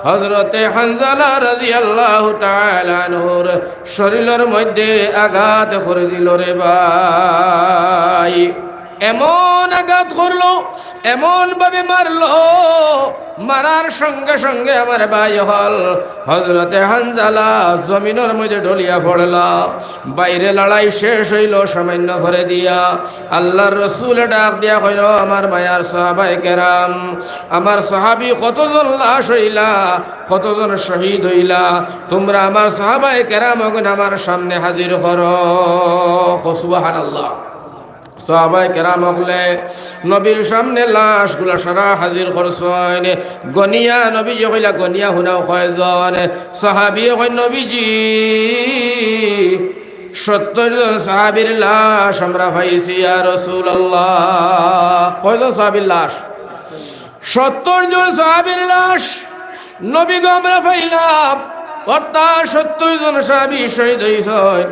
হযরতে হানজালা রাদিয়াল্লাহু তাআলা আনহুর শরীরের মধ্যে আঘাত করে দিল রে ভাই। এমন আঘাত করলো, এমন ভাবে মারলো, মারার সঙ্গে সঙ্গে আমার ভাই হল হযরতে হানজালা জমিনের মধ্যে ঢলিয়া পড়লা। বাইরে লড়াই শেষ হইল সামান্য ভরে দিয়া। আল্লাহর রসুল ডাক দিয়া কইল, আমার মায়ার সাহাবায়ে কেরাম, আমার সাহাবী কতজন লাশ হইলা, কতজন শহীদ হইলা, তোমরা আমার সাহাবায়ে কেরাম আমার সামনে হাজির করো। সুবহানাল্লাহ। সাহাবায়ে কেরাম হলে নবীর সামনে লাশগুলা সারা হাজির করছেন। গনিয়া নবীজি কইলা, গনিয়া হুনাও কয়জন? সাহাবী কই, নবীজি 70 জন সাহাবীর লাশ আমরা পাইছি ইয়া রাসূলুল্লাহ। কয়জন সাহাবীর লাশ? 70 জন সাহাবীর লাশ নবী গো আমরা পাইলাম। অর্থাৎ 70 জন সাহাবী শহীদ হইছেন।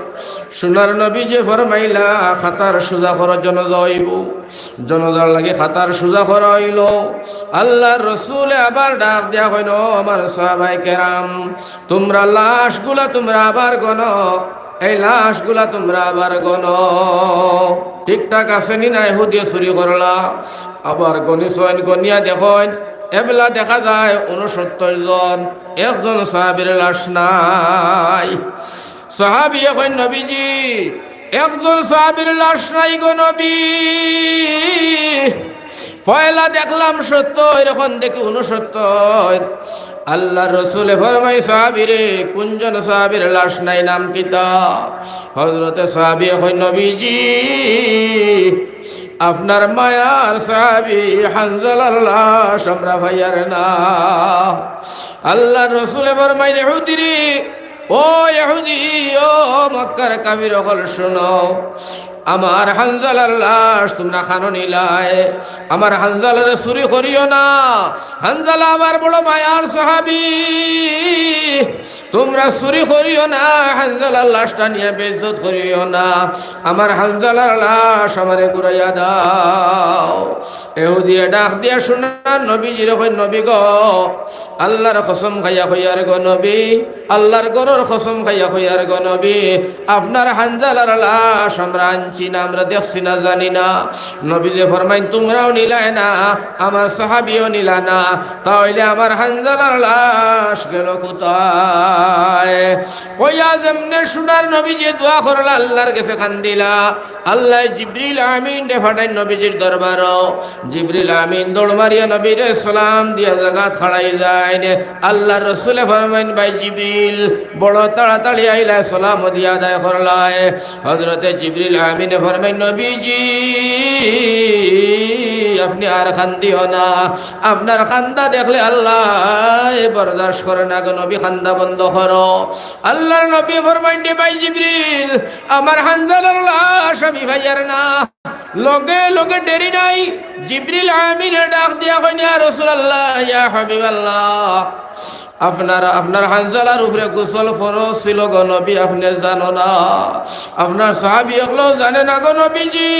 সোনার নবী যে ফরমাইলা, খাতার সোজা করার জন্য যাইব, জনতার লাগে খাতার সোজা করা হইল। আল্লাহর রসুল আবার ডাক দিয়া কইল, আমার সাহাবায়ে কেরাম, তোমরা লাশগুলা তোমরা আবার গনো, এই লাশগুলা তোমরা আবার গনো। ঠিকঠাক আসেনি না? ইহুদি চুরি করলা, আবার গনিছেন, গনিয়া দেখেন, এবেলা দেখা যায় 69 জন, একজন সাহাবীর লাশ নাই। সাহাবী কই, নবীজি একজন সাহাবীর লাশ নাই গো নবী। পয়লা দেখলাম 70, এখন দেখি 69। আল্লাহর রাসূল ফরমাই, সাহাবীরে কোনজন সাহাবীর লাশ নাই, নাম কিতা? হযরতে সাহাবী কই, নবীজি আপনার মায়ার সাহাবী হানজালার লাশ আমরা ভাইয়ার না। আল্লাহর রাসূল ফরমাই, ইহুদিরে, ও ইহুদি, ও মক্কার কাফির হল, শোনো, আমার হানজালার লাশ তোমরা খানো নিলায়, আমার হানজালার চুরি করিও না। হানজালা আমার বড় মায়ার সাহাবী, তোমরা চুরি করিও না, হানজালার লাশটা নিয়ে বেইজ্জত করিও না। আমার হানজালার লাশ আমারে ঘুরাইয়া দাও। ইহুদি ডাক দিয়া শোনার নবীজির কই, নবী গো, আল্লাহর কসম খাইয়া কইয়ার গো নবী, আল্লাহর গরর কসম খাইয়া কইয়ার গো নবী, আপনার হানজালার লাশ আমরা আনছি না, আমরা দেখছি না, জানি না। নবীজি ফরমাইন, তোমরাও নিলাই না, আমার সাহাবীও নিলা না, তাহলে আমার হানজালার লাশ গেল কোথায়? কইয়া যেমনে শোনার নবীজি দোয়া করলা, আল্লাহর কাছে কান্দিলা। আল্লাহ জিবরিল আমিন রে ফাটাই নবীজির দরবার। জিবরিল আমিন দৌড় মারিয়া নবীর সালাম দিয়া জায়গা খাড়াই যায়। আল্লাহর রাসূল ফরমাইন, ভাই জিবরিল বড় তাড়াতাড়ি আইলা, সালাম দিয়া আদায় করলায়। হযরতে জিবরিল আমিন ফরমাইন, নবীজি আপনি আর খান্দিও না, আপনার খান্দা দেখলে আল্লাহ বরদাস্ত করে না গো নবী, খান্দা বন্ধ করো। আল্লাহর নবী ফরমাইন, ভাই জিবরিল আমার হানজালার লাশ আমি ভাইয়ার না। লগে লগে দেরি নাই, জিবরিল আমিন ডাক দিয়া কইন, ইয়া রাসূলুল্লাহ, ইয়া হাবিবাল্লাহ, আপনার হানজালার উপরে গোসল ফরজ ছিল গো নবী, আপনি জানো না? আপনার সাহাবী হলো জানে না গো নবীজি,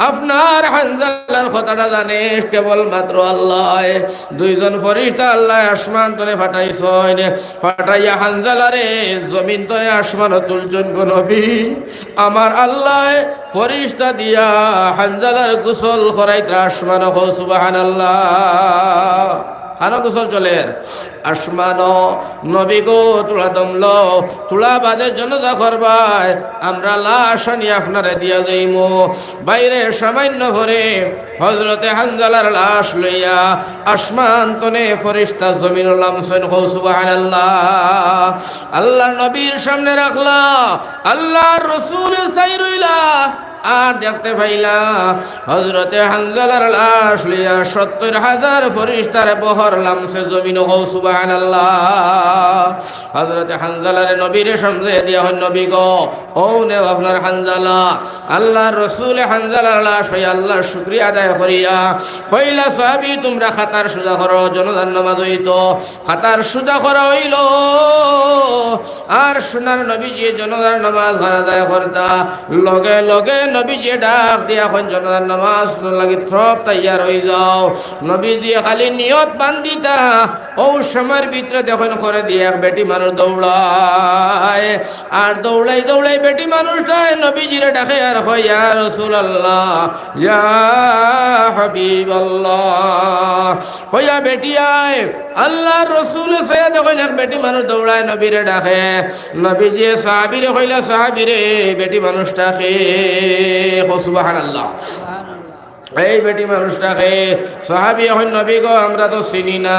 আপনার হানজালার কথাটা জানে কেবল মাত্র আল্লাহ। 2 জন ফেরেশতা আল্লাহ আসমান তলে ফাটাইছেন, ফাটাইয়া হানজালারে জমিন তলে আসমান তুলছেন গো নবী। আমার আল্লাহ ফেরেশতা দিয়া হানজালার গোসল করাইতে আসমান। সুবহানাল্লাহ। খানো গোসল চলের আসমান। নবী গো তোলা দমল, তোলা বাদের জন্য যা করবাই, আমরা লাশ আনি আপনারে দিয়া যাইমু। বাইরে সামান্য ভরে হযরতে হানজালার লাশ লইয়া আসমান তনে ফেরেশতা জমিন লামছেন। সুবহানাল্লাহ। আল্লাহর নবীর সামনে রাখলা, আল্লাহর রাসূল চাই রইলা, আর দেখতে পাইলা হযরতে হানজালার লাশ লইয়া ৭০,০০০ ফেরেশতার বহর লামছে জমিন। ও সুবহানাল্লাহ। হযরতে হানজালার নবীর সামনে দিয়া হন, নবী গো ও নে আপনার হানজালা। আল্লাহর রাসূল হানজালার লাশ হইয়া আল্লাহর শুকরিয়া আদায় করিয়া কইলা সাহাবী তোমরা খাতার সুজা করো, জনদান নামাজ হইতো খাতার সুজা করা হইল। আর সোনার নবীজি জনদার নামাজ আদায় করতা লগে লগে নবীজি ডাক দিয়া এখন জনদার নামাজ লাগি সব তৈয়ার হয়ে যাও। নবীজি খালি নিয়ত বান্ধিতা ও সময়ের ভিতরে দেখুন করে দিয়ে এক বেটি মানুষ দৌড়ায়, আর দৌড়াই দৌড়াই বেটি মানুষটাই নবীজিরে ডাকে আর হয় ইয়া রাসূলুল্লাহ ইয়া হাবিবাল্লাহ। হইয়া বেটি আয় আল্লাহর রাসূল সে দেখুন এক বেটি মানুষ দৌড়ায় নবীরে ডাকে। নবীজি সাহাবীরে কইলা সাহাবীরে বেটি মানুষটাকে সুবহানাল্লাহ এই বেটি মানুষটাকে। সাহাবী এখন নবী গো আমরা তো চিনি না,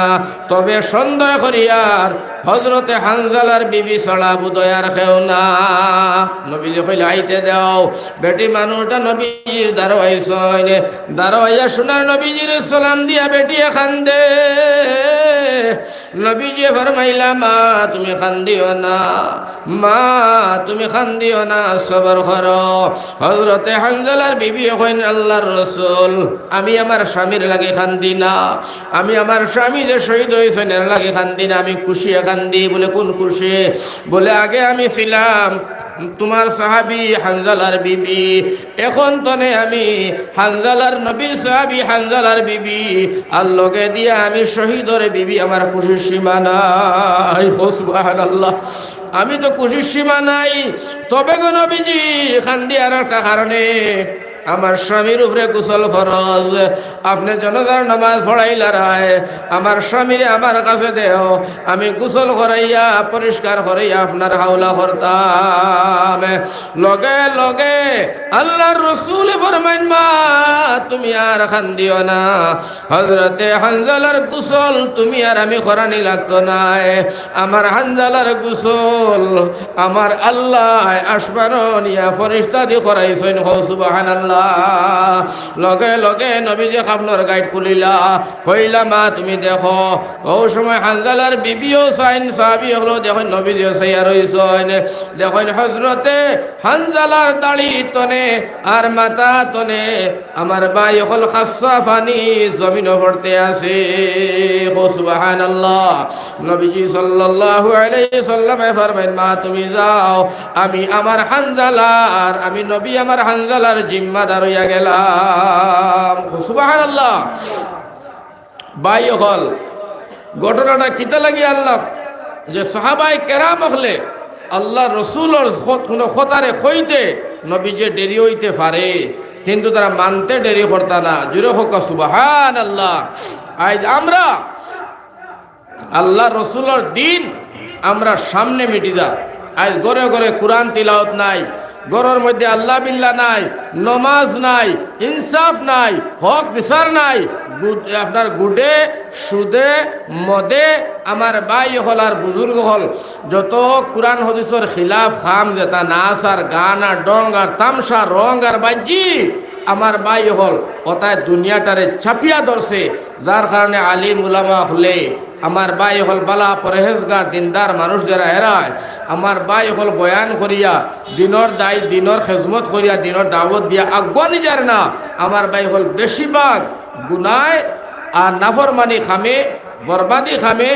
তবে সন্দেহ করিয়ার হযরতে হানজালার বিবি ছাড়া বুঝয় আর কেউ না। নবীজি কইলে আইতে দাও। বেটি মানুষটা নবীজির দাঁড়াইছেন, দাঁড়াইয়া শোনার নবীজির সালাম দিয়া বেটি কান্দে। নবীজি ফরমাইলা মা তুমি কান্দিও না, মা তুমি কান্দিও না, সবর করো। হযরতে হানজালার বিবি কইন আল্লাহর রাসূল আমি আমার স্বামীর লাগে কান্দি না, আমি আমার স্বামী যে শহীদ হয়েছেন এর লাগে কান্দি না, আমি খুশি কান্দি। বলে কোন খুশি? বলে আগে আমি ছিলাম তোমার সাহাবী হানজালার বিবি, এখন তো নে আমি হানজালার নবীর সাহাবী হানজালার বিবি, আর লগে দিয়া আমি শহীদর বিবি। আমার খুশির সীমা নাই। সুবহানাল্লাহ। আমি তো খুশির সীমা নাই। তবে গো নবীজি কান্দি আর একটা কারণে, আমার স্বামীর উপরে গোসল ফরজ, আপনি জনতার নামাজ পড়াইলা রায় আমার স্বামীরে আমার কাছে দেও, আমি গোসল করাইয়া পরিষ্কার করাইয়া আপনার হাওলা করতাম। লগে লগে আল্লাহর রাসূল ফরমাইন মা তুমি আর কান্দিও না, হযরতে হানজালার গোসল তুমি আর আমি করানি লাগতো না। আমার হানজালার গোসল আমার আল্লাহ আসমানো নিয়া ফেরেশতা দিয়ে করাইছেন। সুবহানাল্লাহ। লগে লগে নবীজি আপনার গাইড খুলিলা কইলা মা তুমি দেখো। ও সময় হানজালার বিবিও সাইন সাহাবী হলো দেখুন নবীজিও সাইয়া রইছেন। দেখুন হযরতে হানজালার দাড়ি তনে আর মাথা তনে আমার ভাই হল খাসা পানি জমিন ভরতে আছে। সুবহানাল্লাহ। নবীজি সাল্লাল্লাহু আলাইহি সাল্লামে ফরমাইন মা তুমি যাও, আমি আমার হানজালার আমি নবী আমার হানজালার জিম্মাদার হইয়া গেলাম। সুবহানাল্লাহ। ভাই হল ঘটনাটা কিতা লাগি আল্লাহ যে সাহাবায়ে কেরাম হলে আল্লাহ রসুলের কোনো কথারে কইতে নবী যে দেরি হইতে পারে, কিন্তু তারা মানতে দেরি করতা না। জুড়ে হোক সুবহানাল্লাহ। আজ আমরা আল্লাহ রসুলের দিন আমরা সামনে মিটি যা। আজ ঘরে ঘরে কোরআন তিলাওয়াত নাই, ঘরের মধ্যে আল্লাহ বিল্লাহ নাই, নমাজ নাই, ইনসাফ নাই, হক বিচার নাই। আপনার গুডে সুদে মদে আমার ভাই হল আর বুজুর্গ হল যত কোরআন হাদিসের খিলাফ খাম যেটা নাচ আর গান আর ডং আর তামসা রং আর বাজি আমার ভাই হল ওটায় দুনিয়াটারে ছাপিয়া ধরছে। যার কারণে আলিম উলামা হলে আমার ভাই হল বালা পরহেজগার দিনদার মানুষ যারা এরায় আমার ভাই হল বয়ান করিয়া দিনর দায় দিনর খেজমত করিয়া দিনর দাওয়াত দিয়া আগুয়া নিজার না। আমার ভাই হল বেশিরভাগ গুনায় আর নাফরমানি খামে বরবাদি খামে,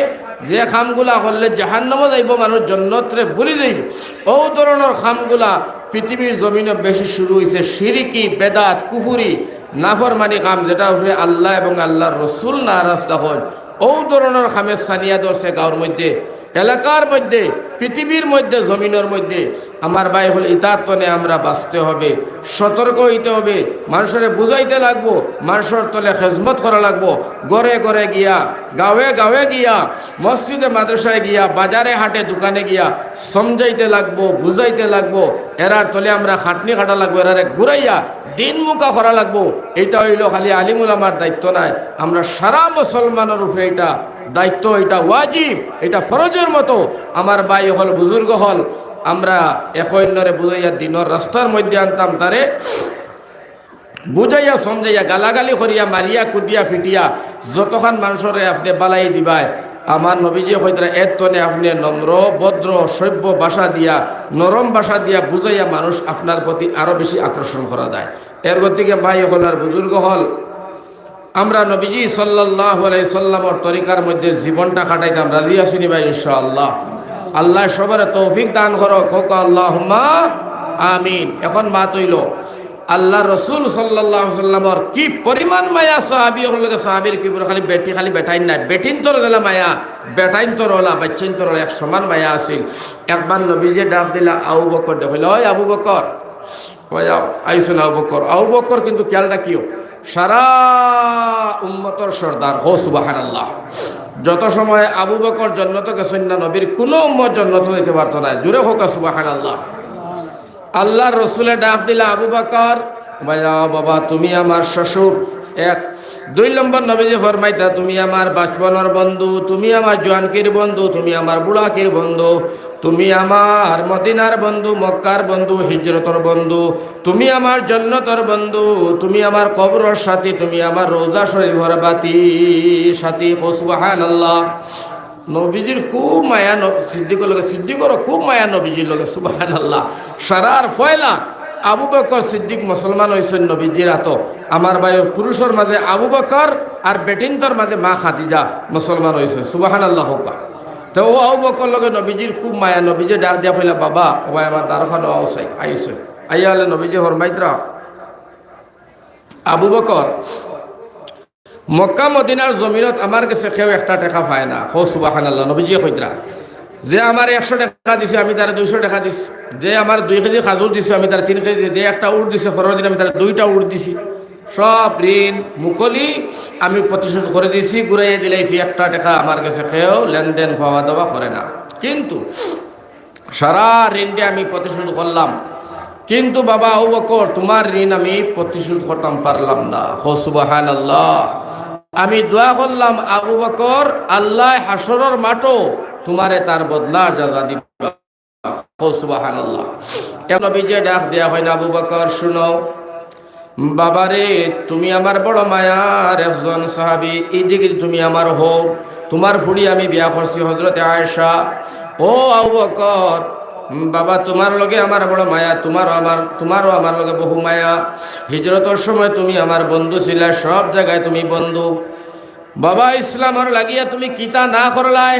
যে খামগুলা হলে জাহান্নামে যাইব মানুষ জন্নতরে ভুলি যাইব। ও ধরনের খামগুলা পৃথিবীর জমিনে বেশি শুরু হয়েছে। শিরিকি বেদাত কুফুরি নাফরমানি খাম যেটা হলে আল্লাহ এবং আল্লাহর রসুল নারাজ তখন ও ধরনের খামের সানিয়া ধরছে গাঁর মধ্যে, এলাকার মধ্যে, পৃথিবীর মধ্যে, জমিনের মধ্যে। আমার ভাই হল ইতাতনে আমরা বাঁচতে হবে, সতর্ক হইতে হবে, মানুষের বুঝাইতে লাগবো, মানুষের তলে খেজমত করা লাগবো, ঘরে ঘরে গিয়া গাঁয়ে গাঁয়ে গিয়া মসজিদে মাদ্রাসায় গিয়া বাজারে হাটে দোকানে গিয়া সমঝাইতে লাগবো, বুঝাইতে লাগবো। এরার তলে আমরা খাটনি খাটা লাগবো, এরারে ঘুরাইয়া দিন মুখা করা লাগবো। এটা হইল খালি আলিমুল আমার দায়িত্ব নাই, আমরা সারা মুসলমানের উপরে এটা দায়িত্ব, এটা ওয়াজিব, এটা ফরজের মতো। আমার ভাই হল বুজুর্গ হল আমরা এক অন্যরে বুঝাইয়া দিনের রাস্তার মধ্যে আনতাম, তারে বুঝাইয়া সমঝাইয়া গালাগালি করিয়া মারিয়া কুদিয়া ফিটিয়া যতক্ষণ মানুষরে আপনি বালাই দিবাই আমার নবীজি হয়তো এতনে আপনি নম্র ভদ্র সভ্য ভাষা দিয়া নরম ভাষা দিয়া বুঝাইয়া মানুষ আপনার প্রতি আরো বেশি আকর্ষণ করা যায়। এর গতিকে ভাই হল আর বুজুর্গ হল, আমরা নবীজি সাল্লাল্লাহু আলাইহি সাল্লামের তরিকার মধ্যে জীবনটা কাটাইতাম। রাজি আসিনি ভাই ইনশাআল্লাহ? আল্লাহ সবার তৌফিক দান করো, হোক আল্লাহুম্মা আমিন। এখন মা তৈল আল্লাহ রসুল সাল্লাল্লাহু আলাইহি সাল্লামের কি পরিমাণ মায়া সাহাবী হল, সাহাবীর কি খালি বেটি খালি বেটাইন নাই, বেটিন তোর গেলা মায়া, বেটাইন তোর হলা, বাচ্চিন তোর এক সমান মায়া আছিল। একবার নবীজি ডাক দিলা আবু বকর, দেখিল ওই আবু বকর, ওই আইসুন আবু বকর। আবু বকর কিন্তু খেয়ালটা কিও সারা উম্মতর সর্দার, হো সুবহানাল্লাহ। যত সময় আবু বকর জন্নত গেছেন না, নবীর কোনো উম্মত জন্নত দিতে পারতো না। জুড়ে হোক সুবহানাল্লাহ। আল্লাহ রসুলে ডাক দিলা আবু বকর, ভাইয়া বাবা তুমি আমার শ্বশুর। এক দুই নম্বর নবীজি ফরমাইতা তুমি আমার বাচপনের বন্ধু, তুমি আমার জোয়ানকির বন্ধু, তুমি আমার বুড়াকির বন্ধু, তুমি আমার মদিনার বন্ধু, মক্কার বন্ধু, হিজরতর বন্ধু, তুমি আমার জন্নতর বন্ধু, তুমি আমার কবরের সাথী, তুমি আমার রোজা শরীফের বাতি সাথী। সুবহানাল্লাহ। নবীজির খুব মায়া, সিদ্দিকর লগে সিদ্দিকরও খুব মায়া নবীজির লগে। সুবহানাল্লাহ। সারার ফয়লা আবু বকর সিদ্দিক মুসলমান হয়েছেন নবীজির আত। আমার ভাই পুরুষের মাঝে আবু বকর আর বেটিনতর মাঝে মা খাদিজা মুসলমান হয়েছে। সুবহানাল্লাহ হোক। তো ও আবু বকর লগে নবীজির খুব মায়া। নবীজি ডাক দিয়া কইলা বাবা ও ভাই আমার দ্বারখানো আইসে আইসে আইয়ালে নবীজি ফরমাইতরা আবু বকর মক্কা মদিনার জমিনত আমার কাছে কেউ একটা টাকা পায় না। হো সুবহানাল্লাহ। নবীজি কইতরা যে আমার 100 টাকা দিছে আমি তার 200 টাকা দিছি, যে আমার 2 কেজি খাজুর দিছে আমি তার 3 কেজি, যে একটা উট দিছে ফরওয়ার দিন আমি তার 2টা উট দিছি, সব ঋণ মুকলি আমি প্রতিশোধ করে দিছি, ঘুরাইয়ে দিলাইছি। একটা টাকা আমার কাছে কেউ লেনদেন পাওয়া দাওয়া করে না। কিন্তু সারা ঋণটা আমি প্রতিশোধ করলাম, কিন্তু বাবা আবু বকর তোমার ঋণ আমি প্রতিশোধ করতাম পারলাম না। হো সুবহানাল্লাহ। আমি দোয়া করলাম আবু বকর আল্লাহ হাসরের মাঠও তোমারে তার বদলা জাযা দিবা। হো সুবহানাল্লাহ। কেন বিজে ডাক দেয়া হয় না আবু বকর শুনো বাবারে, তুমি আমার বড় মায়ার একজন সাহাবী, এইদিকে তুমি আমার হো, তোমার ফুড়ি আমি বিয়া করছি হযরতে আয়েশা। ও আবু বকর বাবা তোমার লগে আমার বড় মায়া, তোমারও আমার লগে বহু মায়া। হিজরতের সময় তুমি আমার বন্ধু ছিলা, সব জায়গায় তুমি বন্ধু। বাবা ইসলামের লাগিয়া তুমি কিতা না করলাই,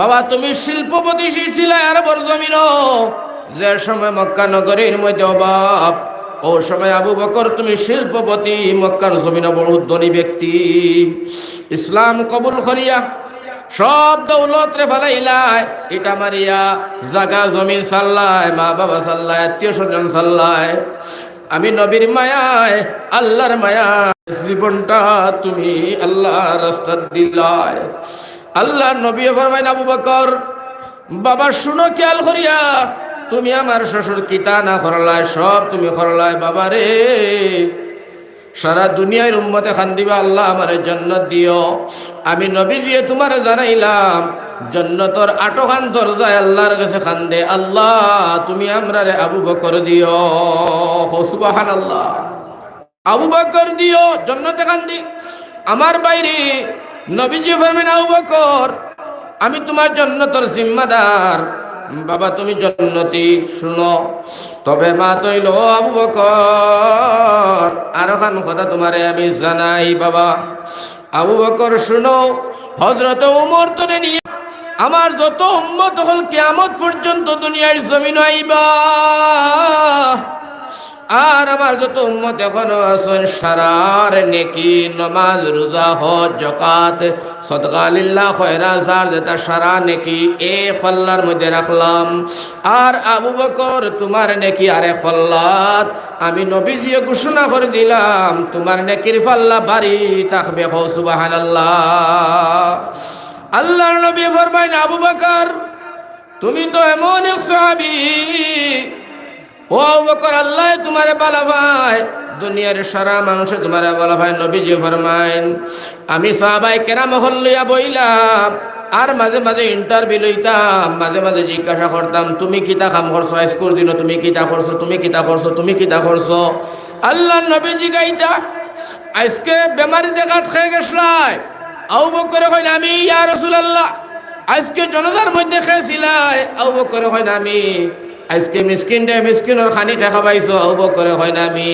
বাবা তুমি শিল্পপতি ছিলা আরবের জমিন। যে সময় মক্কা নগরীর মধ্যে অভাব, ও সময় আবু বকর তুমি শিল্পপতি, মক্কার জমিন বড় ধনী ব্যক্তি। ইসলাম কবুল করিয়া সব দৌলত রে ফেলাইলাই, এটা মারিয়া জাগা জমিন সাল্লায়, মা বাবা সাল্লায়, আত্মীয় স্বজন সাল্লায়। আমি নবীর মায়ায় আল্লাহর মায়ায় জীবনটা তুমি আল্লাহ রাস্তা দিলায়। আল্লাহ নবী ফরমাইন আবু বকর বাবা শুনো খেয়াল করিয়া, তুমি আমার শ্বশুর কিতা না করলায় সব তুমি করলায়। বাবা রে সারা দুনিয়ার উম্মতে খান দিবা আল্লাহ আমার জান্নাত দিও। আমি নবী দিয়ে তোমার জানাইলাম জান্নাতের 8খান দরজায় আল্লাহর কাছে খান দে, আল্লাহ তুমি আমরারে আবু বকর দিও। সুবহানাল্লাহ। আবু বকর দিও জান্নাতে খান দি। আমার বাইরে নবীজি ফরমান আবু বকর আমি তোমার জান্নাতের জিম্মাদার, বাবা তুমি জান্নাতি। শুনো তবে মা তৈল আবু বকর আরো খান কথা তোমারে আমি জানাই। বাবা আবু বকর শুনো, হযরত ওমর তনে নিয়ে আমার যত উম্মত হল কিয়ামত পর্যন্ত দুনিয়ার জমিন আইবা, আর আমার যত উম্মত এখনো আছেন সারার নেকি নামাজ রোজা হজ যাকাত সাদকা লিল্লাহ খয়রাত যার যেটা সারা নেকি এক পাল্লার মধ্যে রাখলাম। আর আবু বকর তোমার নেকি আরে পাল্লাত আমি নবীজি ঘোষণা করে দিলাম তোমার নেকির পাল্লা বাড়ি থাকবে। হো সুবহানাল্লাহ। আল্লাহর নবী ফরমায় আবু বকর তুমি তো এমন এক সাহাবী, ও আবু বকর আল্লাহ তোমারে ভালো ভাই, দুনিয়ার সারা মানুষ তোমারে ভালো ভাই। নবীজি ফরমাইন আমি সাহাবায়ে কেরাম হল লইয়া বইলাম, আর মাঝে মাঝে ইন্টারভিউ লইতাম, মাঝে মাঝে জিজ্ঞাসা করতাম তুমি কিতা কাম করছো, স্কুল দিন তুমি কিতা করছো, তুমি কিতা করছো, তুমি কিতা করছো। আল্লাহ নবীজি গাইতা আজকে বেমারি দেখাত খেয়ে গেছলাই আবু বকর কইন আমি ইয়া রাসূলুল্লাহ আজকে জনতার মধ্যে খেয়েছিলাই আবু বকর কইন আমি আজকে মিসকিনের খানি খাবাইছো আবু বকর কইন আমি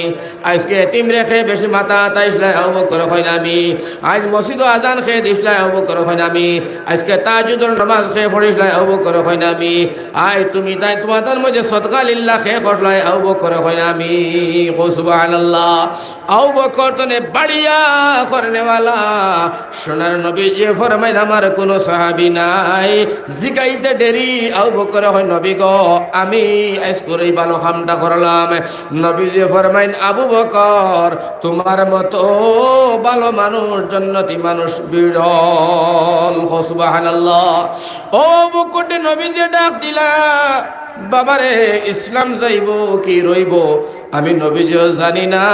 আজকে এতিম রেখে বেশি মাথা আতাইছলাই আবু বকর কইন আমি আজ মসজিদ আজান খেয়ে দিছলাই আবু বকর কইন আমি আজকে তাহাজ্জুদের নামাজ খেয়ে পড়িছলাই আবু বকর কইন আমি আয় তুমি তাই তোমাদের মধ্যে সদকা লিল্লাহ খেয়ে করলাই আবু বকর কইন আমি সুবহানাল্লাহ আবু বকর তনে বাড়িয়া করনেওয়ালা সোনার নবী যে ফরমাইন আমার কোনো সাহাবী নাই জিগাইতে দেরি আবু বকর হয় নবী গো আমি আজ করে ভালো কামটা করলাম নবী যে ফরমাইন আবু বকর তোমার মতো ভালো মানুষ জান্নাতি মানুষ বিরল সুবহানাল্লাহ ও বকরতে নবী যে ডাক দিলা বাবারে ইসলাম যাইব কি রইব আমি নবীজিও জানি না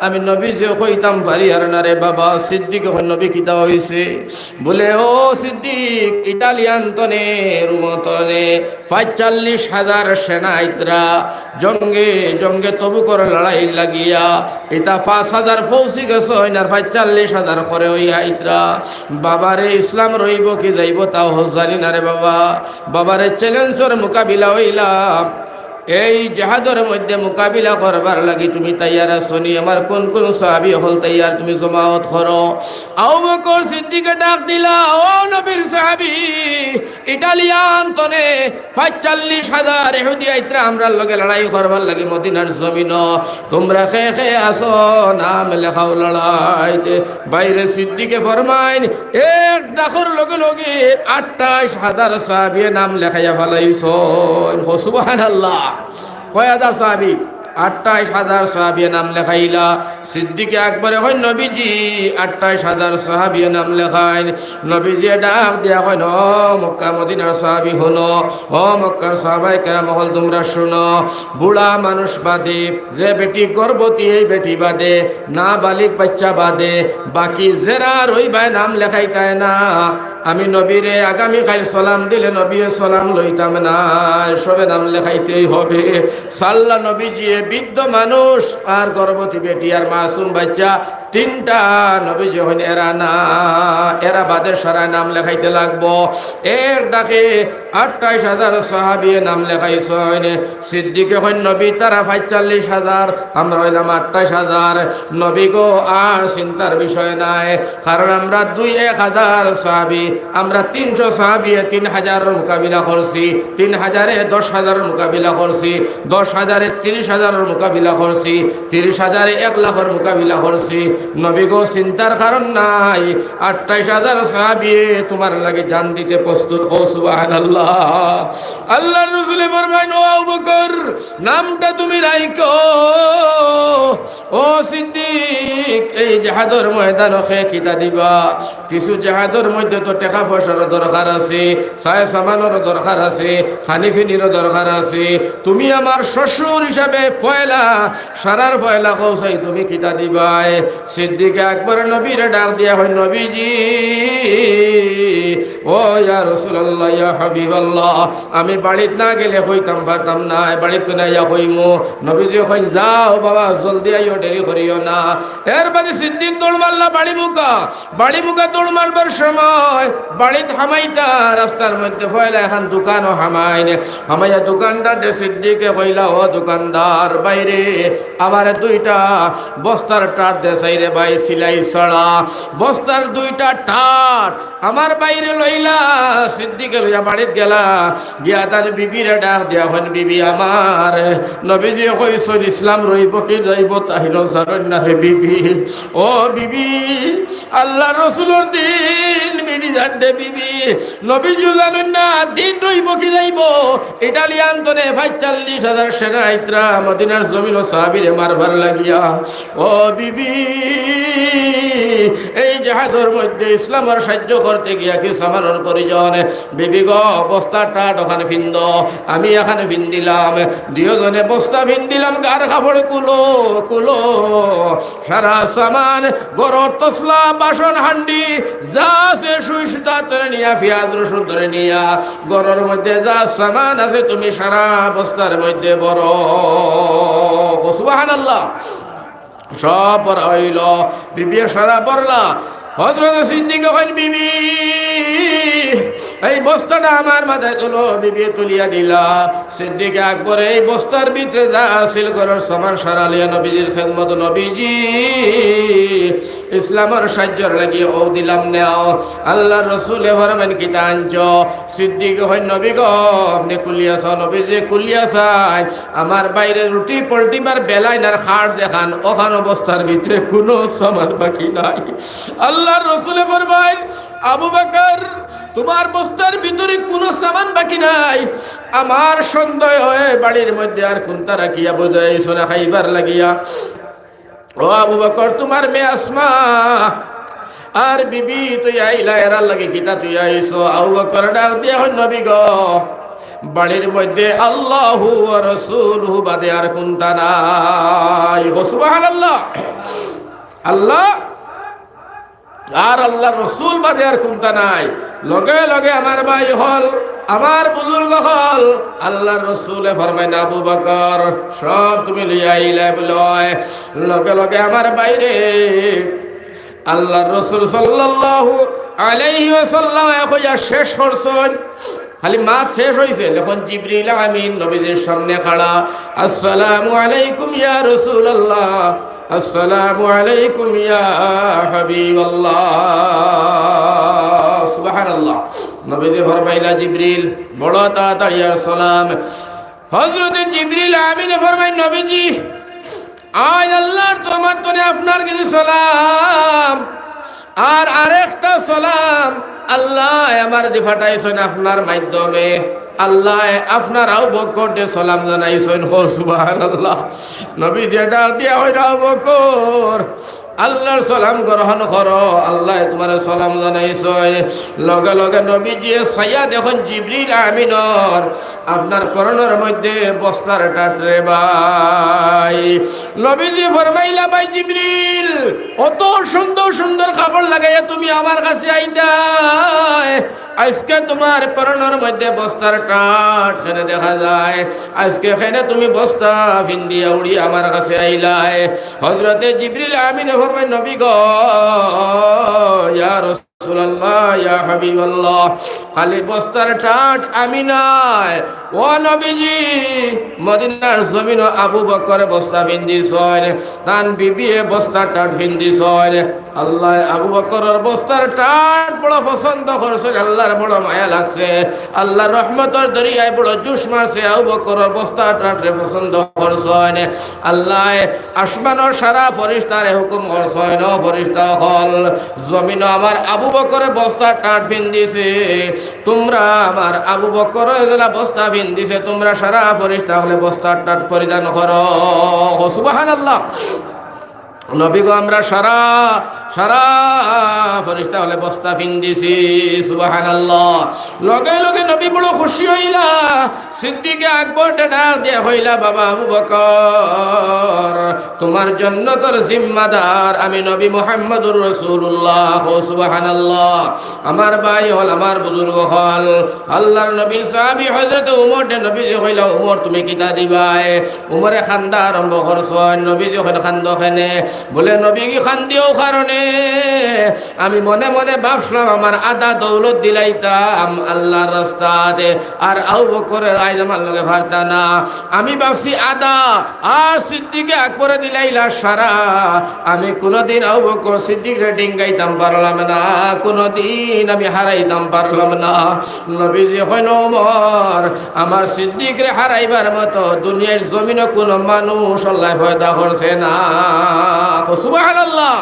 আমি নবীজিও কইতাম পারি আর না রে বাবা সিদ্দিক নবী কিতা হইছে বলে ও সিদ্দিক ইটালিয়ান তনে রুমতনে ৪৫,০০০ সেনা আইতরা জঙ্গে তবুকর লড়াই লাগিয়া এটা ৫,০০০ পৌঁছি গেছে আর ৪৫,০০০ করে ওই আইতরা বাবারে ইসলাম রইব কি যাইব তাও জানি না রে বাবা বাবারে চ্যালেঞ্জের মোকাবিলা হইলাম এই জাহাজের মধ্যে মোকাবিলা করবার লাগি তুমি তৈয়ার আসনি আমার কোন কোন সাহাবী হল তৈয়ার তুমি জমায়েত করো আবু বকর সিদ্দিকে ডাক দিলা ও নবীর সাহাবী ইটালিয়ান তনে ৪৫,০০০ ইহুদি আইত্রা আমরা লগে লড়াই করবার লাগি মদিনার জমিন তোমরা খে আসো নাম লেখাও লড়াইতে বাইরে সিদ্দিকে ফরমাইন এক ডাকর লগে লগে ২৮,০০০ সাহাবী নাম লেখাইয়া ফেলাইছো সুবহানাল্লাহ কয় হাজার সাহাবী ২৮,০০০ সাহাবী নাম লেখাইলা সিদ্দিকে আকবরে হয় নবীজি ২৮,০০০ সাহাবী নাম লেখাইন নবীজি ডাক দিয়া হয় ন মক্কা মদিনার সাহাবী হলো ও মক্কার সাহাবায়ে কেরাম হল তোমরা শুনো বুড়া মানুষ বাদে যে বেটি গর্ভবতী এই বেটি বাদে না বালিক বাচ্চা বাদে বাকি যারা রইবাই নাম লেখাইতায় না আমি নবীরে আগামীকাল সালাম দিলে নবী সালাম লইতাম না সবে নাম লেখাইতেই হবে সাল্লা নবীজি বৃদ্ধ মানুষ আর গর্ভবতী বেটি আর মাসুম বাচ্চা তিনটা নবীজি হইন এরা না এরা বাদে সারা নাম লেখাইতে লাগবো এক ডাকে ২৮,০০০ সাহাবী নাম লেখাইছেন সিদ্দিকে হইন নবী তারা ৪৫,০০০ আমরা হইলাম ২৮,০০০ নবী গো আর চিন্তার বিষয় নাই কারণ আমরা ২,১,০০০ সাহাবী আমরা ৩০০ সাহাবী ৩,০০০ মোকাবিলা করছি ৩,০০০ ১০,০০০ মোকাবিলা করছি ১০,০০০ ৩০,০০০ মোকাবিলা করছি ৩০,০০০ ১,০০,০০০ মোকাবিলা করছি নবী গো চিন্তার কারণ নাই ২৮,০০০ সাহাবী তোমার লাগে জান দিতে প্রস্তুত হও সুবহানাল্লাহ আল্লাহর রাসূল ফরমায় ও আবু বকর নামটা তুমি রাখো ও সিদ্দিক এই জিহাদের ময়দানে কিতা দিবা কিছু জিহাদের মধ্যে তো টাকা পয়সার দরকার আছে ছায়া সামানের দরকার আছে খানিফিনির দরকার আছে তুমি আমার শ্বশুর হিসাবে পয়লা সারার পয়লা কৌসাই তুমি কিতা দিবাই সিদ্দিক আকবর নবীর ডাক দিয়া হয় নবীজি ও ইয়া রাসূলুল্লাহ ইয়া হাবিবাল্লাহ আমি বাড়িত না গেলে হইতাম পারতাম না বাড়িতে না ইয়া হইমু নবীজি কই যাও বাবা জলদি আইও দেরি করিও না এর বাদে সিদ্দিক দৌড় মারলা বাড়ি মুখা দৌড় মারবার সময় বাড়িত হামাইতা রাস্তার মধ্যে পয়লা এখন দোকানও হামাইয়া দোকানদার সিদ্দিকে কইলা ও দোকানদার বাইরে আমার 2টা বস্তার টাট দেশাই রে ভাই সিলাই ছড়া বস্তার 2টা টাট আমার বাইরে লইলা সিদ্দিকে লইয়া বাড়িত গেলা গিয়া তার বিবিরে ডাক দিয়া হন বিবি আমার নবীজি কইছেন ইসলাম রইব কি যাইব তাহিল জানেন না হে বিবি ও বিবি আল্লাহ রাসূলের দিন মিটি যাচ্ছে বিবি নবীজি জানেন না দিন রইব কি যাইব ইটালিয়ান তনে ৪৫,০০০ সেনা আইত্রা মদিনার জমিন সাহাবীরে মারবার লাগিয়া ও বিবি এই জাহাজের মধ্যে ইসলামের সাহায্য করতে গিয়া কি সামানোর প্রয়োজন বিবি গো বস্তাটা ওখানে ফিন্দ আমি এখানে ফিন্দিলাম দুজনে বস্তা ফিন্দিলাম গার কাপড় কুলো সারা সামান গরর তসলা বাসন হান্ডি যা আছে সুই সুতা ধরে নিয়া পেঁয়াজ রসুন ধরে নিয়া গরর মধ্যে যা সামান আছে তুমি সারা বস্তার মধ্যে বড় সুবহানাল্লাহ সব পড়া হইল, বিবি সারা পড়লা। হযরত সিদ্দিক কইন, বিবি এই বস্তাটা আমার মাথায় তুলো। বিবি তুলিয়া দিলা। সিদ্দিক আকবর এই বস্তার ভিতরে যা আছিল ঘরের সমান সারালিয়া নবীজির খেদমত। নবীজি ইসলামের সাহায্যর লাগিয়ে ও দিলাম নেও। আল্লাহ রসুলে ফরমান কিতা আনছ? সিদ্দিক কইন, নবী গো আপনি কুলিয়াছ। নবীজি কুলিয়াছাই আমার বাইরে রুটি পল্টিবার বেলায় নার খাট দেখান, ওখান অবস্থার ভিতরে কোনো সমান বাকি নাই। আল্লাহ রসুলে ফরমায়, আবু বকর তোমার বস্তার ভিতরে কোনো সামান বাকি নাই। আমার সন্দেহ হয়ে বাড়ির মধ্যে আর কোনটা রাখিয়া বোঝাইছ না খাইবার লাগিয়া। ও আবু বকর তোমার মেয়ে আসমা আর বিবি তুই আইলা, এরার লাগে কিতা তুই আইছো? আবু বকর ডাক দিয়া হন, নবী গো বাড়ির মধ্যে আল্লাহু ওয়া রাসূলুহু বাদে আর কোনটা নাই। সুবহানাল্লাহ। আল্লাহ আর আল্লাহ রসুল বাদে আর কোনটা নাই। লগে লগে আমার ভাই হল, আমার বুজুর্গ হল, আল্লাহর রসুলে ফরমায় না আবু বকর সব তুমি লইয়া আইলা বলয়। লগে লগে আমার বাইরে আল্লাহর রসুল সাল্লাল্লাহু আলাইহি ওয়াসাল্লাম কইয়া শেষ করছেন। খালি মাত শেষ হইছে, যখন জিবরিল আমিন নবীদের সামনে খাড়া। আসসালামু আলাইকুম ইয়া রাসূলুল্লাহ, আসসালামু আলাইকুম ইয়া হাবিবাল্লাহ। সুবহানাল্লাহ। নবীজি ফরমাইলা, জিবরিল বড় তাড়াতাড়ি আর সালাম। হযরত জিবরিল আমিন ফরমাই, নবীজি আজ আল্লাহর তোমার তরে আপনার কাছে সালাম, আর আরেকটা সালাম আল্লাহ আমার দি ফাটাইছেন আপনার মাধ্যমে। আল্লাহ আপনার আবু বকরকে সালাম জানাইছেন। সুবহানাল্লাহ। নবী যেটা দিয়া হই আবু বকর আল্লাহর সালাম গ্রহণ করো, আল্লাহ তোমার সালাম জানাইছেন। লগে লগে নবীজি সাইয়া দেখুন জিবরিল আমিনর আপনার পরনের মধ্যে বস্তার টাটরে ভাই। নবীজি ফরমাইলা, ভাই জিবরিল অত সুন্দর সুন্দর কাপড় লাগাইয়া তুমি আমার কাছে আইতা, আজকে তোমার পরনের মধ্যে বস্তার টাট খেনে দেখা যায়, আজকে খেনে তুমি বস্তা ভিন্দিয়া উড়ি আমার কাছে আইলাই। হযরতে জিবরিল আমিন ফরমায়, নবী গো ইয়া রাসূলুল্লাহ ইয়া হাবিবাল্লাহ, খালি বস্তার টাট আমি নাই, ও নবীজি মদিনার জমিন আবু বকর বস্তা ভিন্দিছেন, তান বিবিয়ে বস্তা টাট ভিন্দিছেন। আল্লাহ আবু বকরের বস্তার টাট বড় পছন্দ করছেন, আল্লাহর বড় মায়া লাগছে, আল্লাহর রহমতের দরিয়ায় বড় জুস মারছে, আবু বকরের বস্তা টাটরে পছন্দ করছেন। আল্লাহ আসমানের সারা ফেরেশতারে হুকুম করছেন, ও ফেরেশতা হল জমিন আমার আবু বকরের বস্তা টাট ভিন্দিছে, তোমরা আমার আবু বকর এগুলা বস্তা ভিন্দিছে, তোমরা সারা ফেরেশতা হলে বস্তা টাট পরিধান করো। সুবহানাল্লাহ। নবী গো আমরা সারা সারা ফেরেশতা হলে বস্তা ভিন্দিছি। সুবহানাল্লাহ। লগে লগে নবী বড় খুশি হইলা। সিদ্দিক আকবর ডাক দিয়া হইলা, বাবা আবু বকর তোমার জন্য তোর জিম্মাদার আমি নবী মুহাম্মদুর রাসূলুল্লাহ। সুবহানাল্লাহ। আমার ভাই হল, আমার বুজুর্গ হল, আল্লাহর নবীর সাহাবী হযরত উমর নবী যে হইলা, উমর তুমি কিতা দিবাই? উমরে খান্দা আরম্ভ করছেন। নবী যে হইল খান্দ খানে, বলে নবী কি খান্দিও কারণে আমি মনে মনে ভাবছিলাম আমার আদা দৌলত দিলাইতাম আল্লাহর রাস্তাতে, আর আবু বকরের আইজ আমার লগে ভারতা না, আমি ভাবছি আদা আর সিদ্দিকে আকবরে দিলাইলা সারা, আমি কোনোদিন আবু বকর সিদ্দিকরে ডিঙ্গাইতাম পারলাম না, কোনোদিন আমি হারাইতাম পারলাম না। নবীজি কইন, ওমর আমার সিদ্দিকরে হারাইবার মতো দুনিয়ার জমিনে কোনো মানুষ আল্লাহ পয়দা করছে না। সুবহানাল্লাহ।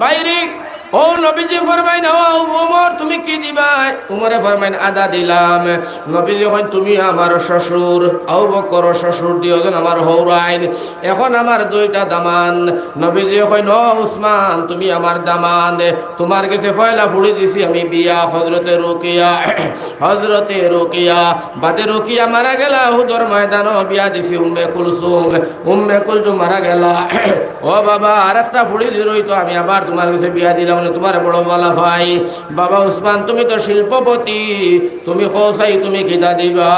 বাইরে ও নবীজি ফরমাইন, ও ওমর তুমি কি দিবা? উমরে ফরমাইন আদা দিলাম। নবীজি কইন, তুমি আমার শ্বশুর, আবু বকর শ্বশুর দুইজন আমার হৌরাইন, এখন আমার দুইটা দামান। নবীজি কইন, ও উসমান তুমি আমার দামান, তোমার কাছে পয়লা ফুড়ি দিছি আমি বিয়া। হযরতে রুকিয়া, হযরতে রুকিয়া বাদে রুকিয়া মারা গেলা হুদর ময়দানও বিয়া দিছি উম্মে কুলসুম, উম্মে কুলসুম মারা গেলা। ও বাবা আরেকটা ফুড়ি দিরই তো আমি আবার তোমার কাছে বিয়া দিলাম মানে তোমার বড় বলা ভাই বাবা উসমান তুমি তো শিল্পপতি তুমি খোসাই তুমি কিতা দিবা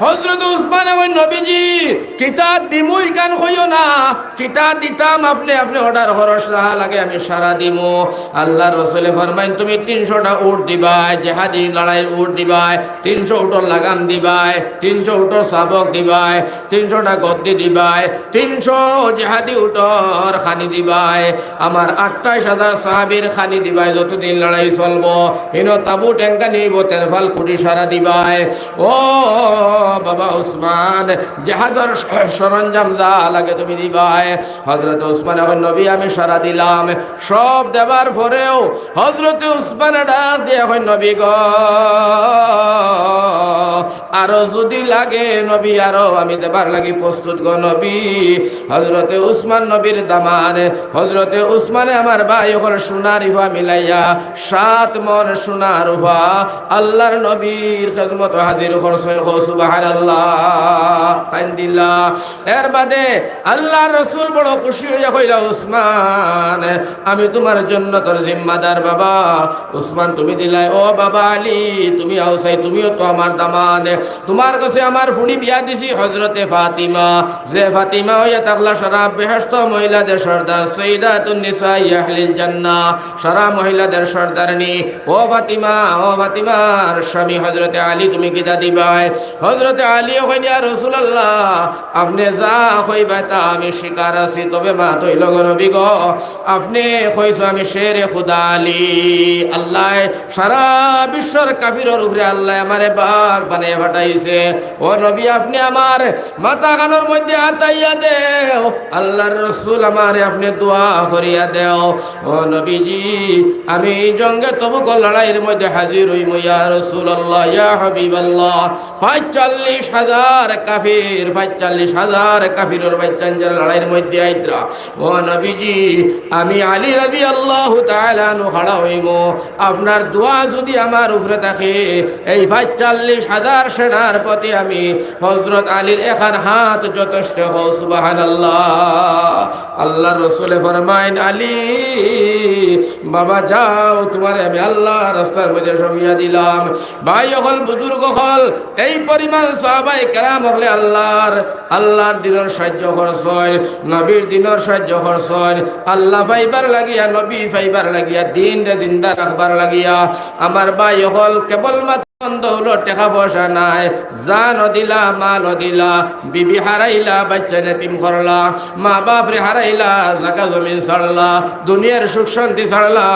হযরত উসমান ওই নবীজি কিতাব দিমুই কান হইও না কিতাব দিতাম আপনি আপনি অর্ডার খরচ লাগে আমি সারা দিমু আল্লাহর রাসূল ফরমাইন তুমি 300টা উট দিবাই জিহাদি লড়াইয়ের উট দিবাই 300 উটের লাগাম দিবাই 300 উটের শাবক দিবাই 300টা গদ্দি দিবাই 300 জিহাদি উটর খানি দিবাই আমার 28000 সাহাবীর খানি দিবাই যতদিন লড়াই চলবো ইনো তাবু ট্যাঙ্কা নিব তেরফাল কুটি সারা দিবাই ও বাবা উসমান জিহাদের সরঞ্জাম যা লাগে তুমি দিবাই হযরত উসমান এখন নবী আমি সারা দিলাম সব দেবার পরেও হযরত উসমান ডাক দিয়ে এখন নবী গো আরো যদি লাগে নবী আরো আমি দেবার লাগি প্রস্তুত গো নবী হযরতে উসমান নবীর দামান হযরতে উসমানে আমার ভাই হল সোনার ইভা মিলাইয়া 7 মণ সোনার ইভা আল্লাহর নবীর খিদমত হাজির করছেন সুবহানাল্লাহ কান্দিলা এর বাদে আল্লাহর রাসূল বড় খুশি হইয়া কইলা উসমান আমি তোমার জন্য তোর জিম্মাদার বাবা উসমান তুমি দিলাই ও বাবা আলী তুমি আওসাই তুমিও তো আমার দামান তোমার কাছে আমার ফুড়ি বিয়া দিছি হযরতে ফাতিমা যে ফাতিমা হইয়া তাকলা সারা বেহেশত মহিলাদের সর্দার সাইয়্যিদাতুন নিসা আহলিল জান্নাহ সারা মহিলাদের সর্দারনি ও ফাতিমার স্বামী হযরতে আলী তুমি কিতা দিবাই হযরতে আলী কইনি ইয়া রাসূলুল্লাহ আপনি যা কইবা তা আমি স্বীকার আছি তবে মা তৈল গো নবী গো আপনি কইছো আমি শেরে খুদা আলী আল্লাহ সারা বিশ্বর কাফিরের উপরে আল্লাহ আমারে বাগ বানায় পাঠাইছে ও নবী আপনি আমার মাথা কানের মধ্যে হাতাইয়া দেও আল্লাহর রাসূল আমারে আপনি দোয়া করিয়া দেও ও নবীজি আমি জঙ্গে তবুক লড়াইয়ের মধ্যে হাজির হইমু ইয়া রাসূলুল্লাহ ইয়া হাবিবাল্লাহ 45000 কাফিরের বাচ্চাঞ্জার লড়াইয়ের মধ্যে আইত্রা ও নবীজি আমি আলী রাদিয়াল্লাহু তাআলা আনহু খাড়া হইমু আপনার দোয়া যদি আমার উপরে থাকে এই 45000 সেনার প্রতি আমি হযরত আলীর এখন হাত যথেষ্ট হও সুবহানাল্লাহ আল্লাহর রাসূল ফরমাইন আলী বাবা যাও তোমারে আমি আল্লাহর রাস্তার মধ্যে সবিয়া দিলাম ভাই হল বুজুর্গ হল এই পরিমাণ সাহাবায়ে কেরাম হলে আল্লাহর দিনের সাহায্য করছেন নবীর দিনের সাহায্য করছেন আল্লাহ ফাইবার লাগিয়া নবী ফাইবার লাগিয়া দিন জিন্দা রাখবার লাগিয়া আমার ভাই হল কেবলমাত্র দৌলত টাকা পয়সা নাই জান দিলা মাল দিলা বিবি হারাইলা বাচ্চা নেতিম করলা মা বাপ রে হারাইলা জায়গা জমিন ছাড়লা দুনিয়ার সুখ শান্তি ছাড়লা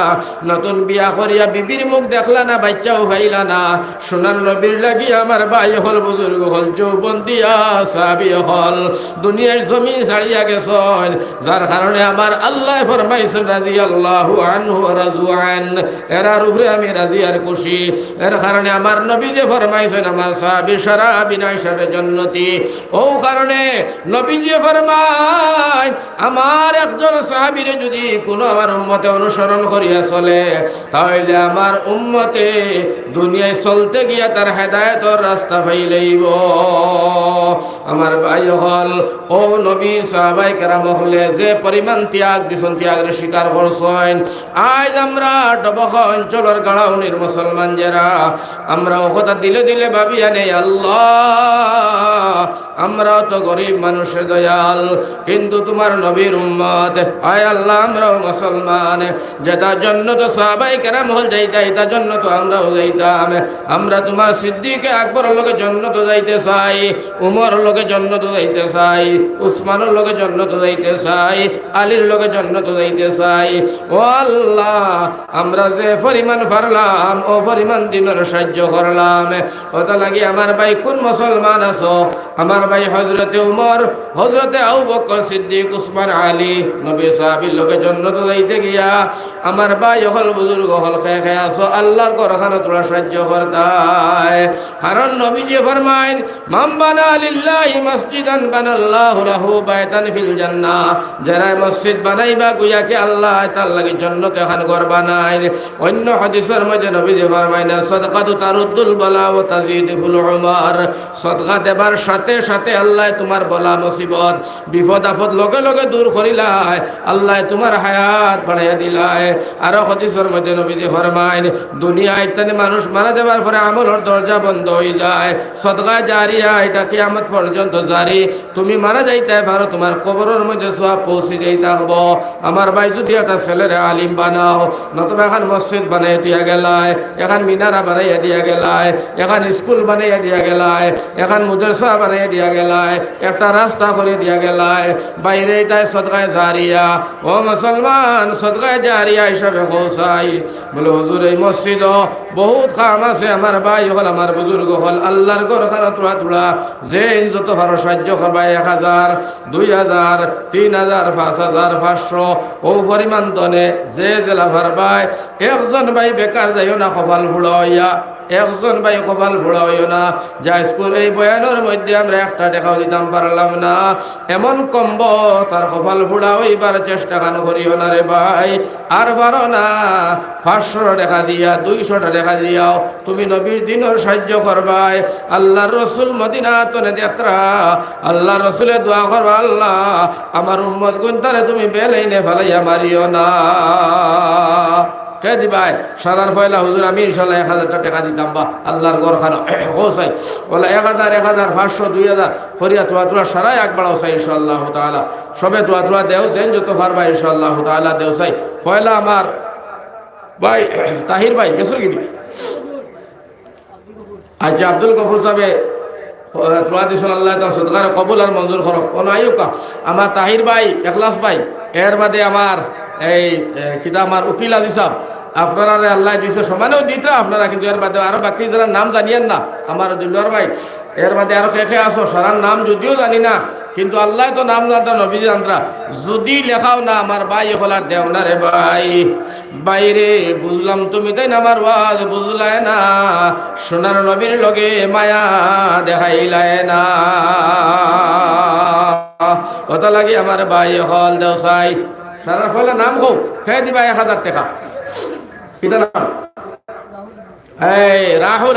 নতুন বিয়া করিয়া বিবির মুখ দেখলা না বাচ্চাও খাইলা না সোনার নবীর লাগি আমার ভাই হল বুজুর্গ হল যৌবন দিয়া সাহাবী হল দুনিয়ার জমিন ছাড়িয়া গেছেন যার কারণে আমার আল্লাহ ফরমাইছেন রাদিয়াল্লাহু আনহু ওয়া রাযুআন এরার উপরে আমি রাজি আর খুশি এর কারণে আমার নবী যে ফরমাইছেন আমার সাহাবী সারা বিনা হিসাবে জান্নাতি ও কারণে নবী যে ফরমায় আমার একজন সাহাবীর যদি কোনো আমার উম্মতে অনুসরণ করিয়া চলে তাহলে আমার উম্মতে দুনিয়ায় চলতে গিয়া তার হেদায়েতের রাস্তা পাইলেইব আমার ভাই হল ও নবীর সাহাবায়ে কেরাম হলে যে পরিমাণ ত্যাগ দিছেন ত্যাগের স্বীকার করছেন আজ আমরা ডবখ অঞ্চলের গাঁওনির মুসলমান যারা আমরা কথা দিলে দিলে ভাবি আনে আল্লাহ আমরাও তো গরিব মানুষের দয়াল কিন্তু তোমার নবীর উম্মত আয় আল্লাহ আমরাও মুসলমান যেটার জন্য তো সাহাবায়ে কেরাম হল যাইতা এটার জন্য তো আমরাও যাইতাম আমরা তোমার সিদ্দিক আকবর লোকে জান্নাত যাইতে চাই উমর লোকে জান্নাত যাইতে চাই উসমানের লোকে জান্নাত যাইতে চাই আলীর লোকে জান্নাত যাইতে চাই ও আল্লাহ আমরা যে পরিমাণ পারলাম ও পরিমাণ দিনের সাহায্য করলাম ওটা লাগি আমার ভাই কোন মুসলমান আছো আমার ভাই হযরতে উমর হযরতে আবু বকর সিদ্দিক উসমান আলী নবী সাহাবীর লোকে জান্নাত যাইতে গিয়া আমার ভাই হল বুজুর্গ হল খেয়ে আছো আল্লাহর ঘরখানে তোরা সাহায্য করতাই কারণ নবী যে ফরমাইন মান বানা লিল্লাহি মসজিদান বানাল্লাহু লাহু বাইতান ফিল জান্নাহ যারা মসজিদ বানাইবা গুয়াকে আল্লাহ তার লাগি জান্নাতে খান ঘর বানায় অন্য হাদিসের মধ্যে নবী যে ফরমাইন সাদাকাতু তারু তারুদ্দুল বালা ওয়া তাজিদুল উমার। সদকা দেবার সাথে সাথে আল্লাহ তোমার বলা মুসিবত বিপদ আপদ লগে লগে দূর করিলাই, আল্লাহ তোমার হায়াত বাড়াইয়া দিলাই। আরো হাদিসের মধ্যে নবীজি ফরমাইন দুনিয়ায় তানে মানুষ মারা যাবার পরে আমলের দরজা বন্ধ হয়ে যায়, সদকা জারিয়া এটা কিয়ামত পর্যন্ত জারি। তুমি মারা যাইতে পারো, তোমার কবরের মধ্যে সওয়াব পৌঁছে যাই থাকবো। আমার ভাই যদি একটা ছেলের আলিম বানাও, নতুবা এখন মসজিদ বানাই দিয়া গেলায়, এখন মিনারা বানাইয়া দিয়া গেলায়, এখন স্কুল বানাইয়া দিয়া গেলায়, এখন মাদ্রাসা বানাইয়া দিয়া গেলায়, একটা রাস্তা করে দিয়া গেলায়, বাইরে তাই সদকায়ে জারিয়া। ও মুসলমান, সদকায়ে জারিয়া হিসাবে কৌসাই বলে হুজুর এই মসজিদ বহুত কাম আছে। আমার ভাই হল, আমার বুজুর্গ হল, আল্লাহর ঘর খানা তোলা তোলা যে যত ভালো সাহায্য করবা 1000, 2000, 3000, 5000, 500 ও পরিমাণ দনে যে জেলা ভারবাই। একজন ভাই বেকার যাইও না, কপাল ফুড়া হইয়া। একজন ভাই কপাল ফুড়া হইও না। যা স্কুল এই বয়ানের মধ্যে আমরা একটা দেখাও দিতাম পারলাম না, এমন কম্ব তার কপাল ফুড়া হইবার চেষ্টা খান করিও না রে ভাই। আর পারো না 500 টাকা দিয়া, 200 টাকা দিয়াও তুমি নবীর দিনের সাহায্য করবাই। আল্লাহর রসুল মদিনা তনে দেখরা, আল্লাহ রসুলের দোয়া করবা, আল্লাহ আমার উম্মত গুনতারে তুমি বেলাইনে ফেলাইয়া মারিও না। কে দিবাই সারার ফয়লা হুজুর আমি ইনশাল্লাহ 1000 টাকা দিতাম বা আল্লাহর ঘর খানো হোসাই বলে 1000, 500, 2000 করিয়া তোয়া সারাই একবার হোসাই ইনশাআল্লাহ তাআলা। সবে তোয়া দেও যেন যত পারবা ইনশাআল্লাহ তাআলা দেও সাই। ফয়লা আমার ভাই তাহির ভাই গেছো কি আচ্ছা আব্দুল গফুর সাহেব তোয়া দিছেন, আল্লাহ তাআলা সদকার কবুল আর মঞ্জুর করক। কোন আইকা আমার তাহির ভাই, এখলাস ভাই, এর বাদে আমার এই কিতা আমার উকিল আজি সাহেব, আপনারা আল্লাহ দিছে সমানেও দিতে আপনারা, কিন্তু এর বাদে আরো বাকি যারা নাম জানিয়েন না, আমার দিলওয়ার ভাই, এর বাদে আরো কে আসো সারার নাম যদিও জানি না, কিন্তু আল্লাহ তো নাম জানতা, নবী জানতা। যদি লেখাও না আমার ভাই হলার দেও না রে ভাই। বাইরে বুঝলাম তুমি তাই না আমার ওয়াজ বুঝলাই না, সোনার নবীর লগে মায়া দেখাইলাই না। কথা লাগে আমার ভাই হল দেও সাই সারার ফলে নাম হোক খেয়ে দিবা 1000 টাকা। কিটা নাম? এই রাহু।